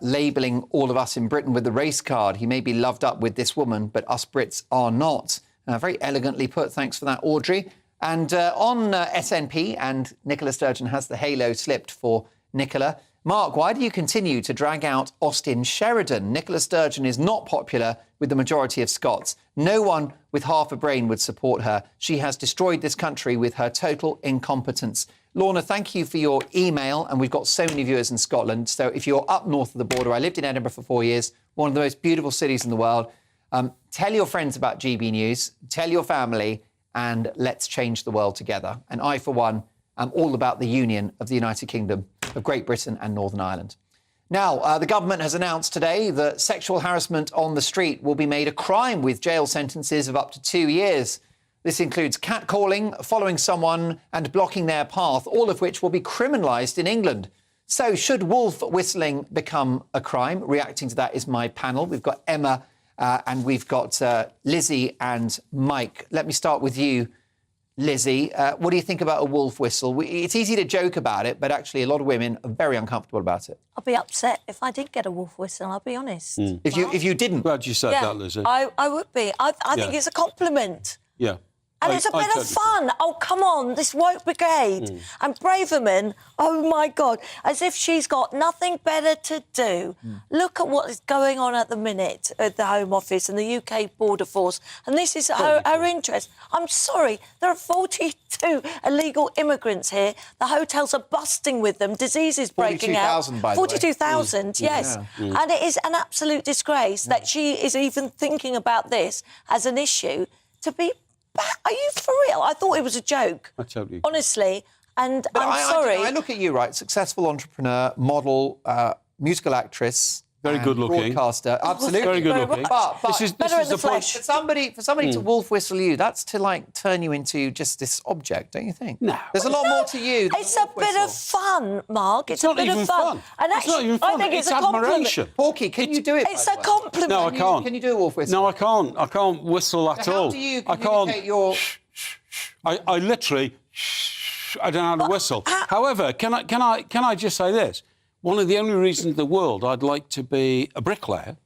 labelling all of us in Britain with the race card. He may be loved up with this woman, but us Brits are not. Very elegantly put. Thanks for that, Audrey. And on SNP, and Nicola Sturgeon has the halo slipped for Nicola. Mark, why do you continue to drag out Austin Sheridan? Nicola Sturgeon is not popular with the majority of Scots. No one with half a brain would support her. She has destroyed this country with her total incompetence. Lorna, thank you for your email. And we've got so many viewers in Scotland. So if you're up north of the border, I lived in Edinburgh for 4 years, one of the most beautiful cities in the world. Tell your friends about GB News, tell your family, and let's change the world together. And I, for one, am all about the union of the United Kingdom. of Great Britain and Northern Ireland. Now, the government has announced today that sexual harassment on the street will be made a crime with jail sentences of up to 2 years. This includes catcalling, following someone and blocking their path, all of which will be criminalised in England. So should wolf whistling become a crime? Reacting to that is my panel. We've got Emma and we've got Lizzie and Mike. Let me start with you, Lizzie. What do you think about a wolf whistle? It's easy to joke about it, but actually a lot of women are very uncomfortable about it. I'd be upset if I did get a wolf whistle, I'll be honest. If you didn't? Glad you said that, Lizzie. I would be. I think it's a compliment. Yeah. And it's a bit of fun. Oh, come on, this woke brigade. And Braverman, oh, my God, as if she's got nothing better to do. Look at what is going on at the minute at the Home Office and the UK Border Force. And this is her interest. I'm sorry, there are 42 illegal immigrants here. The hotels are busting with them. Diseases breaking out. 42,000, by the way. 42,000, yes. Yeah. And it is an absolute disgrace that she is even thinking about this as an issue to be... Are you for real? I thought it was a joke. I totally agree. Honestly, and But I'm sorry. I look at you, right? Successful entrepreneur, model, musical actress. Very good looking. Broadcaster. Absolutely. Very good looking. But This is the point. For somebody to wolf whistle you, that's to, like, turn you into just this object, don't you think? No. There's a lot more to you than It's a bit of fun, Mark. It's a not bit even of fun. And It's not even fun. I think it's a admiration. compliment. Porky, can you do it? It's a compliment. No, I can't. Can you do a wolf whistle? No, I can't. I can't whistle at all. How do you I communicate can't. your... I literally, I don't know how to whistle. However, can I just say this? One of the only reasons in the world I'd like to be a bricklayer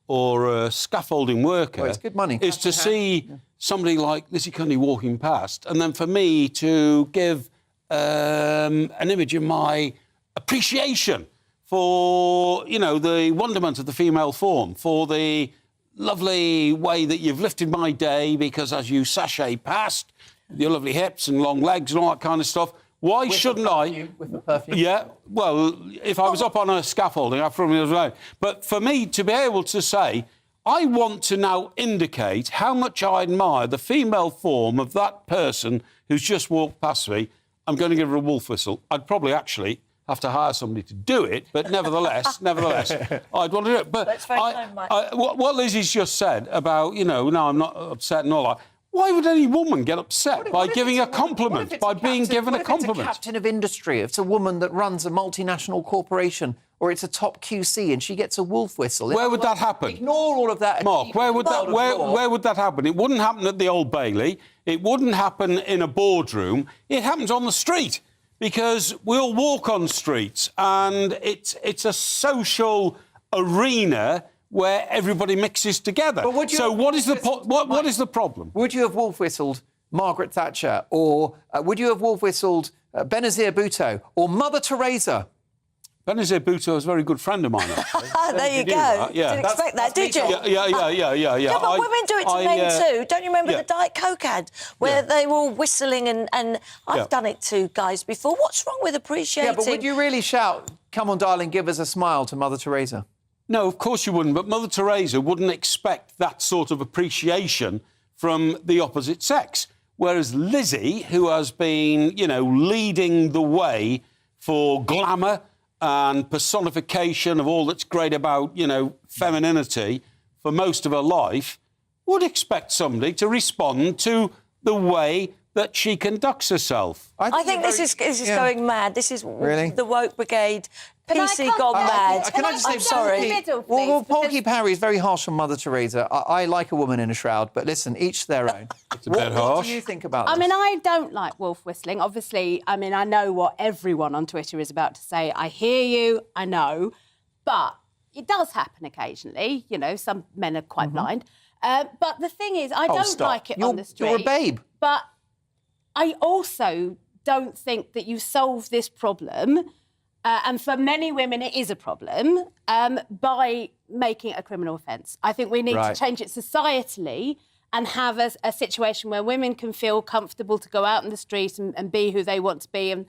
or a scaffolding worker Well, it's good money. is to see somebody like Lizzie Cundy walking past, and then for me to give an image of my appreciation for, you know, the wonderment of the female form, for the lovely way that you've lifted my day, because as you sashay past, with your lovely hips and long legs and all that kind of stuff, why shouldn't I? With the perfume? Yeah, well, if I was up on a scaffolding, I'd probably was right. But for me to be able to say, I want to now indicate how much I admire the female form of that person who's just walked past me, I'm going to give her a wolf whistle. I'd probably actually have to hire somebody to do it, but nevertheless, I'd want to do it. But That's very kind, Mike. what Lizzie's just said about, you know, no, I'm not upset and all that, why would any woman get upset by giving a compliment, by being given a compliment? It's a captain of industry, if it's a woman that runs a multinational corporation, or it's a top QC and she gets a wolf whistle. Where would that happen? Ignore all of that. Mark, where would that happen? It wouldn't happen at the Old Bailey. It wouldn't happen in a boardroom. It happens on the street, because we all walk on streets, and it's a social arena where everybody mixes together. But what is the problem? Would you have wolf whistled Margaret Thatcher, or would you have wolf whistled Benazir Bhutto or Mother Teresa? Benazir Bhutto is a very good friend of mine. There you go. Yeah. Didn't expect that, did you? Yeah. Yeah, but women do it to men too. Don't you remember the Diet Coke ad where they were all whistling and I've done it to guys before. What's wrong with appreciating? Yeah, but would you really shout, "Come on, darling, give us a smile" to Mother Teresa? No, of course you wouldn't. But Mother Teresa wouldn't expect that sort of appreciation from the opposite sex. Whereas Lizzie, who has been, you know, leading the way for glamour and personification of all that's great about, you know, femininity for most of her life, would expect somebody to respond to the way that she conducts herself. I think this is going mad. This is Really? the woke brigade. PC gone mad. Can I just say, I'm sorry. Well, Porky Parry is very harsh on Mother Teresa. I like a woman in a shroud, but listen, each their own. It's a bit harsh. What do you think about this? I mean, I don't like wolf whistling. Obviously, I mean, I know what everyone on Twitter is about to say. I hear you, I know. But it does happen occasionally. You know, some men are quite blind. But the thing is, I don't like it on the street. You're a babe. But I also don't think that you solve this problem, and for many women it is a problem, by making it a criminal offence. I think we need to change it societally and have a situation where women can feel comfortable to go out in the street and be who they want to be. And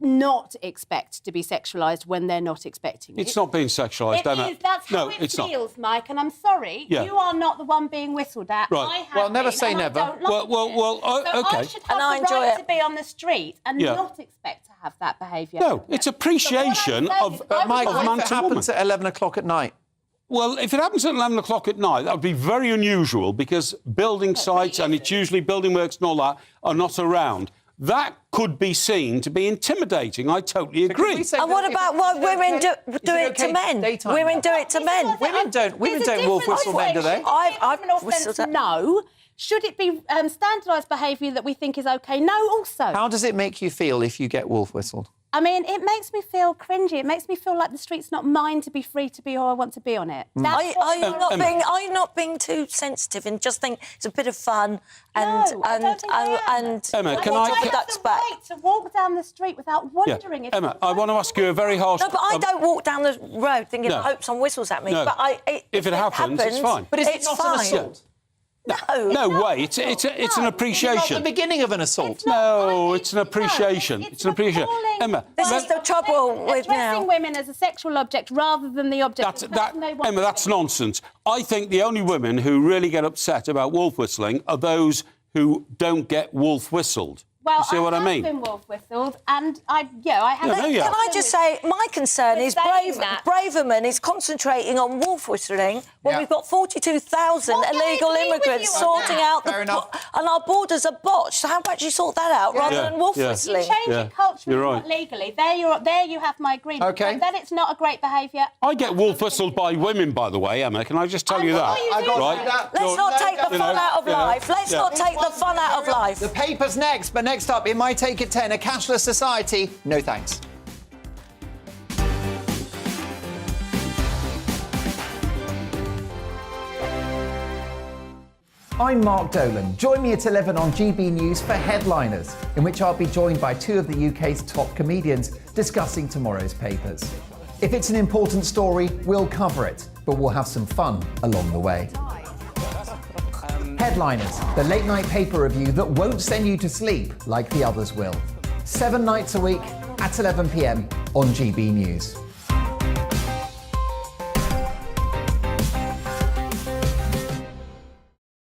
not expect to be sexualised when they're not expecting it. It's not being sexualised, Emma. It is. That's how it feels, Mike, and I'm sorry. Yeah. You are not the one being whistled at. Right. I have Well, never been, say and I never. don't like it. So okay. I should have the right to be on the street and not expect to have that behaviour. No, it's appreciation of Mike, of what man if it to woman. happens at 11 o'clock at night? Well, if it happens at 11 o'clock at night, that would be very unusual because building sites, and it's usually building works and all that, are not around. That could be seen to be intimidating. I totally agree. And what about what women do it to men? Women do it to men. Women don't wolf whistle men, do they? I've whistled at. No. Should it be standardised behaviour that we think is OK? No, also. How does it make you feel if you get wolf whistled? I mean, it makes me feel cringy. It makes me feel like the street's not mine to be free to be who I want to be on it. Are you not being too sensitive and just think it's a bit of fun and Emma, can I ducks back to walk down the street without wondering if Emma, I want to ask you a very harsh. No, but I don't walk down the road thinking I hope someone whistles at me. No. But if it happens, it's fine. But is it not an assault? No way. It's an appreciation. It's not the beginning of an assault. No, it's an appreciation. It's an appreciation. Emma, this is the trouble with addressing women as a sexual object rather than the object. Emma, that's nonsense. I think the only women who really get upset about wolf whistling are those who don't get wolf whistled. Well, you see what I mean? I've been wolf whistled, and I have. Can I just say, my concern is Braverman is concentrating on wolf whistling when we've got 42,000 illegal immigrants sorting out and our borders are botched. So how about you sort that out rather than wolf whistling? You change it culturally, not legally. There you have my agreement. Okay. But then it's not a great behaviour. I get wolf whistled by women, by the way, Emma. Can I just tell you that? Let's not take the fun out of life. Let's not take the fun out of life. The paper's next, but next up, in My Take at 10, a cashless society. No thanks. I'm Mark Dolan. Join me at 11 on GB News for Headliners, in which I'll be joined by two of the UK's top comedians discussing tomorrow's papers. If it's an important story, we'll cover it, but we'll have some fun along the way. Headliners, the late-night paper review that won't send you to sleep like the others will. 7 nights a week at 11 p.m. on GB News.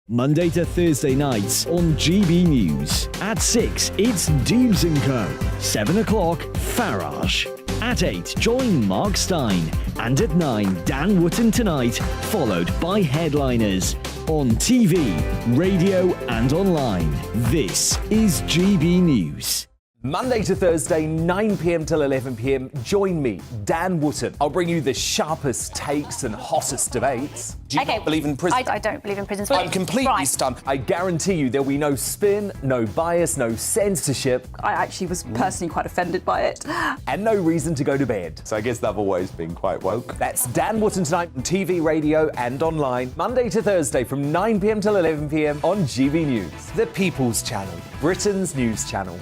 Monday to Thursday nights on GB News. At 6, it's Dubes & Co. 7 o'clock, Farage. At 8, join Mark Stein. And at 9, Dan Wootton Tonight, followed by Headliners. On TV, radio and online. This is GB News. Monday to Thursday, 9 p.m. till 11 p.m. Join me, Dan Wootton. I'll bring you the sharpest takes and hottest debates. Do you not believe in prisons? I don't believe in prisons. I'm completely stunned. I guarantee you there'll be no spin, no bias, no censorship. I actually was personally quite offended by it. And no reason to go to bed. So I guess they've always been quite woke. That's Dan Wootton Tonight on TV, radio and online. Monday to Thursday from 9 p.m. till 11 p.m. on GB News. The People's Channel, Britain's news channel.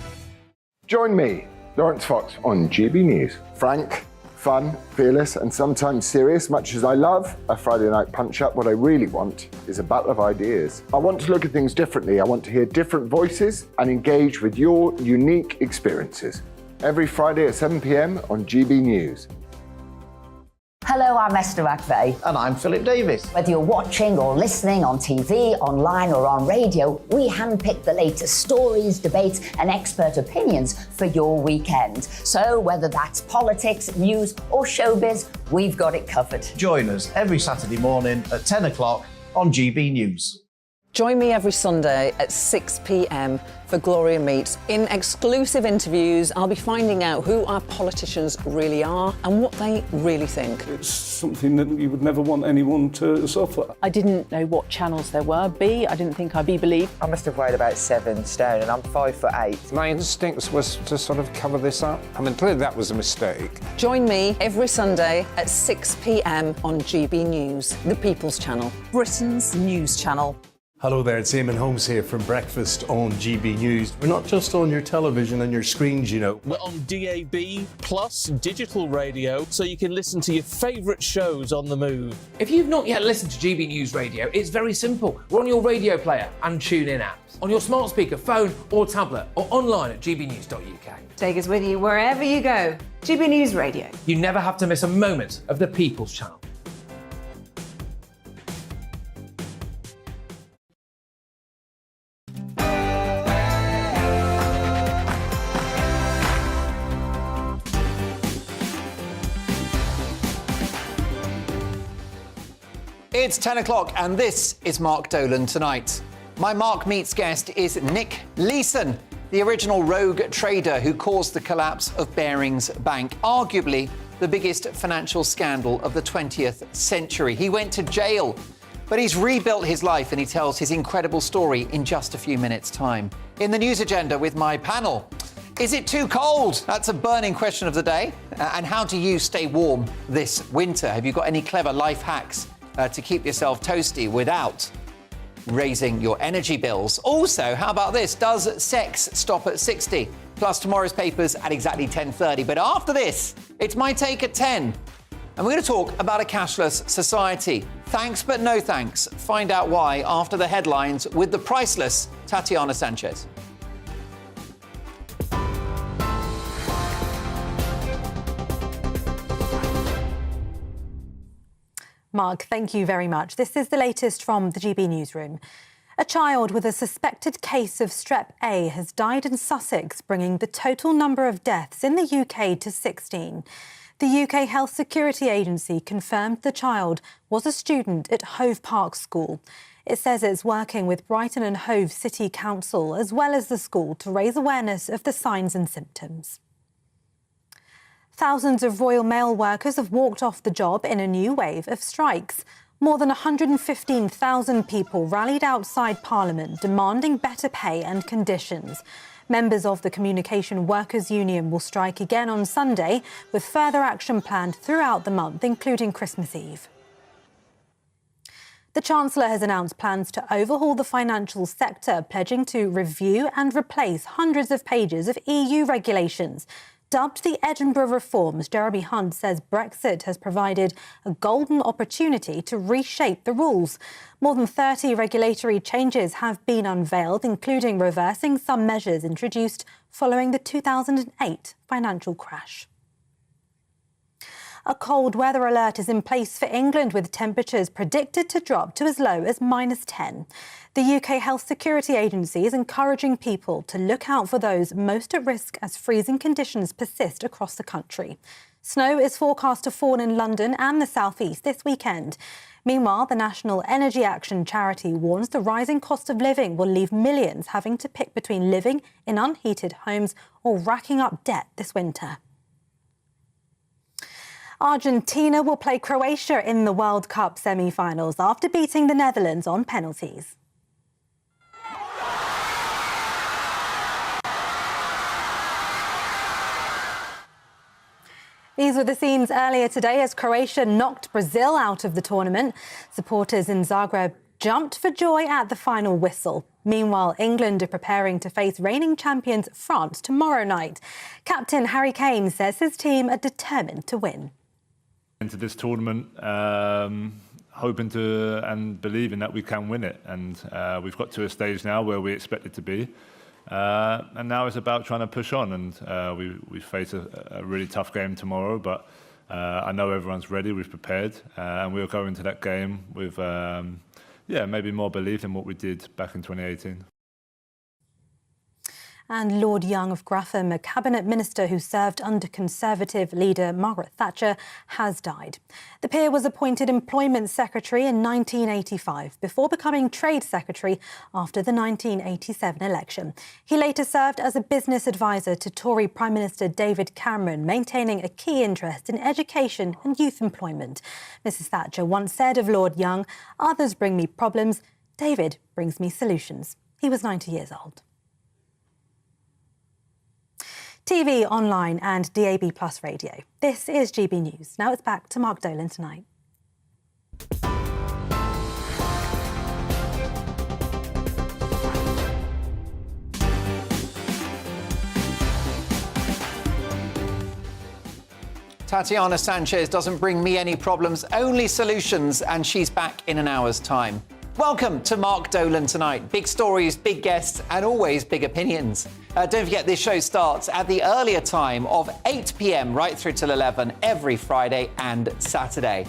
Join me, Lawrence Fox, on GB News. Frank, fun, fearless, and sometimes serious. Much as I love a Friday night punch-up, what I really want is a battle of ideas. I want to look at things differently. I want to hear different voices and engage with your unique experiences. Every Friday at 7 p.m. on GB News. Hello, I'm Esther McVeigh. And I'm Philip Davis. Whether you're watching or listening on TV, online or on radio, we handpick the latest stories, debates and expert opinions for your weekend. So whether that's politics, news or showbiz, we've got it covered. Join us every Saturday morning at 10 o'clock on GB News. Join me every Sunday at 6 p.m. for Gloria Meets. In exclusive interviews, I'll be finding out who our politicians really are and what they really think. It's something that you would never want anyone to suffer. I didn't know what channels there were. I didn't think I'd be believed. I must have weighed about 7 stone and I'm 5'8". My instincts was to sort of cover this up. I mean, clearly that was a mistake. Join me every Sunday at 6 p.m. on GB News, the People's Channel, Britain's news channel. Hello there, it's Eamon Holmes here from Breakfast on GB News. We're not just on your television and your screens, you know. We're on DAB plus digital radio, so you can listen to your favourite shows on the move. If you've not yet listened to GB News Radio, it's very simple. We're on your radio player and TuneIn apps, on your smart speaker, phone or tablet, or online at gbnews.uk. Take us with you wherever you go. GB News Radio. You never have to miss a moment of the People's Channel. It's 10 o'clock and this is Mark Dolan Tonight. My Mark Meets guest is Nick Leeson, the original rogue trader who caused the collapse of Barings Bank, arguably the biggest financial scandal of the 20th century. He went to jail, but he's rebuilt his life and he tells his incredible story in just a few minutes' time. In the news agenda with my panel, is it too cold? That's a burning question of the day. And how do you stay warm this winter? Have you got any clever life hacks to keep yourself toasty without raising your energy bills? Also, how about this? Does sex stop at 60? Plus tomorrow's papers at exactly 10:30. But after this, it's my take at 10. And we're going to talk about a cashless society. Thanks, but no thanks. Find out why after the headlines with the priceless Tatiana Sanchez. Mark, thank you very much. This is the latest from the GB Newsroom. A child with a suspected case of Strep A has died in Sussex, bringing the total number of deaths in the UK to 16. The UK Health Security Agency confirmed the child was a student at Hove Park School. It says it's working with Brighton and Hove City Council as well as the school to raise awareness of the signs and symptoms. Thousands of Royal Mail workers have walked off the job in a new wave of strikes. More than 115,000 people rallied outside Parliament demanding better pay and conditions. Members of the Communication Workers Union will strike again on Sunday, with further action planned throughout the month, including Christmas Eve. The Chancellor has announced plans to overhaul the financial sector, pledging to review and replace hundreds of pages of EU regulations. Dubbed the Edinburgh Reforms, Jeremy Hunt says Brexit has provided a golden opportunity to reshape the rules. More than 30 regulatory changes have been unveiled, including reversing some measures introduced following the 2008 financial crash. A cold weather alert is in place for England, with temperatures predicted to drop to as low as -10. The UK Health Security Agency is encouraging people to look out for those most at risk as freezing conditions persist across the country. Snow is forecast to fall in London and the South East this weekend. Meanwhile, the National Energy Action charity warns the rising cost of living will leave millions having to pick between living in unheated homes or racking up debt this winter. Argentina will play Croatia in the World Cup semi-finals after beating the Netherlands on penalties. These were the scenes earlier today as Croatia knocked Brazil out of the tournament. Supporters in Zagreb jumped for joy at the final whistle. Meanwhile, England are preparing to face reigning champions France tomorrow night. Captain Harry Kane says his team are determined to win. Into this tournament, hoping to and believing that we can win it, and we've got to a stage now where we expect it to be, and now it's about trying to push on. And we face a really tough game tomorrow, but I know everyone's ready. We've prepared, and we'll go into that game with maybe more belief in what we did back in 2018. And Lord Young of Graffham, a cabinet minister who served under Conservative leader Margaret Thatcher, has died. The peer was appointed Employment Secretary in 1985 before becoming Trade Secretary after the 1987 election. He later served as a business advisor to Tory Prime Minister David Cameron, maintaining a key interest in education and youth employment. Mrs Thatcher once said of Lord Young, "Others bring me problems, David brings me solutions." He was 90 years old. TV, online and DAB Plus radio. This is GB News. Now it's back to Mark Dolan Tonight. Tatiana Sanchez doesn't bring me any problems, only solutions, and she's back in an hour's time. Welcome to Mark Dolan Tonight. Big stories, big guests, and always big opinions. Don't forget, this show starts at the earlier time of 8 p.m. right through till 11 every Friday and Saturday.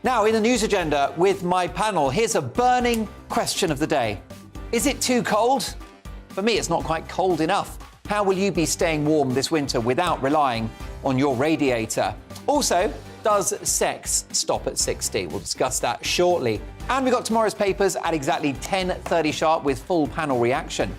Now, in the news agenda with my panel, here's a burning question of the day. Is it too cold? For me, it's not quite cold enough. How will you be staying warm this winter without relying on your radiator? Also, does sex stop at 60? We'll discuss that shortly. And we've got tomorrow's papers at exactly 10:30 sharp with full panel reaction.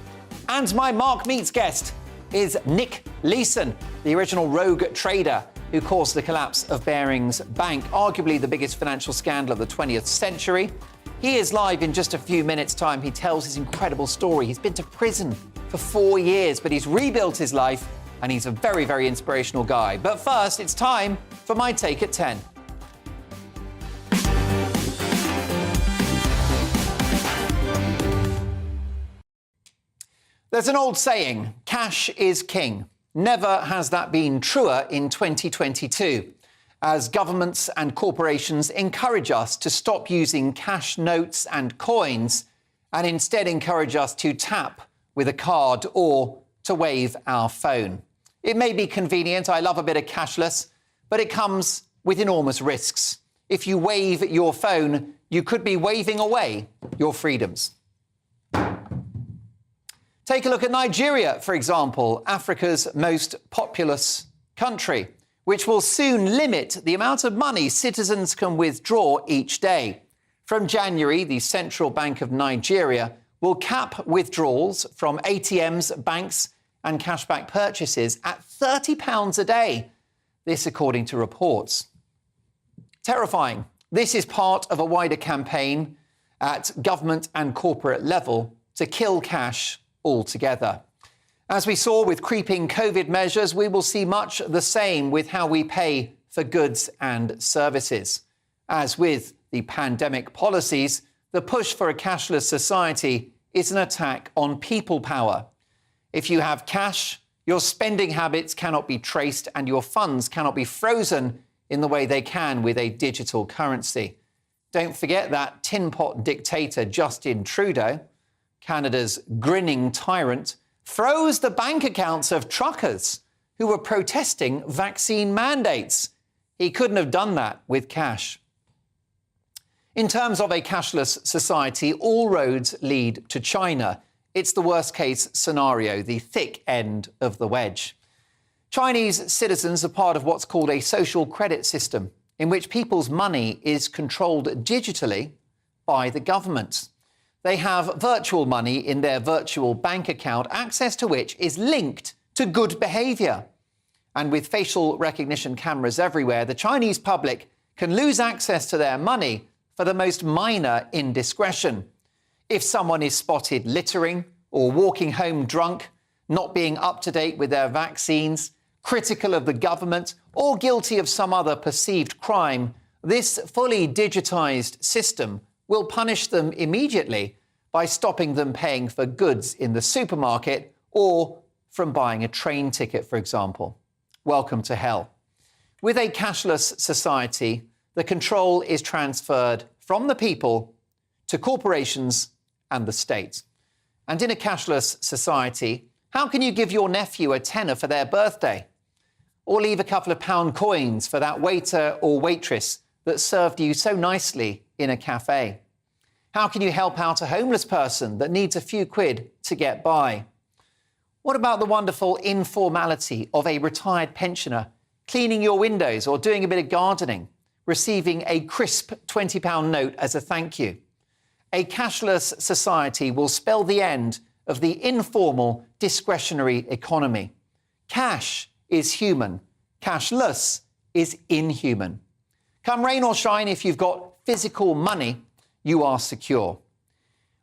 And my Mark Meets guest is Nick Leeson, the original rogue trader who caused the collapse of Barings Bank, arguably the biggest financial scandal of the 20th century. He is live in just a few minutes' time. He tells his incredible story. He's been to prison for 4 years, but he's rebuilt his life, and he's a very, very inspirational guy. But first, it's time for my take at 10. There's an old saying, cash is king. Never has that been truer in 2022, as governments and corporations encourage us to stop using cash notes and coins and instead encourage us to tap with a card or to wave our phone. It may be convenient, I love a bit of cashless, but it comes with enormous risks. If you wave your phone, you could be waving away your freedoms. Take a look at Nigeria, for example, Africa's most populous country, which will soon limit the amount of money citizens can withdraw each day. From January, the Central Bank of Nigeria will cap withdrawals from ATMs, banks and cashback purchases at £30 a day. This according to reports. Terrifying. This is part of a wider campaign at government and corporate level to kill cash altogether. As we saw with creeping COVID measures, we will see much the same with how we pay for goods and services. As with the pandemic policies, the push for a cashless society is an attack on people power. If you have cash, your spending habits cannot be traced and your funds cannot be frozen in the way they can with a digital currency. Don't forget that tin pot dictator Justin Trudeau, Canada's grinning tyrant, froze the bank accounts of truckers who were protesting vaccine mandates. He couldn't have done that with cash. In terms of a cashless society, all roads lead to China. It's the worst-case scenario, the thick end of the wedge. Chinese citizens are part of what's called a social credit system, in which people's money is controlled digitally by the government. They have virtual money in their virtual bank account, access to which is linked to good behaviour. And with facial recognition cameras everywhere, the Chinese public can lose access to their money for the most minor indiscretion. If someone is spotted littering or walking home drunk, not being up to date with their vaccines, critical of the government, or guilty of some other perceived crime, this fully digitised system will punish them immediately by stopping them paying for goods in the supermarket or from buying a train ticket, for example. Welcome to hell. With a cashless society, the control is transferred from the people to corporations and the state. And in a cashless society, how can you give your nephew a tenner for their birthday? Or leave a couple of pound coins for that waiter or waitress that served you so nicely in a cafe? How can you help out a homeless person that needs a few quid to get by? What about the wonderful informality of a retired pensioner cleaning your windows or doing a bit of gardening, receiving a crisp £20 note as a thank you? A cashless society will spell the end of the informal, discretionary economy. Cash is human. Cashless is inhuman. Come rain or shine, if you've got physical money, you are secure.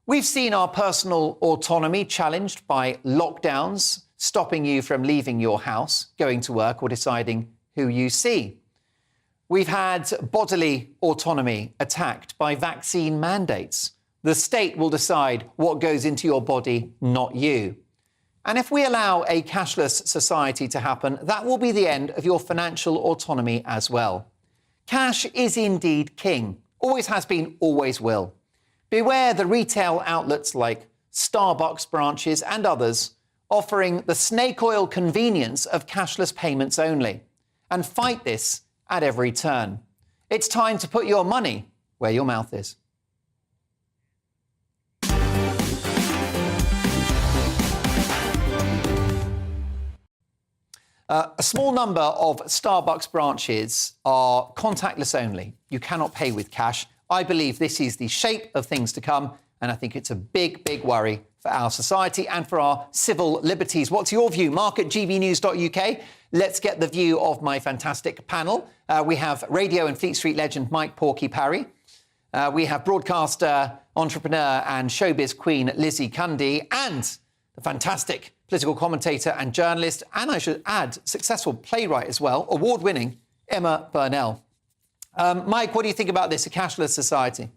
We've seen our personal autonomy challenged by lockdowns, stopping you from leaving your house, going to work, or deciding who you see. We've had bodily autonomy attacked by vaccine mandates. The state will decide what goes into your body, not you. And if we allow a cashless society to happen, that will be the end of your financial autonomy as well. Cash is indeed king. Always has been, always will. Beware the retail outlets like Starbucks branches and others offering the snake oil convenience of cashless payments only. And fight this at every turn. It's time to put your money where your mouth is. A small number of Starbucks branches are contactless only. You cannot pay with cash. I believe this is the shape of things to come, and I think it's a big, big worry for our society and for our civil liberties. What's your view? Mark at gbnews.uk. Let's get the view of my fantastic panel. We have radio and Fleet Street legend Mike Porky Parry. We have broadcaster, entrepreneur and showbiz queen Lizzie Cundy, and the fantastic political commentator and journalist, and I should add, successful playwright as well, award-winning Emma Burnell. Mike, what do you think about this, a cashless society?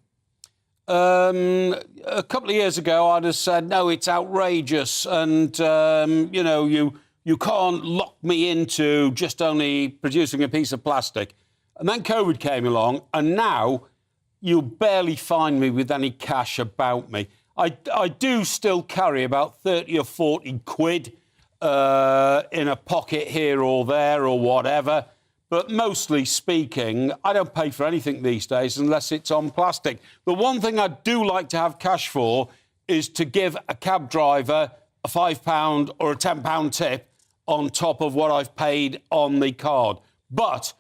A couple of years ago, I'd have said, no, it's outrageous. And, you can't lock me into just only producing a piece of plastic. And then COVID came along, and now you'll barely find me with any cash about me. I do still carry about 30 or 40 quid in a pocket here or there or whatever. But mostly speaking, I don't pay for anything these days unless it's on plastic. The one thing I do like to have cash for is to give a cab driver a £5 or a £10 tip on top of what I've paid on the card. But,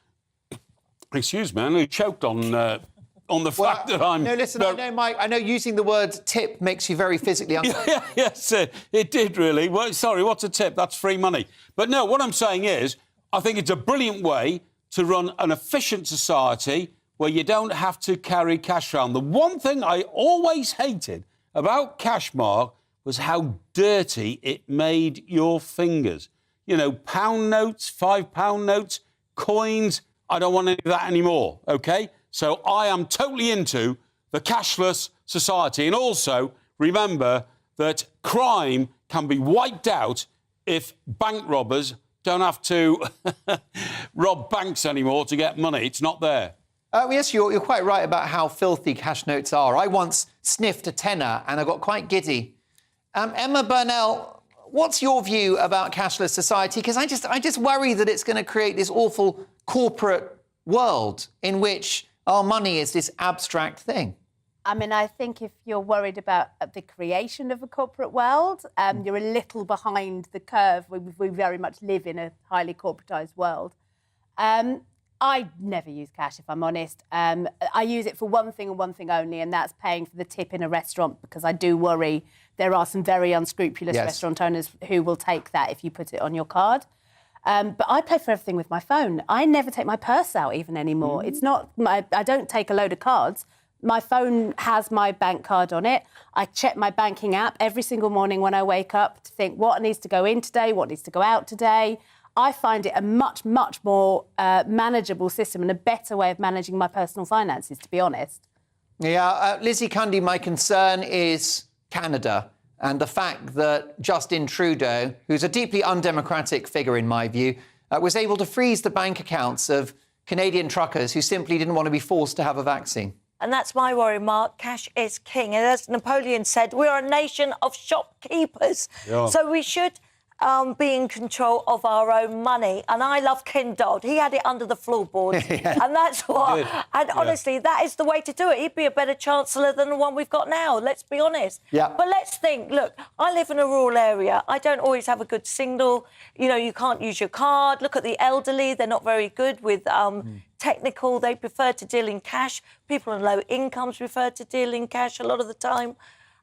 excuse me, I nearly choked on the fact that I'm... No, listen, I know, Mike, I know using the word tip makes you very physically uncomfortable. Yes, it did, really. Well, sorry, what's a tip? That's free money. But no, what I'm saying is, I think it's a brilliant way to run an efficient society where you don't have to carry cash around. The one thing I always hated about cash, Mark, was how dirty it made your fingers. You know, pound notes, £5 notes, coins. I don't want any of that anymore, OK? So I am totally into the cashless society. And also, remember that crime can be wiped out if bank robbers don't have to rob banks anymore to get money. It's not there. Yes, you're quite right about how filthy cash notes are. I once sniffed a tenner and I got quite giddy. Emma Burnell, what's your view about cashless society? Because I just worry that it's going to create this awful corporate world in which our money is this abstract thing. I mean, I think if you're worried about the creation of a corporate world, you're a little behind the curve. We very much live in a highly corporatised world. I never use cash, if I'm honest. I use it for one thing and one thing only, and that's paying for the tip in a restaurant, because I do worry there are some very unscrupulous restaurant owners who will take that if you put it on your card. But I pay for everything with my phone. I never take my purse out even anymore. It's not I don't take a load of cards. My phone has my bank card on it. I check my banking app every single morning when I wake up to think what needs to go in today, what needs to go out today. I find it a much, much more manageable system and a better way of managing my personal finances, to be honest. Yeah, Lizzie Cundy, my concern is Canada and the fact that Justin Trudeau, who's a deeply undemocratic figure in my view, was able to freeze the bank accounts of Canadian truckers who simply didn't want to be forced to have a vaccine. And that's my worry, Mark. Cash is king. And as Napoleon said, we're a nation of shopkeepers. Yeah. So we should be in control of our own money. And I love Ken Dodd. He had it under the floorboards. Yeah. And that's what... Good. And honestly, that is the way to do it. He'd be a better chancellor than the one we've got now, let's be honest. Yeah. But let's think, look, I live in a rural area. I don't always have a good signal. You know, you can't use your card. Look at the elderly. They're not very good with... technical, they prefer to deal in cash. People on low incomes prefer to deal in cash a lot of the time.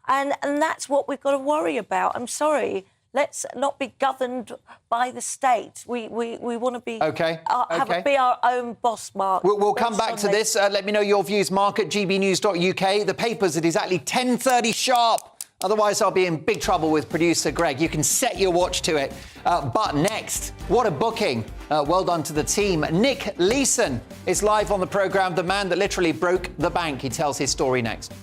And that's what we've got to worry about. I'm sorry. Let's not be governed by the state. We want to be... be our own boss, Mark. We'll come back to this. Let me know your views, Mark, at gbnews.uk. The paper's at exactly 10:30 sharp. Otherwise, I'll be in big trouble with producer Greg. You can set your watch to it. But next, what a booking. Well done to the team. Nick Leeson is live on the programme, the man that literally broke the bank. He tells his story next.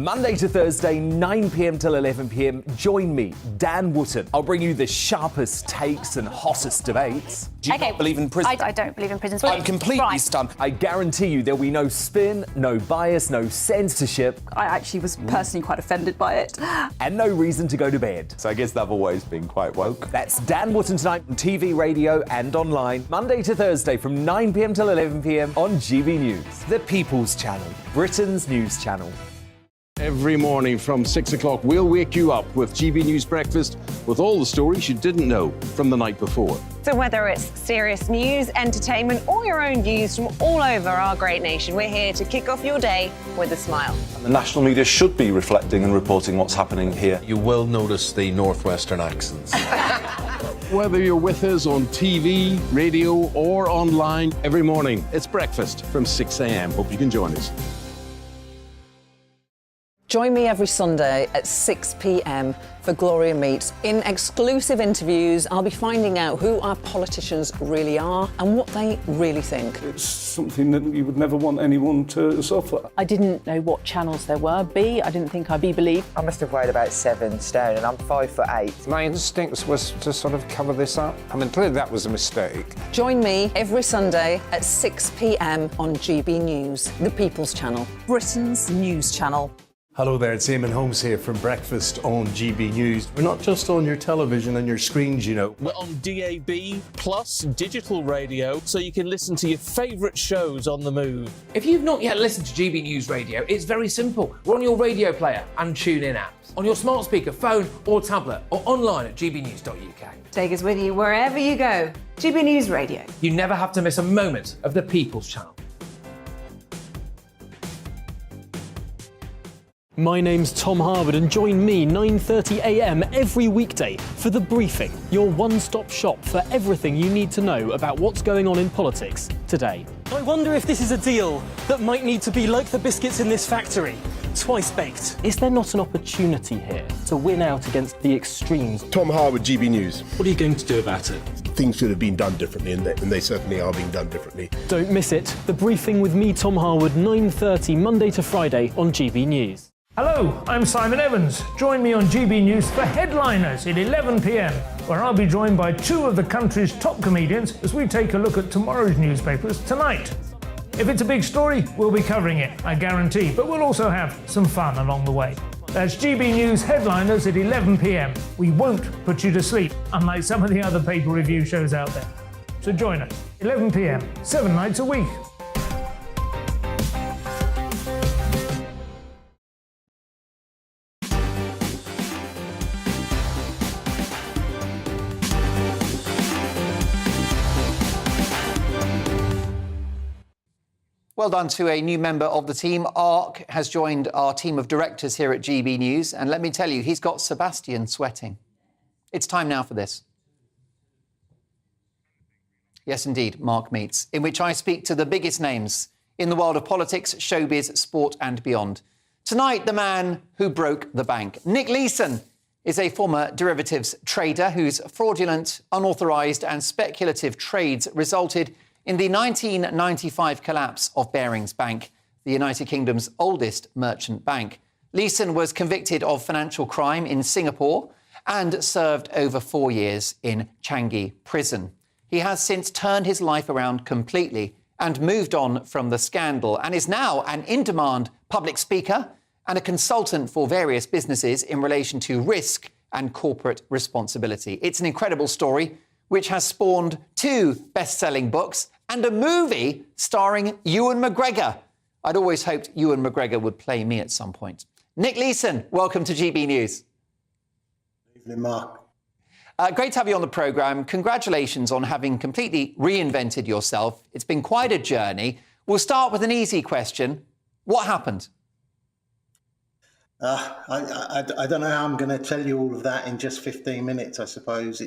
Monday to Thursday, 9 p.m. till 11 p.m. Join me, Dan Wootton. I'll bring you the sharpest takes and hottest debates. Do you not believe in prison? I don't believe in prison. I'm completely stunned. I guarantee you there'll be no spin, no bias, no censorship. I actually was personally quite offended by it. And no reason to go to bed. So I guess they've always been quite woke. That's Dan Wootton tonight on TV, radio and online. Monday to Thursday from 9 p.m. till 11 p.m. on GB News. The People's Channel, Britain's news channel. Every morning from 6 o'clock, we'll wake you up with GB News Breakfast with all the stories you didn't know from the night before. So whether it's serious news, entertainment, or your own views from all over our great nation, we're here to kick off your day with a smile. The national media should be reflecting and reporting what's happening here. You will notice the northwestern accents. Whether you're with us on TV, radio or online, every morning, it's breakfast from 6 a.m. Hope you can join us. Join me every Sunday at 6 p.m. for Gloria Meets. In exclusive interviews, I'll be finding out who our politicians really are and what they really think. It's something that you would never want anyone to suffer. I didn't know what channels there were. I didn't think I'd be believed. I must have weighed about 7 stone and I'm 5'8". My instinct was to sort of cover this up. I mean, clearly that was a mistake. Join me every Sunday at 6 p.m. on GB News, the People's Channel, Britain's news channel. Hello there, it's Eamon Holmes here from Breakfast on GB News. We're not just on your television and your screens, you know. We're on DAB plus digital radio, so you can listen to your favourite shows on the move. If you've not yet listened to GB News Radio, it's very simple. We're on your radio player and tune-in apps, on your smart speaker, phone or tablet, or online at gbnews.uk. Take us with you wherever you go. GB News Radio. You never have to miss a moment of the People's Channel. My name's Tom Harwood and join me 9:30 a.m. every weekday for The Briefing, your one-stop shop for everything you need to know about what's going on in politics today. I wonder if this is a deal that might need to be like the biscuits in this factory, twice baked. Is there not an opportunity here to win out against the extremes? Tom Harwood, GB News. What are you going to do about it? Things should have been done differently, and they certainly are being done differently. Don't miss it. The Briefing with me, Tom Harwood, 9:30 Monday to Friday on GB News. Hello, I'm Simon Evans. Join me on GB News for Headliners at 11 p.m, where I'll be joined by two of the country's top comedians as we take a look at tomorrow's newspapers tonight. If it's a big story, we'll be covering it, I guarantee, but we'll also have some fun along the way. That's GB News Headliners at 11 p.m. We won't put you to sleep, unlike some of the other paper review shows out there. So join us, 11 p.m, 7 nights a week. Well done to a new member of the team. Ark has joined our team of directors here at GB News, and let me tell you, he's got Sebastian sweating. It's time now for this. Yes, indeed, Mark Meets, in which I speak to the biggest names in the world of politics, showbiz, sport and beyond. Tonight, the man who broke the bank. Nick Leeson is a former derivatives trader whose fraudulent, unauthorised and speculative trades resulted in the 1995 collapse of Barings Bank, the United Kingdom's oldest merchant bank. Leeson was convicted of financial crime in Singapore and served over 4 years in Changi prison. He has since turned his life around completely and moved on from the scandal and is now an in-demand public speaker and a consultant for various businesses in relation to risk and corporate responsibility. It's an incredible story which has spawned 2 best-selling books and a movie starring Ewan McGregor. I'd always hoped Ewan McGregor would play me at some point. Nick Leeson, welcome to GB News. Good evening, Mark. Great to have you on the programme. Congratulations on having completely reinvented yourself. It's been quite a journey. We'll start with an easy question. What happened? I don't know how I'm going to tell you all of that in just 15 minutes, I suppose.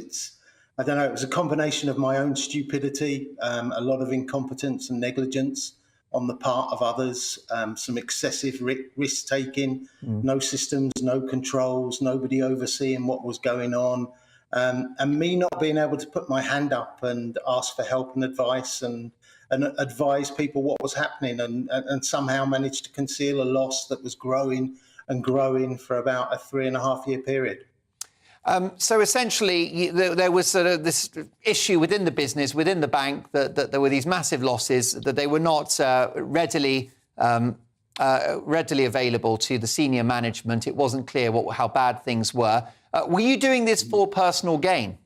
I don't know, it was a combination of my own stupidity, a lot of incompetence and negligence on the part of others, some excessive risk-taking, no systems, no controls, nobody overseeing what was going on, and me not being able to put my hand up and ask for help and advice and advise people what was happening and somehow managed to conceal a loss that was growing and growing for about a 3.5-year period. So essentially, there was sort of this issue within the business, within the bank, that there were these massive losses, that they were not readily available to the senior management. It wasn't clear how bad things were. Were you doing this for personal gain?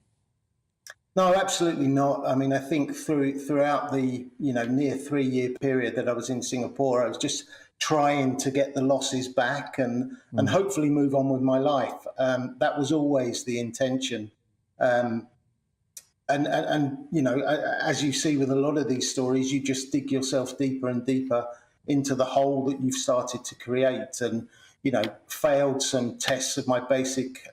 No, absolutely not. I mean, I think throughout the near 3-year period that I was in Singapore, I was just trying to get the losses back and hopefully move on with my life. That was always the intention. And as you see with a lot of these stories, you just dig yourself deeper and deeper into the hole that you've started to create, and failed some tests of my basic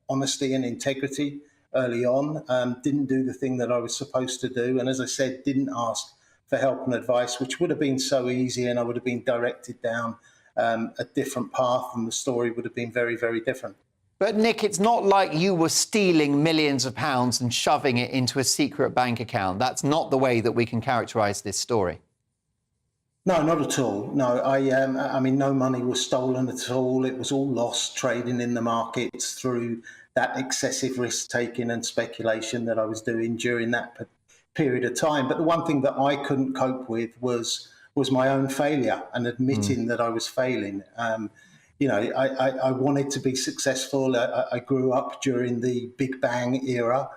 honesty and integrity early on. Didn't do the thing that I was supposed to do, and as I said, didn't ask for help and advice, which would have been so easy, and I would have been directed down a different path, and the story would have been very, very different. But Nick, it's not like you were stealing millions of pounds and shoving it into a secret bank account. That's not the way that we can characterise this story. No, not at all. No, I mean, no money was stolen at all. It was all lost trading in the markets through that excessive risk taking and speculation that I was doing during that period of time. But the one thing that I couldn't cope with was my own failure and admitting that I was failing. I wanted to be successful. I grew up during the Big Bang era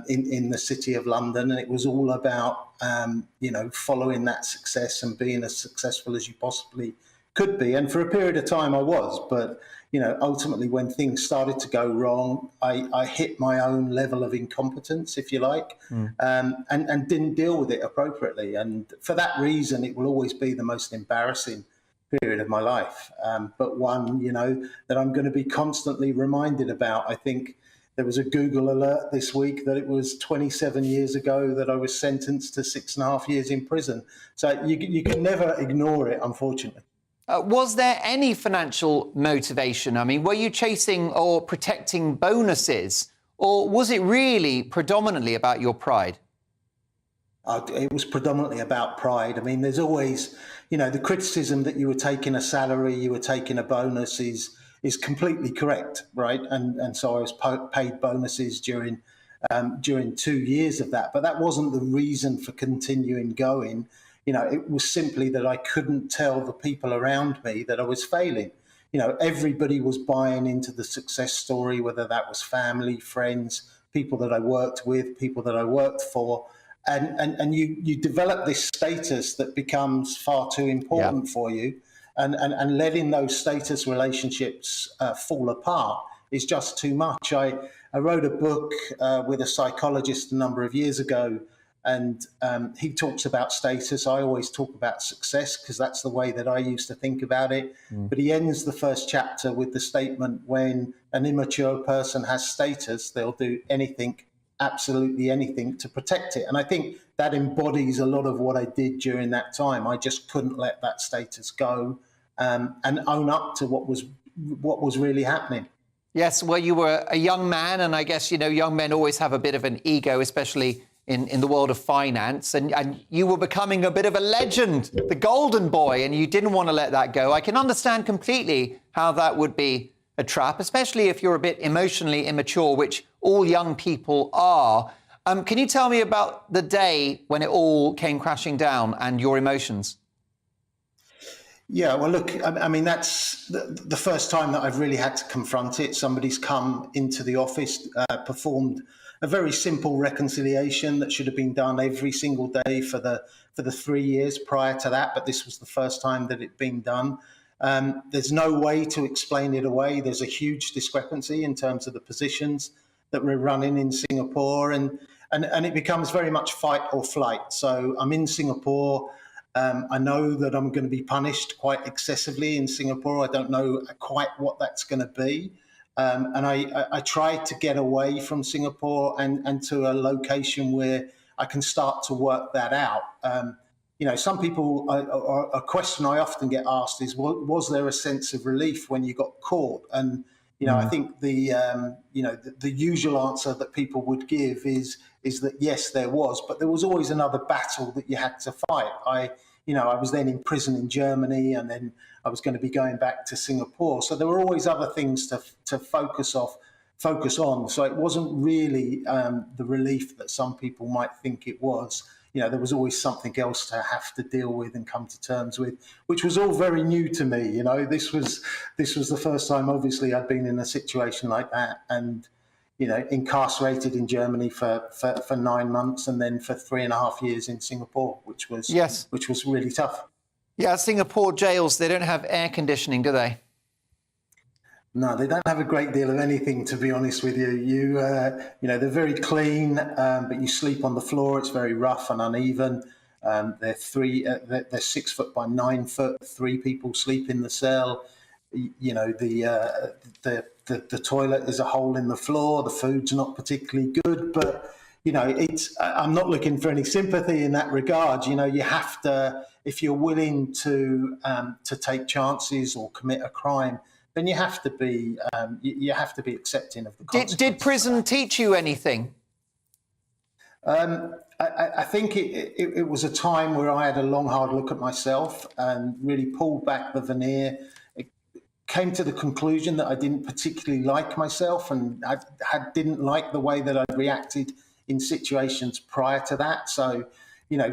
in the City of London, and it was all about following that success and being as successful as you possibly could be. And for a period of time I was, but ultimately when things started to go wrong, I hit my own level of incompetence, if you like, and didn't deal with it appropriately. And for that reason, it will always be the most embarrassing period of my life, but one, that I'm going to be constantly reminded about. I think there was a Google alert this week that it was 27 years ago that I was sentenced to 6.5 years in prison. So you can never ignore it, unfortunately. Was there any financial motivation? I mean, were you chasing or protecting bonuses, or was it really predominantly about your pride? It was predominantly about pride. I mean, there's always, the criticism that you were taking a salary, you were taking a bonus is completely correct, right? And so I was paid bonuses during 2 years of that, but that wasn't the reason for continuing going. It was simply that I couldn't tell the people around me that I was failing. Everybody was buying into the success story, whether that was family, friends, people that I worked with, people that I worked for. And you develop this status that becomes far too important for you. And letting those status relationships fall apart is just too much. I wrote a book with a psychologist a number of years ago, and he talks about status. I always talk about success because that's the way that I used to think about it. But he ends the first chapter with the statement, when an immature person has status, they'll do anything, absolutely anything, to protect it. And I think that embodies a lot of what I did during that time. I just couldn't let that status go and own up to what was really happening. Yes, well, you were a young man, and I guess, young men always have a bit of an ego, especially in the world of finance, and you were becoming a bit of a legend, the golden boy, and you didn't want to let that go. I can understand completely how that would be a trap, especially if you're a bit emotionally immature, which all young people are. Can you tell me about the day when it all came crashing down and your emotions? Yeah, well, look, I mean, that's the first time that I've really had to confront it. Somebody's come into the office, performed a very simple reconciliation that should have been done every single day for the 3 years prior to that, but this was the first time that it'd been done. There's no way to explain it away. There's a huge discrepancy in terms of the positions that we're running in Singapore, and it becomes very much fight or flight. So I'm in Singapore. I know that I'm going to be punished quite excessively in Singapore. I don't know quite what that's going to be. And I tried to get away from Singapore and to a location where I can start to work that out. Some people, a question I often get asked is, was there a sense of relief when you got caught? And, I think the usual answer that people would give is that, yes, there was, but there was always another battle that you had to fight. I was then in prison in Germany, and then I was going to be going back to Singapore. So there were always other things to focus on. So it wasn't really the relief that some people might think it was. There was always something else to have to deal with and come to terms with, which was all very new to me. This was the first time, obviously, I'd been in a situation like that, and incarcerated in Germany for 9 months, and then for 3.5 years in Singapore, which was really tough. Yeah, Singapore jails, they don't have air conditioning, do they? No, they don't have a great deal of anything, to be honest with you. They're very clean, but you sleep on the floor. It's very rough and uneven. They're 6 foot by 9 foot. 3 people sleep in the cell. The toilet is a hole in the floor. The food's not particularly good, but I'm not looking for any sympathy in that regard. You have to, if you're willing to take chances or commit a crime, then you have to be accepting of the consequences. Did prison teach you anything? I think it was a time where I had a long, hard look at myself and really pulled back the veneer. It came to the conclusion that I didn't particularly like myself, and I didn't like the way that I'd reacted in situations prior to that. So,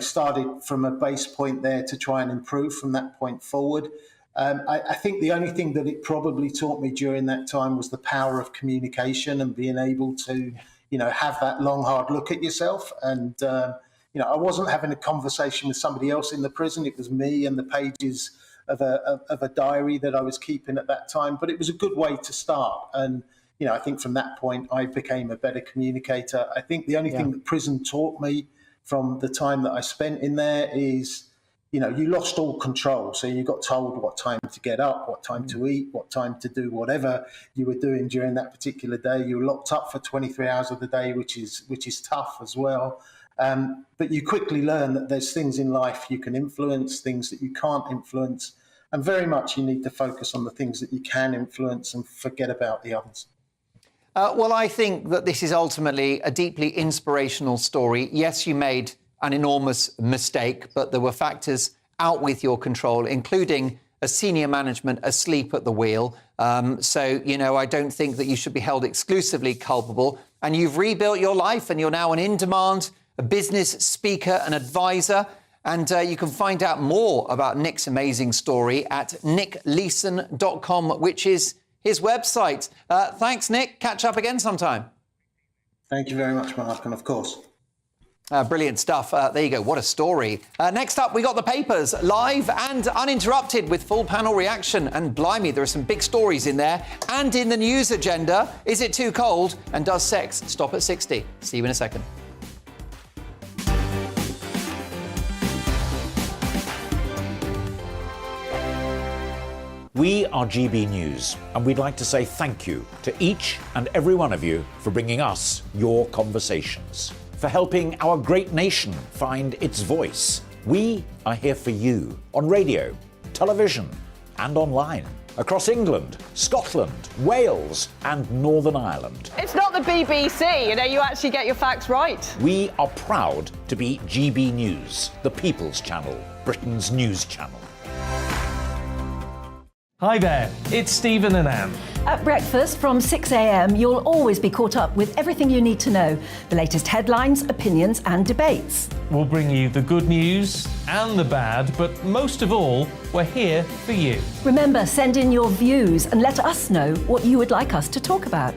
started from a base point there to try and improve from that point forward. I think the only thing that it probably taught me during that time was the power of communication and being able to, have that long, hard look at yourself. And, I wasn't having a conversation with somebody else in the prison. It was me and the pages of a diary that I was keeping at that time. But it was a good way to start. And, I think from that point, I became a better communicator. I think the only thing that prison taught me from the time that I spent in there is, you lost all control. So you got told what time to get up, what time to eat, what time to do whatever you were doing during that particular day. You were locked up for 23 hours of the day, which is tough as well. But you quickly learn that there's things in life you can influence, things that you can't influence. And very much you need to focus on the things that you can influence and forget about the others. Well, I think that this is ultimately a deeply inspirational story. Yes, you made an enormous mistake, but there were factors out with your control, including a senior management asleep at the wheel. So, I don't think that you should be held exclusively culpable. And you've rebuilt your life, and you're now an in-demand business speaker and advisor. And you can find out more about Nick's amazing story at nickleeson.com, which is his website. Thanks, Nick. Catch up again sometime. Thank you very much, Mark, and of course. Brilliant stuff. There you go. What a story. Next up, we got the papers, live and uninterrupted with full panel reaction. And blimey, there are some big stories in there. And in the news agenda, is it too cold? And does sex stop at 60? See you in a second. We are GB News, and we'd like to say thank you to each and every one of you for bringing us your conversations, for helping our great nation find its voice. We are here for you on radio, television, and online, across England, Scotland, Wales, and Northern Ireland. It's not the BBC, you actually get your facts right. We are proud to be GB News, the People's Channel, Britain's news channel. Hi there, it's Stephen and Anne. At breakfast from 6 a.m, you'll always be caught up with everything you need to know, the latest headlines, opinions and debates. We'll bring you the good news and the bad, but most of all, we're here for you. Remember, send in your views and let us know what you would like us to talk about.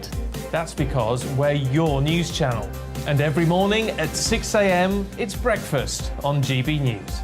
That's because we're your news channel. And every morning at 6 a.m, it's breakfast on GB News.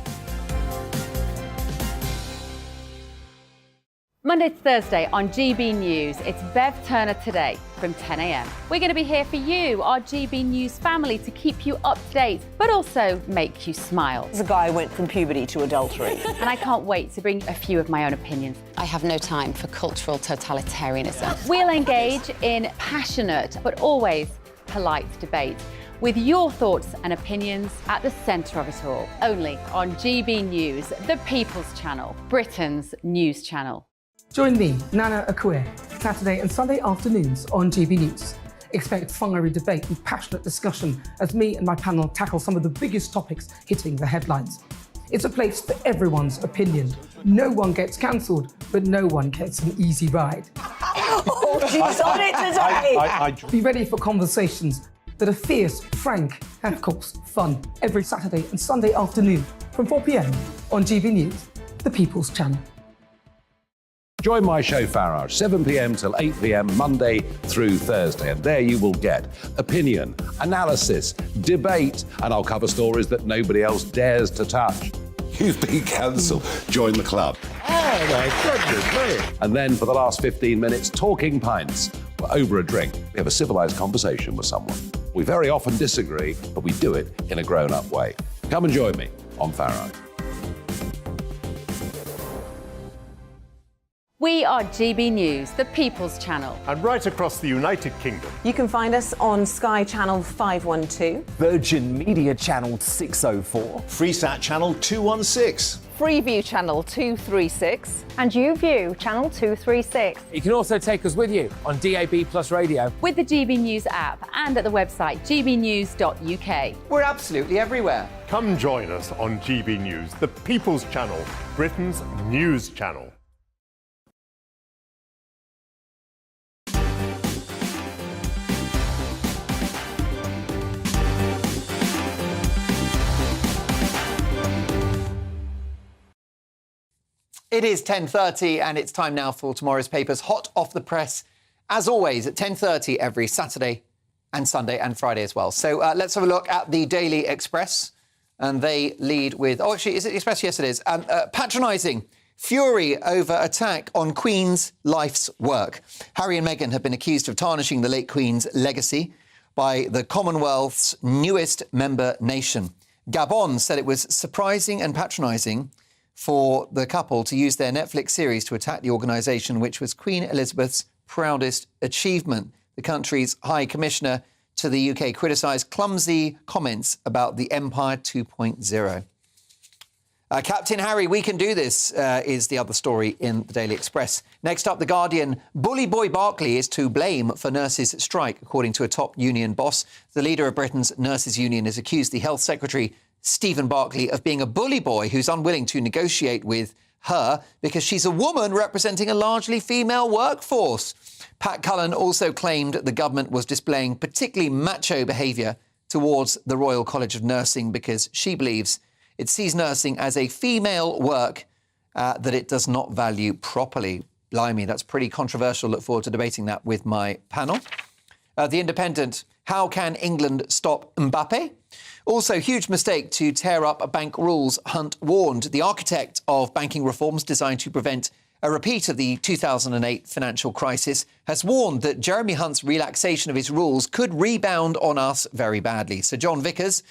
Monday to Thursday on GB News, it's Bev Turner Today from 10 a.m. We're going to be here for you, our GB News family, to keep you up to date, but also make you smile. The guy went from puberty to adultery. And I can't wait to bring a few of my own opinions. I have no time for cultural totalitarianism. We'll engage in passionate, but always polite debate, with your thoughts and opinions at the centre of it all. Only on GB News, the People's Channel, Britain's news channel. Join me, Nana Akue, Saturday and Sunday afternoons on GB News. Expect fiery debate and passionate discussion as me and my panel tackle some of the biggest topics hitting the headlines. It's a place for everyone's opinion. No one gets cancelled, but no one gets an easy ride. Oh, she's on it today! Be ready for conversations that are fierce, frank, and of course, fun. Every Saturday and Sunday afternoon from 4 p.m. on GB News, the People's Channel. Join my show Farage, 7 p.m. till 8 p.m. Monday through Thursday. And there you will get opinion, analysis, debate, and I'll cover stories that nobody else dares to touch. You've been cancelled. Join the club. Oh, my goodness me. And then for the last 15 minutes, talking pints. We're over a drink. We have a civilised conversation with someone. We very often disagree, but we do it in a grown-up way. Come and join me on Farage. We are GB News, the People's Channel. And right across the United Kingdom. You can find us on Sky Channel 512. Virgin Media Channel 604. Freesat Channel 216. Freeview Channel 236. And YouView Channel 236. You can also take us with you on DAB Plus Radio. With the GB News app and at the website gbnews.uk. We're absolutely everywhere. Come join us on GB News, the People's Channel, Britain's news channel. It is 10:30 and it's time now for tomorrow's papers, hot off the press, as always, at 10:30 every Saturday and Sunday and Friday as well. So let's have a look at the Daily Express. And they lead with, oh, actually, is it Express? Yes, it is. Patronising. Fury over attack on Queen's life's work. Harry and Meghan have been accused of tarnishing the late Queen's legacy by the Commonwealth's newest member nation. Gabon said it was surprising and patronising for the couple to use their Netflix series to attack the organisation, which was Queen Elizabeth's proudest achievement. The country's High Commissioner to the UK criticised clumsy comments about the Empire 2.0. Captain Harry, we can do this, is the other story in the Daily Express. Next up, The Guardian. Bully boy Barclay is to blame for nurses' strike, according to a top union boss. The leader of Britain's nurses' union has accused the Health Secretary, Stephen Barclay, of being a bully boy who's unwilling to negotiate with her because she's a woman representing a largely female workforce. Pat Cullen also claimed the government was displaying particularly macho behaviour towards the Royal College of Nursing because she believes it sees nursing as a female work that it does not value properly. Blimey, that's pretty controversial. Look forward to debating that with my panel. The Independent, how can England stop Mbappe? Also, huge mistake to tear up bank rules, Hunt warned. The architect of banking reforms designed to prevent a repeat of the 2008 financial crisis has warned that Jeremy Hunt's relaxation of his rules could rebound on us very badly. Sir John Vickers'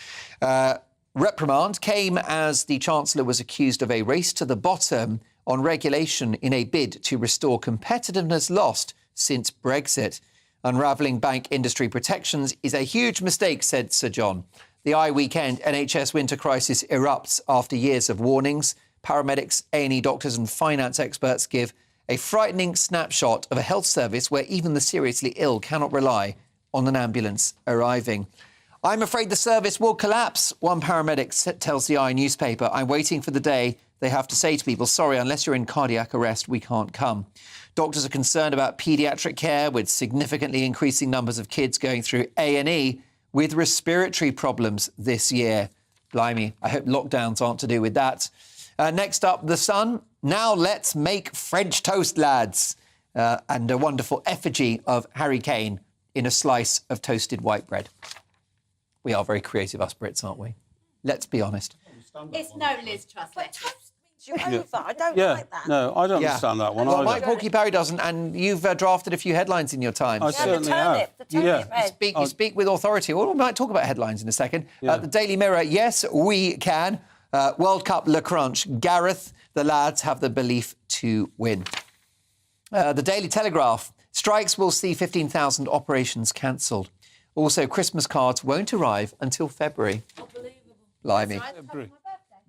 reprimand came as the Chancellor was accused of a race to the bottom on regulation in a bid to restore competitiveness lost since Brexit. Unravelling bank industry protections is a huge mistake, said Sir John. The weekend NHS winter crisis erupts after years of warnings. Paramedics, A&E doctors and finance experts give a frightening snapshot of a health service where even the seriously ill cannot rely on an ambulance arriving. I'm afraid the service will collapse, one paramedic tells the newspaper. I'm waiting for the day they have to say to people, sorry, unless you're in cardiac arrest, we can't come. Doctors are concerned about paediatric care with significantly increasing numbers of kids going through A&E with respiratory problems this year. Blimey, I hope lockdowns aren't to do with that. Next up, The Sun. Now let's make French toast, lads. And a wonderful effigy of Harry Kane in a slice of toasted white bread. We are very creative, us Brits, aren't we? Let's be honest. It's no Liz Truss. But toast means you're over. I don't like that. No, I don't understand that one Well, either. Mike Porky Parry doesn't, and you've drafted a few headlines in your time. I certainly have. You speak with authority. Well, we might talk about headlines in a second. The Daily Mirror, yes, we can. World Cup Le Crunch. Gareth, the lads have the belief to win. The Daily Telegraph. Strikes will see 15,000 operations cancelled. Also, Christmas cards won't arrive until February. Unbelievable. Blimey.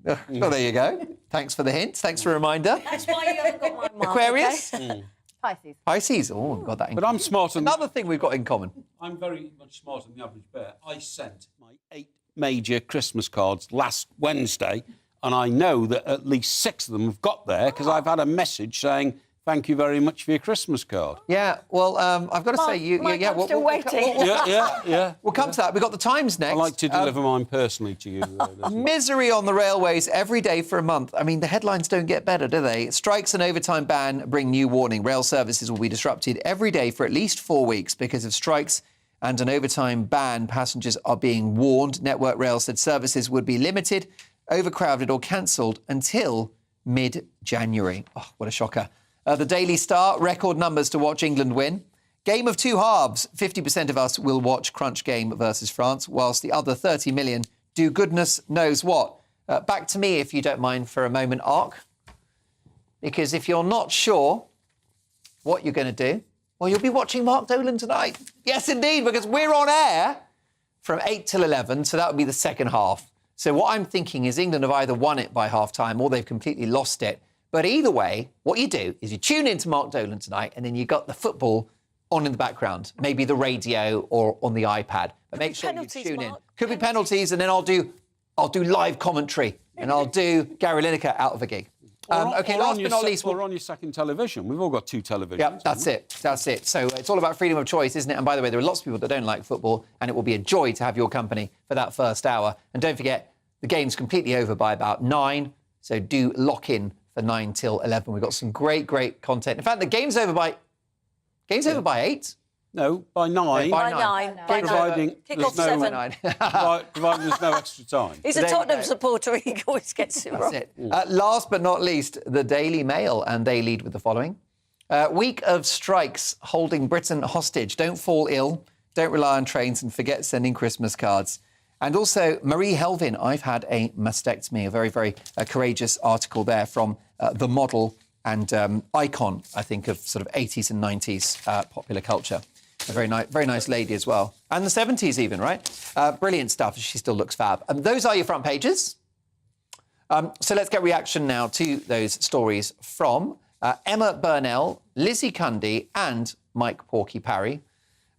Well, there you go. Thanks for the hint. Thanks for the reminder. That's why you haven't got my mark. Aquarius? Okay? Pisces. Pisces. Oh, got that in But I'm smart. Another thing we've got in common. I'm very much smarter than the average bear. I sent my 8 major Christmas cards last Wednesday and I know that at least 6 of them have got there because I've had a message saying, thank you very much for your Christmas card. Yeah, well, I've got to say, I'm still waiting. Yeah. We'll come to that. We've got the Times next. I like to deliver mine personally to you. Misery on the railways every day for a month. I mean, the headlines don't get better, do they? Strikes and overtime ban bring new warning. Rail services will be disrupted every day for at least 4 weeks because of strikes and an overtime ban. Passengers are being warned. Network Rail said services would be limited, overcrowded or cancelled until mid-January. Oh, what a shocker. The Daily Star, record numbers to watch England win. Game of two halves. 50% of us will watch Crunch Game versus France, whilst the other 30 million do goodness knows what. Back to me, if you don't mind, for a moment, Ark. Because if you're not sure what you're going to do, well, you'll be watching Mark Dolan tonight. Yes, indeed, because we're on air from 8 till 11, so that would be the second half. So what I'm thinking is England have either won it by half-time or they've completely lost it. But either way, what you do is you tune in to Mark Dolan tonight and then you got the football on in the background, maybe the radio or on the iPad. But make sure you tune in. Could be penalties, and then I'll do live commentary and I'll do Gary Lineker out of a gig. OK, last but not least... Or on your second television. We've all got 2 televisions. Yeah, that's it. So it's all about freedom of choice, isn't it? And by the way, there are lots of people that don't like football, and it will be a joy to have your company for that first hour. And don't forget, the game's completely over by about 9, so do lock in for 9 till 11. We've got some great content. In fact, the game's over by 8. No, by 9. By 9. Providing Kick-off there's 7. providing there's no extra time. He's a Tottenham supporter. He always gets it wrong. That's it. Last but not least, the Daily Mail, and they lead with the following. Week of strikes holding Britain hostage. Don't fall ill. Don't rely on trains and forget sending Christmas cards. And also, Marie Helvin, I've had a mastectomy, a very courageous article there from The Model and icon, I think, of sort of 80s and 90s popular culture. A very nice lady as well. And the 70s even, right? Brilliant stuff. She still looks fab. Those are your front pages. So let's get reaction now to those stories from Emma Burnell, Lizzie Cundy and Mike Porky Parry.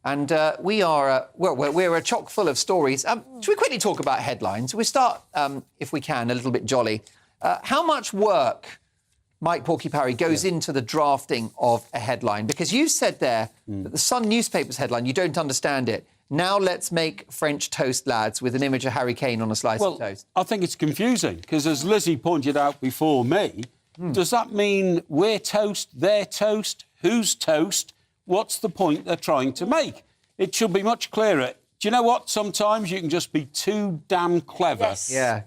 And we're chock full of stories. Should we quickly talk about headlines? We start, if we can, a little bit jolly. How much work, Mike Porky Parry, goes into the drafting of a headline? Because you said there that the Sun newspaper's headline, you don't understand it. Now let's make French toast, lads, with an image of Harry Kane on a slice of toast. I think it's confusing, because as Lizzie pointed out before me, does that mean we're toast, they're toast, who's toast? What's the point they're trying to make? It should be much clearer. Do you know what? Sometimes you can just be too damn clever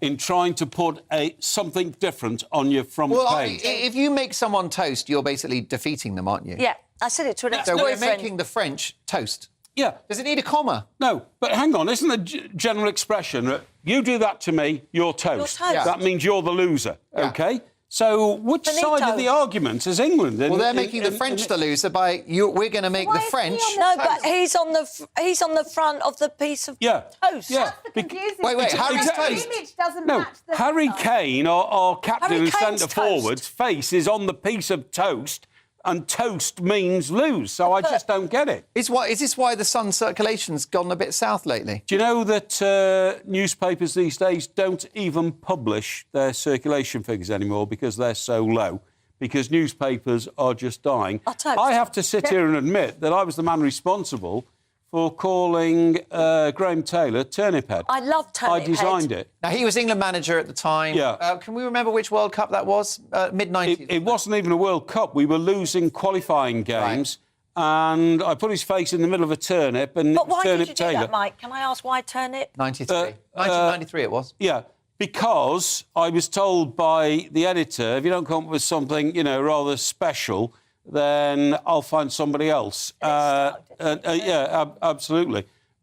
in trying to put something different on your front page. If you make someone toast, you're basically defeating them, aren't you? Yeah, I said it to an ex-boyfriend. So we're making the French toast. Yeah. Does it need a comma? No, but hang on, isn't the general expression that you do that to me, you're toast? You're toast. That means you're the loser, OK? So which side of the argument is England? Well, they're making the French the loser by we're going to make the French. No, but he's on the front of the piece of toast. Yeah. Wait, Harry's toast. Image doesn't No, match the Harry Kane, our captain Harry and Kane's centre forward's face is on the piece of toast, and toast means lose. So I just don't get it. Is this why the Sun circulation's gone a bit south lately? Do you know that newspapers these days don't even publish their circulation figures anymore because they're so low? Because newspapers are just dying. I have to sit here and admit that I was the man responsible for calling Graham Taylor Turnip Head. I love Turnip Head. I designed it. Now, he was England manager at the time. Yeah. Can we remember which World Cup that was? Mid-90s? It wasn't even a World Cup. We were losing qualifying games, and I put his face in the middle of a turnip, and But why Turnip did you do Taylor. that, Mike? Can I ask why turnip? 1993 it was. Yeah, because I was told by the editor, if you don't come up with something, rather special, then I'll find somebody else. Absolutely.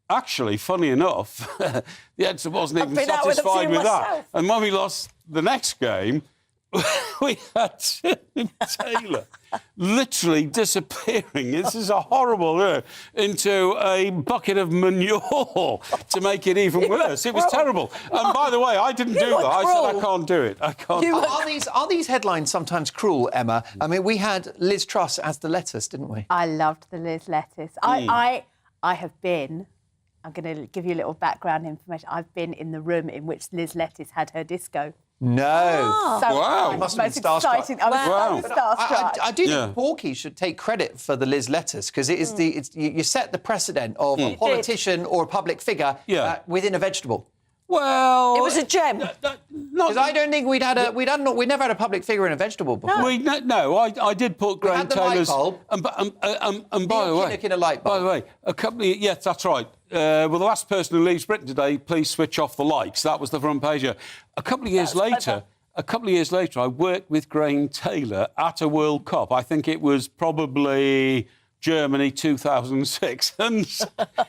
Actually, funny enough, the editor wasn't even satisfied with that. And when we lost the next game, we had Tim Taylor literally disappearing. This is a horrible into a bucket of manure to make it even worse. It was terrible. And by the way, I didn't do that. I said I can't do it. I can't. Are these headlines sometimes cruel, Emma? I mean, we had Liz Truss as the lettuce, didn't we? I loved the Liz lettuce. I have been. I'm going to give you a little background information. I've been in the room in which Liz Lettuce had her disco. No. So Wow. You must have been starstruck. exciting. I was so starstruck. I do think Porky should take credit for the Liz letters, because it is you set the precedent of a politician or a public figure within a vegetable. Well, It was a gem. Because I don't think we'd never had a public figure in a vegetable before. I did put Graham Taylor's and by the way, in a light bulb. By the way, a couple of yes, that's right. Well, the last person who leaves Britain today, please switch off the lights. That was the front page. A couple of years later, I worked with Graham Taylor at a World Cup. I think it was probably Germany 2006, and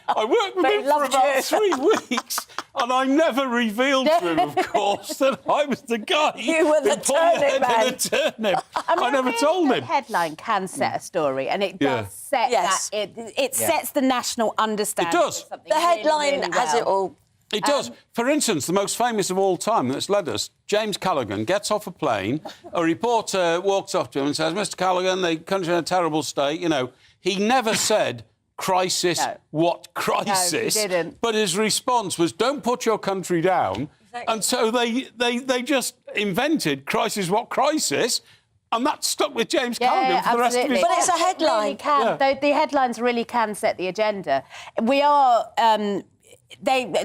I worked with him for about 3 weeks, and I never revealed to him, of course, that I was the guy You were the turnip man. in a turnip. I never told him. The headline can set a story, and it does set that. It sets the national understanding. It does. The headline has it all. It does. For instance, the most famous of all time that's led us, James Callaghan gets off a plane, a reporter walks up to him and says, Mr Callaghan, the country's in a terrible state, you know. He never said, crisis, what crisis? No, he didn't. But his response was, don't put your country down. Exactly. And so they just invented crisis, what crisis? And that stuck with James Callaghan for the rest of his life. But it's a headline. The headlines really can set the agenda. We are...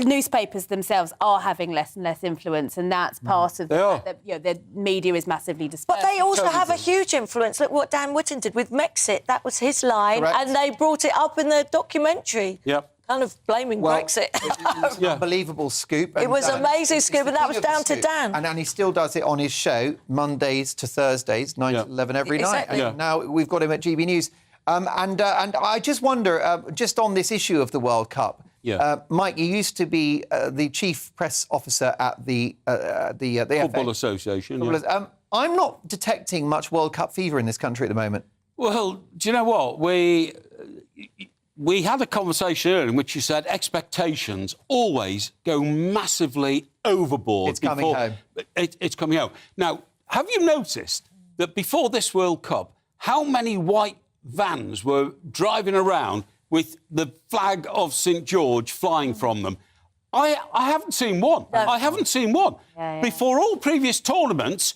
newspapers themselves are having less and less influence, and that's part of the fact that the media is massively dispersed. But they also have a huge influence. Look what Dan Wootton did with Brexit. That was his line, and they brought it up in the documentary. Yep. Kind of blaming Brexit. It was an unbelievable scoop. It was an amazing scoop, and that was down to Dan. And he still does it on his show, Mondays to Thursdays, 9 to 11 every night. And now we've got him at GB News. And I just wonder, just on this issue of the World Cup, Mike, you used to be the chief press officer at the Football FA. Association. I'm not detecting much World Cup fever in this country at the moment. Well, do you know what? We had a conversation earlier in which you said expectations always go massively overboard. It's coming home. It's coming home. Now, have you noticed that before this World Cup, how many white vans were driving around with the flag of St George flying from them? I haven't seen one. I haven't seen one. Before all previous tournaments,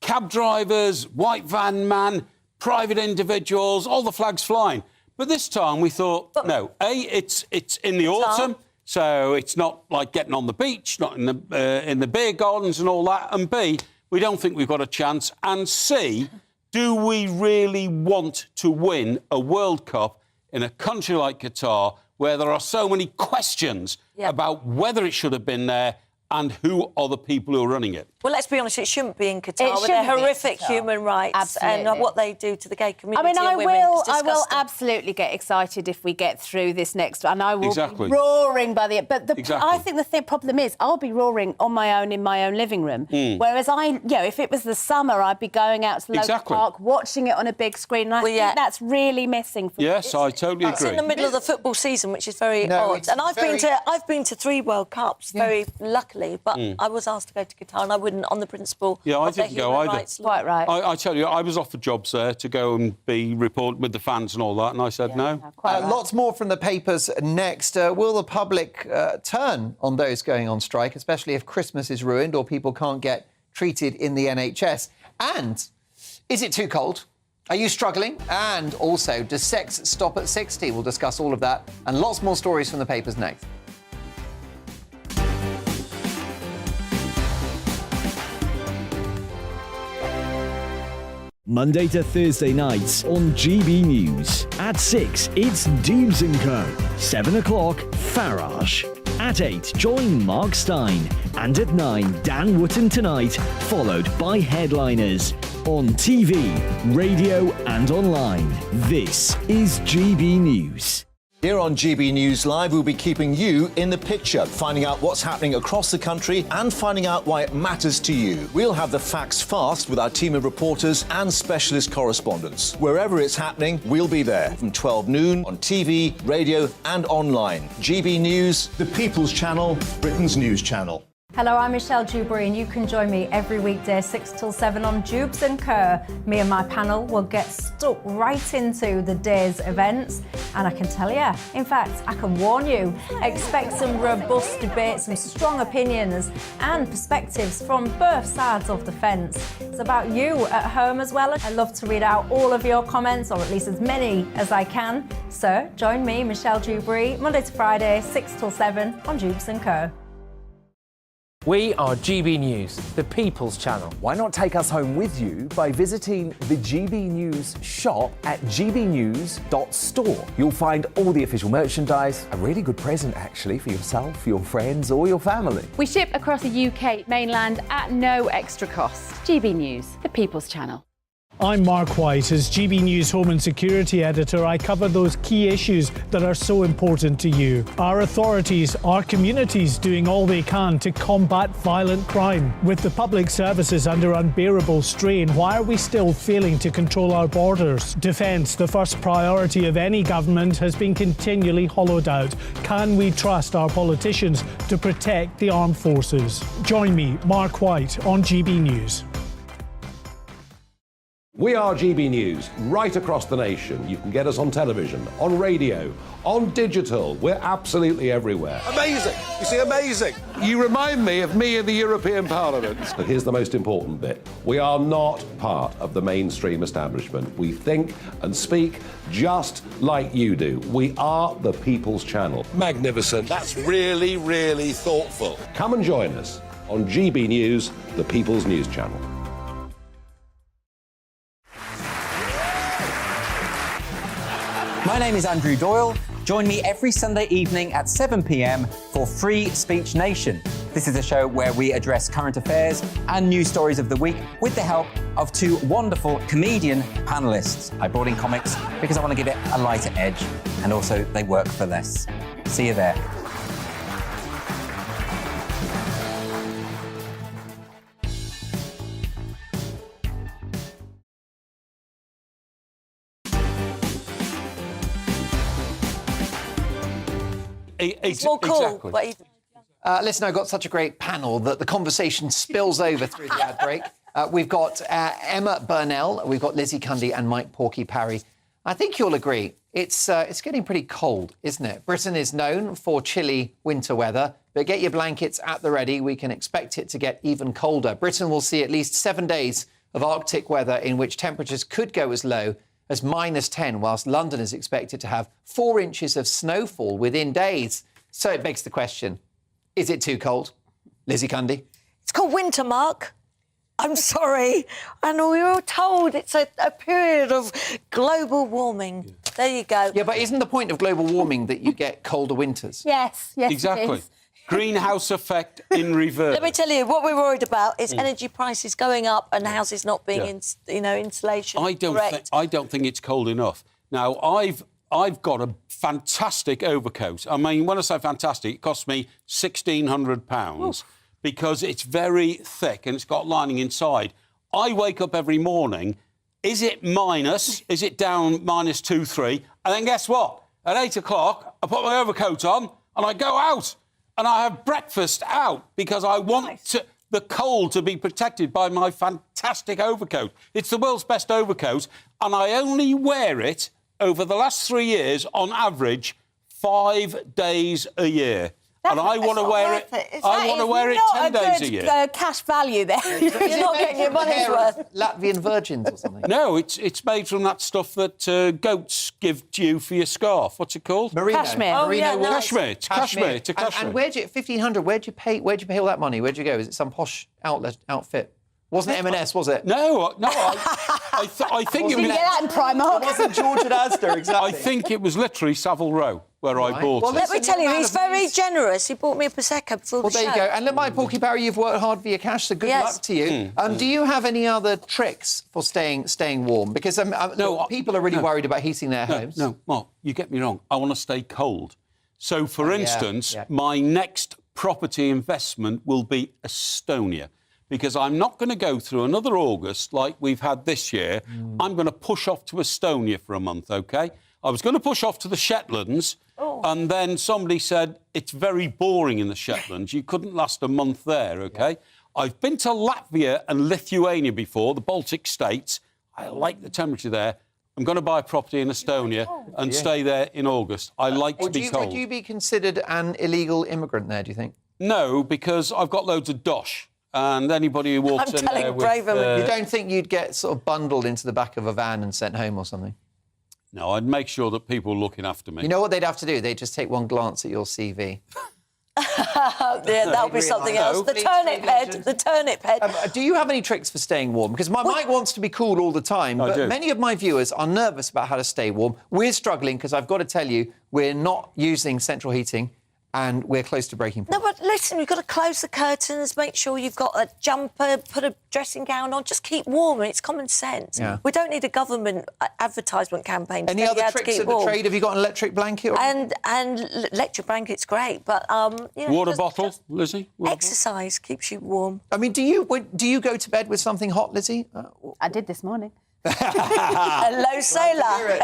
cab drivers, white van man, private individuals, all the flags flying. But this time we thought, no, A, it's in the autumn, so it's not like getting on the beach, not in the beer gardens and all that, and B, we don't think we've got a chance, and C, do we really want to win a World Cup in a country like Qatar, where there are so many questions about whether it should have been there and who are the people who are running it? Well, let's be honest, it shouldn't be in Qatar with their horrific human rights and what they do to the gay community. I mean, and women. I will absolutely get excited if we get through this next, and I will Exactly. be roaring by the end. But Exactly. I think the problem is I'll be roaring on my own in my own living room. Whereas if it was the summer, I'd be going out to the local park, watching it on a big screen. And I think that's really missing. Yes, I totally agree. It's in the middle of the football season, which is very odd. And I've been to 3 World Cups, very luckily, but I was asked to go to Qatar, and I wouldn't on the principle. Yeah, I of their didn't go human either. rights law. Quite right. I tell you, I was offered jobs there to go and be reported with the fans and all that, and I said no. Lots more from the papers next. Will the public turn on those going on strike, especially if Christmas is ruined or people can't get treated in the NHS? And is it too cold? Are you struggling? And also, does sex stop at 60? We'll discuss all of that and lots more stories from the papers next. Monday to Thursday nights on GB News. At 6, it's Deebs & Co. 7 o'clock, Farage. At 8, join Mark Stein. And at 9, Dan Wootton Tonight, followed by Headliners. On TV, radio and online. This is GB News. Here on GB News Live, we'll be keeping you in the picture, finding out what's happening across the country and finding out why it matters to you. We'll have the facts fast with our team of reporters and specialist correspondents. Wherever it's happening, we'll be there from 12 noon on TV, radio and online. GB News, the People's Channel, Britain's news channel. Hello, I'm Michelle Dewberry, and you can join me every weekday 6 till 7 on Jubes and Kerr. Me and my panel will get stuck right into the day's events, and I can tell you, in fact, I can warn you, expect some robust debates, some strong opinions and perspectives from both sides of the fence. It's about you at home as well. I love to read out all of your comments, or at least as many as I can. So join me, Michelle Dewberry, Monday to Friday, 6 till 7 on Jubes and Kerr. We are GB News, the People's Channel. Why not take us home with you by visiting the GB News shop at gbnews.store? You'll find all the official merchandise, a really good present actually for yourself, your friends or your family. We ship across the UK mainland at no extra cost. GB News, the People's Channel. I'm Mark White. As GB News Home and Security Editor, I cover those key issues that are so important to you. Our authorities, our communities doing all they can to combat violent crime. With the public services under unbearable strain, why are we still failing to control our borders? Defence, the first priority of any government, has been continually hollowed out. Can we trust our politicians to protect the armed forces? Join me, Mark White, on GB News. We are GB News, right across the nation. You can get us on television, on radio, on digital. We're absolutely everywhere. Amazing! You see, amazing! You remind me of me in the European Parliament. But here's the most important bit. We are not part of the mainstream establishment. We think and speak just like you do. We are the People's Channel. Magnificent. That's really, really thoughtful. Come and join us on GB News, the People's News Channel. My name is Andrew Doyle. Join me every Sunday evening at 7 p.m. for Free Speech Nation. This is a show where we address current affairs and news stories of the week with the help of two wonderful comedian panellists. I brought in comics because I want to give it a lighter edge, and also they work for less. See you there. It's more cool, Exactly. but Listen, I've got such a great panel that the conversation spills over through the ad break. We've got Emma Burnell, we've got Lizzie Cundy and Mike Porky Parry. I think you'll agree, it's getting pretty cold, isn't it? Britain is known for chilly winter weather, but get your blankets at the ready. We can expect it to get even colder. Britain will see at least 7 days of Arctic weather in which temperatures could go as low as -10, whilst London is expected to have 4 inches of snowfall within days. So it begs the question, is it too cold? Lizzie Cundy? it's called winter, Mark. I'm sorry. And we were told it's a period of global warming. There you go. Yeah, but isn't the point of global warming that you get colder winters? Yes, it Exactly. is. Greenhouse effect in reverse. Let me tell you, what we're worried about is energy prices going up and houses not being, insulation. I don't think it's cold enough. Now, I've got a fantastic overcoat. I mean, when I say fantastic, it cost me £1,600 because it's very thick and it's got lining inside. I wake up every morning. Is it minus? Is it down -2, 3? And then guess what? At 8 o'clock, I put my overcoat on and I go out. And I have breakfast out because I want the cold to be protected by my fantastic overcoat. It's the world's best overcoat, and I only wear it over the last 3 years, on average, 5 days a year. And I want to wear it. I want to wear it 10 days a year. Cash value there. You're not getting your money's worth. Latvian virgins or something? No, it's made from that stuff that goats give to you for your scarf. What's it called? Merino. Cashmere. Oh, yeah, no, Cashmere. It's cashmere. It's a cashmere. And where'd you, 1,500, where'd you pay all that money? Where'd you go? Is it some posh outfit? Wasn't it M&S, was it? No, I think it was... You get that in Primark. It wasn't George and Asda, exactly. I think it was literally Savile Row where I bought Well, it. Let me tell you, he's very generous. He bought me a Prosecco before the show. Well, there you go. And look, Mike Porky Parry, you've worked hard for your cash, so good luck to you. Do you have any other tricks for staying warm? Because people are really worried about heating their homes. No, Mark, you get me wrong. I want to stay cold. So, for instance, my next property investment will be Estonia, because I'm not going to go through another August like we've had this year. I'm going to push off to Estonia for a month, OK? I was going to push off to the Shetlands, and then somebody said it's very boring in the Shetlands. You couldn't last a month there, OK? I've been to Latvia and Lithuania before, the Baltic states. I like the temperature there. I'm going to buy a property in Estonia and stay there in August. I like to be cold. Would you be considered an illegal immigrant there, do you think? No, because I've got loads of dosh. And anybody who walks in there with... You don't think you'd get sort of bundled into the back of a van and sent home or something? No, I'd make sure that people were looking after me. You know what they'd have to do? They'd just take one glance at your CV. Yeah, that'll be something else. The turnip head. The turnip head. Do you have any tricks for staying warm? Because my Mike wants to be cool all the time, but many of my viewers are nervous about how to stay warm. We're struggling because I've got to tell you, we're not using central heating and we're close to breaking point. No, but listen, you've got to close the curtains, make sure you've got a jumper, put a dressing gown on, just keep warm. It's common sense. Yeah. We don't need a government advertisement campaign to Any other tricks of the trade? Have you got an electric blanket? Or... And electric blanket's great, but you know, water bottle, Lizzie. Exercise keeps you warm. I mean, do you go to bed with something hot, Lizzie? I did this morning. Hello, sailor.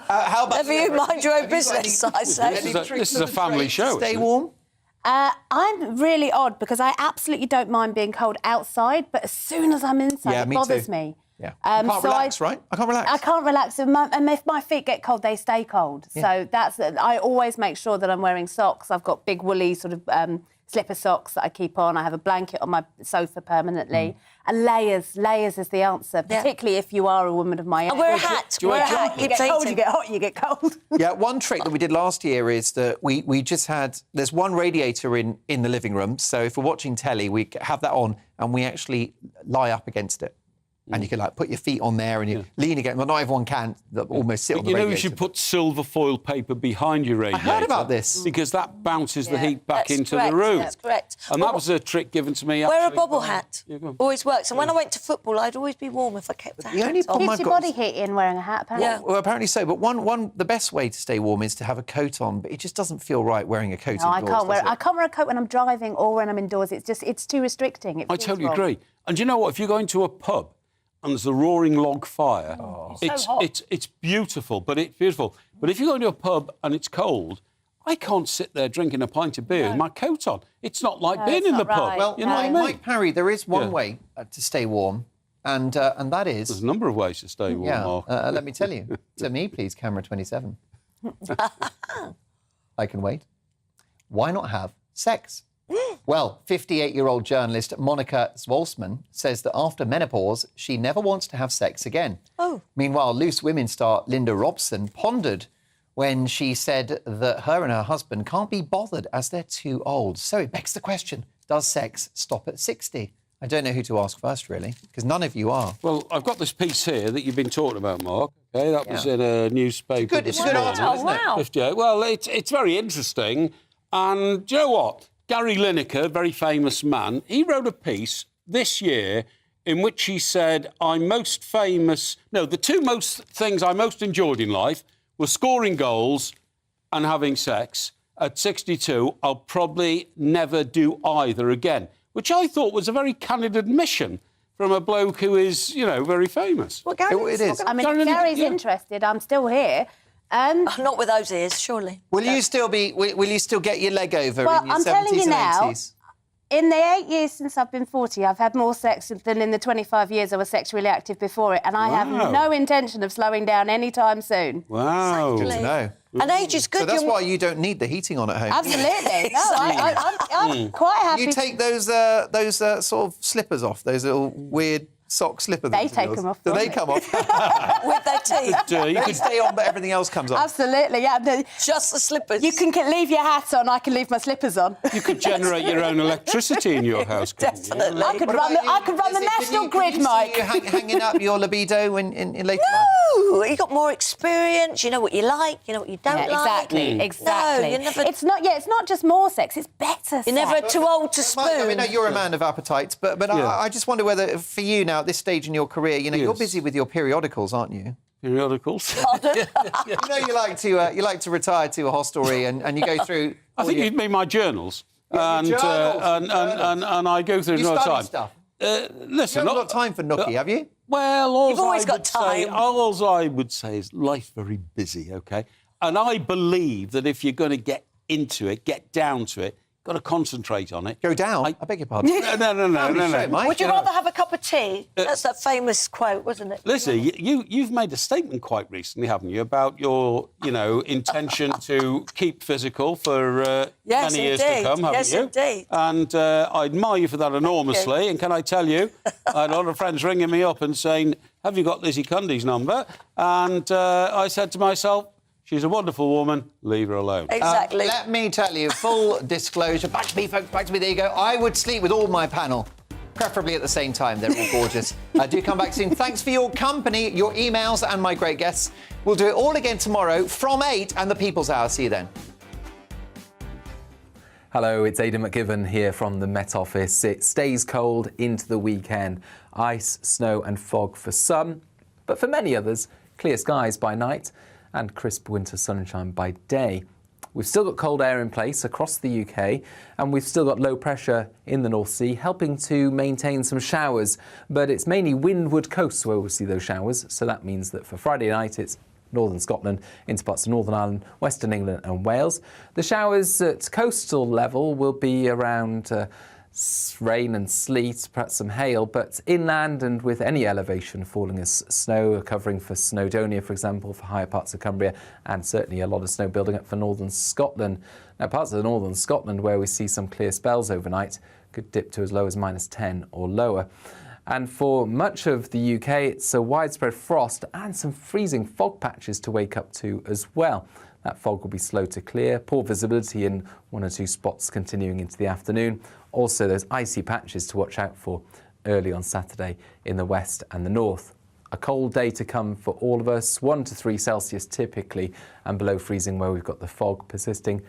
How about never you mind your own business? I say. This is a family show. Stay warm. I'm really odd because I absolutely don't mind being cold outside, but as soon as I'm inside, it bothers me. Yeah. You can't relax, right? I can't relax. I can't relax. And if my feet get cold, they stay cold. Yeah. So that's it. I always make sure that I'm wearing socks. I've got big woolly sort of slipper socks that I keep on. I have a blanket on my sofa permanently. And layers is the answer, particularly if you are a woman of my age. And wear a hat. Wear a hat. You get cold, you get hot, you get cold. Yeah, one trick that we did last year is that we just had... There's one radiator in the living room, so if we're watching telly, we have that on and we actually lie up against it. And you can, like, put your feet on there and you lean against... Well, not everyone can almost sit on the radiator. You know you should put silver foil paper behind your radiator. I heard about this. Because that bounces the heat back into the room. That's correct. And that was a trick given to me. Wear a bobble hat. Always works. And when I went to football, I'd always be warm if I kept that. The only problem keeps your body heat in wearing a hat, apparently. Yeah. Well, apparently so. But the best way to stay warm is to have a coat on. But it just doesn't feel right wearing a coat indoors. I can't wear a coat when I'm driving or when I'm indoors. It's too restricting. I totally agree. And you know what? If you go into a pub and there's a roaring log fire, it's beautiful, but it's beautiful. But if you go into a pub and it's cold, I can't sit there drinking a pint of beer with my coat on. It's not like being in the pub. Well, you know what I mean? Mike Parry, there is one way to stay warm, and that is... There's a number of ways to stay warm, Mark. Let me tell you. To me, please, camera 27. I can wait. Why not have sex? Well, 58-year-old journalist Monica Zwolsman says that after menopause, she never wants to have sex again. Meanwhile, Loose Women star Linda Robson pondered when she said that her and her husband can't be bothered as they're too old. So it begs the question, does sex stop at 60? I don't know who to ask first, really, because none of you are. Well, I've got this piece here that you've been talking about, Mark. OK, that was in a newspaper. It's a good article, isn't it? Wow. 58. Well, it's very interesting. And do you know what? Gary Lineker, very famous man, he wrote a piece this year in which he said, the two most things I most enjoyed in life were scoring goals and having sex. At 62, I'll probably never do either again, which I thought was a very candid admission from a bloke who is, very famous. Well, Gary's if Gary's interested, I'm still here. Not with those ears, surely. Will you still get your leg over in your 70s I'm telling you and now, 80s? In the 8 years since I've been 40, I've had more sex than in the 25 years I was sexually active before it, and I have no intention of slowing down anytime soon. Wow. Good to know. And age is good. So that's why you don't need the heating on at home. Absolutely. No, I'm quite happy. You take those sort of slippers off, those little weird sock slippers. They take them off. Do they come off? With their teeth. They stay on, but everything else comes off. Absolutely, yeah. Just the slippers. You can leave your hat on, I can leave my slippers on. You could generate your own electricity in your house. Definitely. I could run the national grid, Mike. You hanging up your libido in later No, you got more experience. You know what you like. You know what you don't like. Exactly. No, never... It's not just more sex. It's better. You're never too old to spoon. Mike, I mean, you're a man of appetites, but I just wonder whether for you now at this stage in your career, you're busy with your periodicals, aren't you? Periodicals. You like to retire to a hostelry and you go through. I think you'd mean my journals. And I go through you no study time. Stuff. Listen, you haven't got time for nookie, have you? Well, You've always got time. All I would say is life's very busy, OK? And I believe that if you're going to get into it, get down to it, got to concentrate on it. Go down? I beg your pardon. No. Would you rather have a cup of tea? That's that famous quote, wasn't it? Listen, you've made a statement quite recently, haven't you, about your, intention to keep physical for many years to come, haven't you? Yes, indeed. And I admire you for that enormously. And can I tell you, I had a lot of friends ringing me up and saying, have you got Lizzie Cundy's number? And I said to myself, she's a wonderful woman. Leave her alone. Exactly. Let me tell you, full disclosure. Back to me, folks. Back to me. There you go. I would sleep with all my panel, preferably at the same time. They're all gorgeous. Do come back soon. Thanks for your company, your emails, and my great guests. We'll do it all again tomorrow from 8 and the People's Hour. See you then. Hello, it's Aidan McGivern here from the Met Office. It stays cold into the weekend. Ice, snow and fog for some, but for many others, clear skies by night and crisp winter sunshine by day. We've still got cold air in place across the UK, and we've still got low pressure in the North Sea, helping to maintain some showers. But it's mainly windward coasts where we'll see those showers, so that means that for Friday night it's northern Scotland into parts of Northern Ireland, Western England and Wales. The showers at coastal level will be around rain and sleet, perhaps some hail, but inland and with any elevation falling as snow, covering for Snowdonia, for example, for higher parts of Cumbria, and certainly a lot of snow building up for northern Scotland. Now, parts of the northern Scotland where we see some clear spells overnight could dip to as low as -10 or lower. And for much of the UK, it's a widespread frost and some freezing fog patches to wake up to as well. That fog will be slow to clear, poor visibility in one or two spots continuing into the afternoon. Also, those icy patches to watch out for early on Saturday in the west and the north. A cold day to come for all of us, 1 to 3 Celsius typically, and below freezing where we've got the fog persisting.